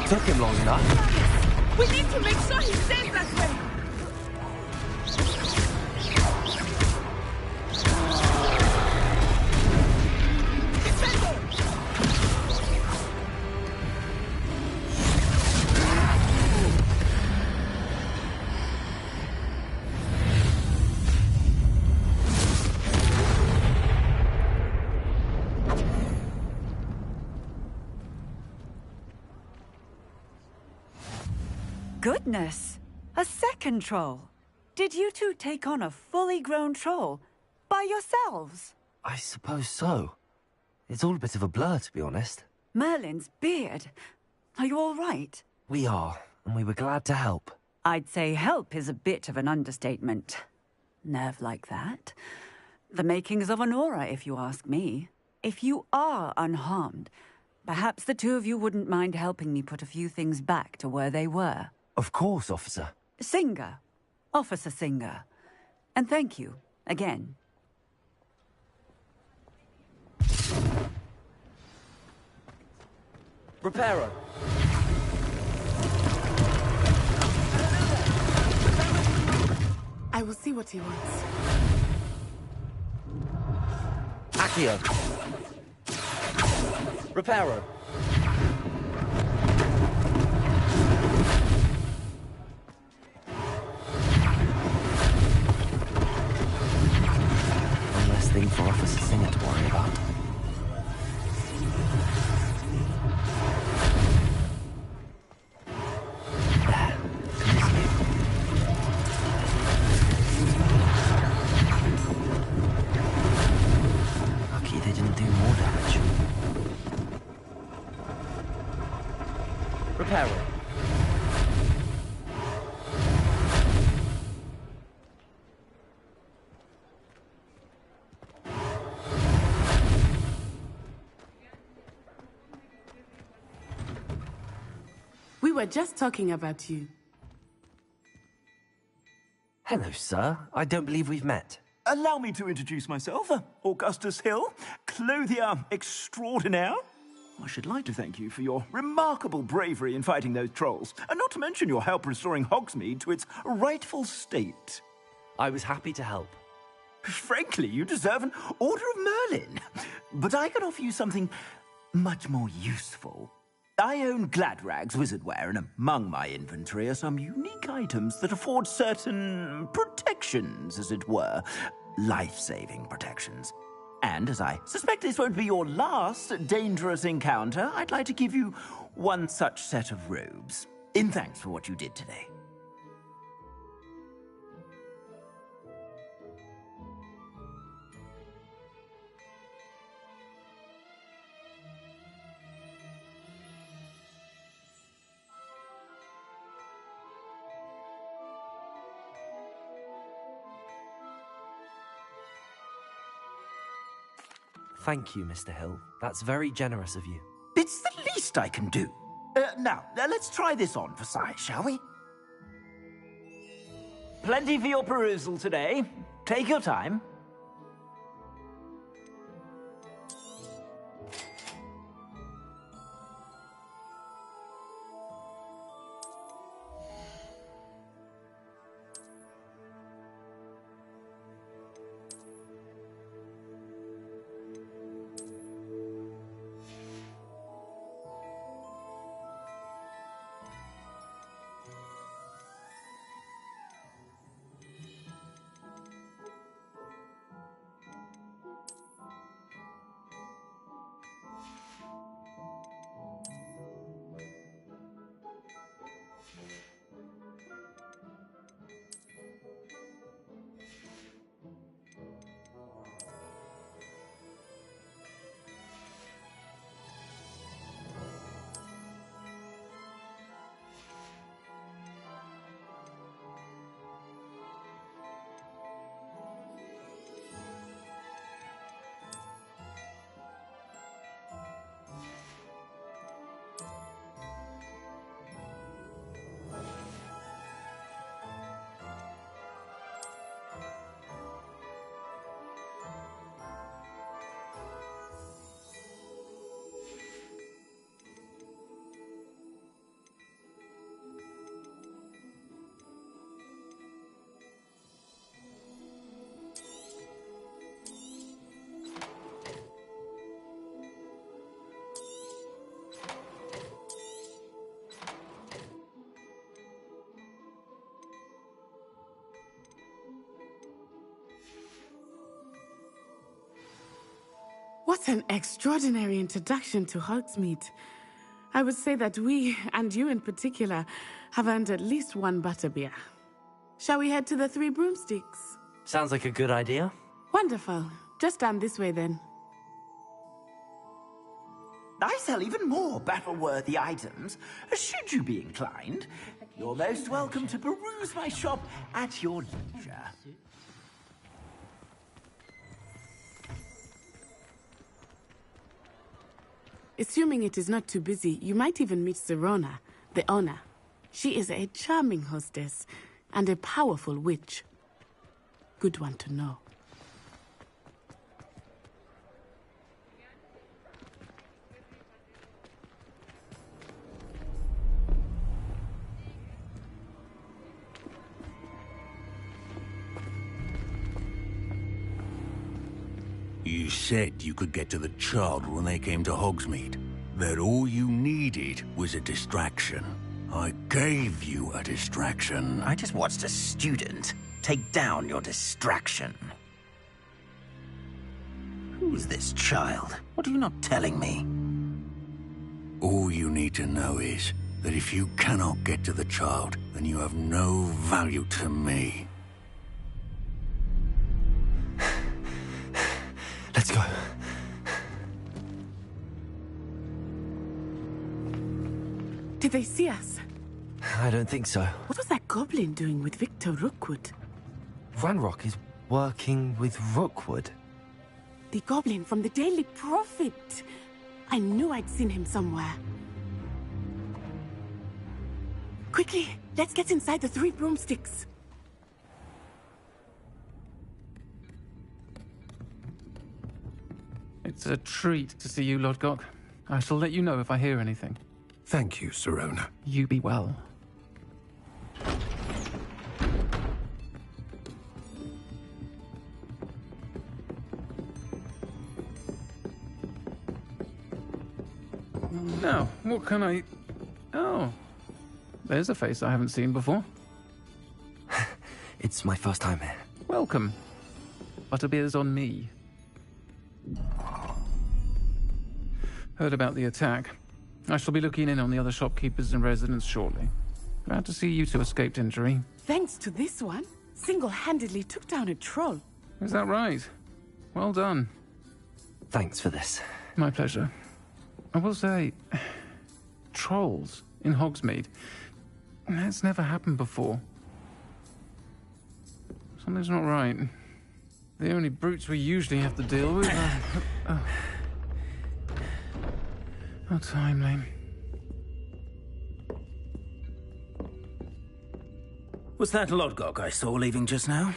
Took him long enough. We need to make sure he stays that way. Goodness! A second troll! Did you two take on a fully grown troll? By yourselves? I suppose so. It's all a bit of a blur, to be honest. Merlin's beard. Are you all right? We are. and we were glad to help. I'd say help is a bit of an understatement. Nerve like that. The makings of an aura, if you ask me. If you are unharmed, perhaps the two of you wouldn't mind helping me put a few things back to where they were. Of course, officer. Singer. Officer Singer. And thank you, again. Reparo. I will see what he wants. Accio. Reparo. One less thing for Officer Singer to worry about. Lucky they didn't do more damage. Reparo. We were just talking about you. Hello, sir. I don't believe we've met. Allow me to introduce myself, Augustus Hill, clothier extraordinaire. I should like to thank you for your remarkable bravery in fighting those trolls, and not to mention your help restoring Hogsmeade to its rightful state. I was happy to help. Frankly, you deserve an Order of Merlin. But I can offer you something much more useful. I own Gladrag's wizardware, and among my inventory are some unique items that afford certain protections, as it were. Life-saving protections. And as I suspect this won't be your last dangerous encounter, I'd like to give you one such set of robes, in thanks for what you did today. Thank you, Mr. Hill. That's very generous of you. It's the least I can do. Now, let's try this on for size, shall we? Plenty for your perusal today. Take your time. What an extraordinary introduction to Hogsmeade. I would say that we, and you in particular, have earned at least one butterbeer. Shall we head to the Three Broomsticks? Sounds like a good idea. Wonderful. Just down this way then. I sell even more battle-worthy items. Should you be inclined, you're most welcome to peruse my shop at your leisure. Assuming it is not too busy, you might even meet Sirona, the owner. She is a charming hostess and a powerful witch. Good one to know. You said you could get to the child when they came to Hogsmeade. That all you needed was a distraction. I gave you a distraction. I just watched a student take down your distraction. Who's this child? What are you not telling me? All you need to know is that if you cannot get to the child, then you have no value to me. Let's go. Did they see us? I don't think so. What was that goblin doing with Victor Rookwood? Ranrock is working with Rookwood. The goblin from the Daily Prophet. I knew I'd seen him somewhere. Quickly, let's get inside the 3 broomsticks. It's a treat to see you, Lodgok. I shall let you know if I hear anything. Thank you, Sirona. You be well. Now, what can I... Oh. There's a face I haven't seen before. It's my first time here. Welcome. Butterbeer's on me. Heard about the attack. I shall be looking in on the other shopkeepers and residents shortly. Glad to see you two escaped injury. Thanks to this one, single-handedly took down a troll. Is that right? Well done. Thanks for this. My pleasure. I will say, trolls in Hogsmeade. That's never happened before. Something's not right. The only brutes we usually have to deal with are... How timely. Was that Lodgok I saw leaving just now?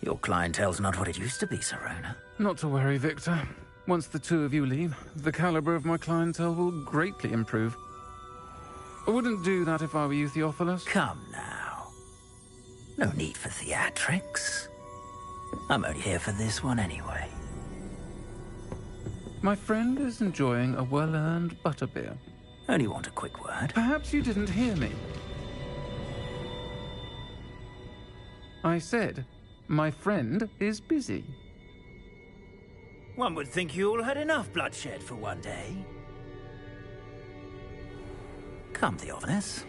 Your clientele's not what it used to be, Sirona. Not to worry, Victor. Once the two of you leave, the caliber of my clientele will greatly improve. I wouldn't do that if I were you, Theophilus. Come now. No need for theatrics. I'm only here for this one anyway. My friend is enjoying a well-earned butterbeer. Only want a quick word. Perhaps you didn't hear me. I said, my friend is busy. One would think you all had enough bloodshed for one day. Come, Theophilus.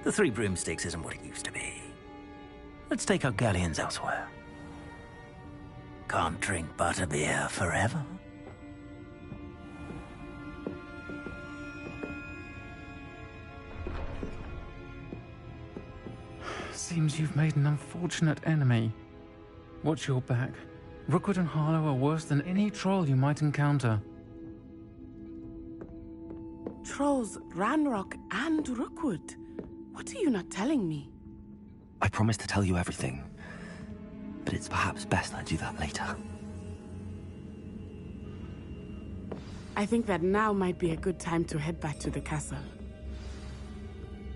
The 3 broomsticks isn't what it used to be. Let's take our galleons elsewhere. Can't drink butterbeer forever. Seems you've made an unfortunate enemy. Watch your back. Rookwood and Harlow are worse than any troll you might encounter. Trolls, Ranrock, and Rookwood. What are you not telling me? I promise to tell you everything, but it's perhaps best I do that later. I think that now might be a good time to head back to the castle.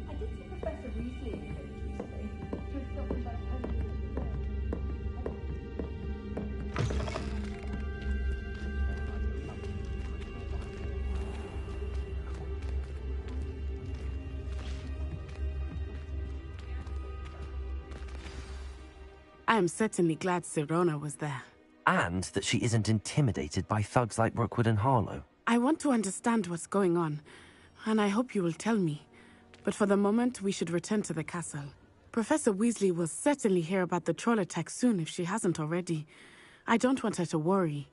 I did see Professor Weasley in the village recently. She was stopping by I am certainly glad Sirona was there. And that she isn't intimidated by thugs like Rookwood and Harlow. I want to understand what's going on, and I hope you will tell me. But for the moment, we should return to the castle. Professor Weasley will certainly hear about the troll attack soon if she hasn't already. I don't want her to worry.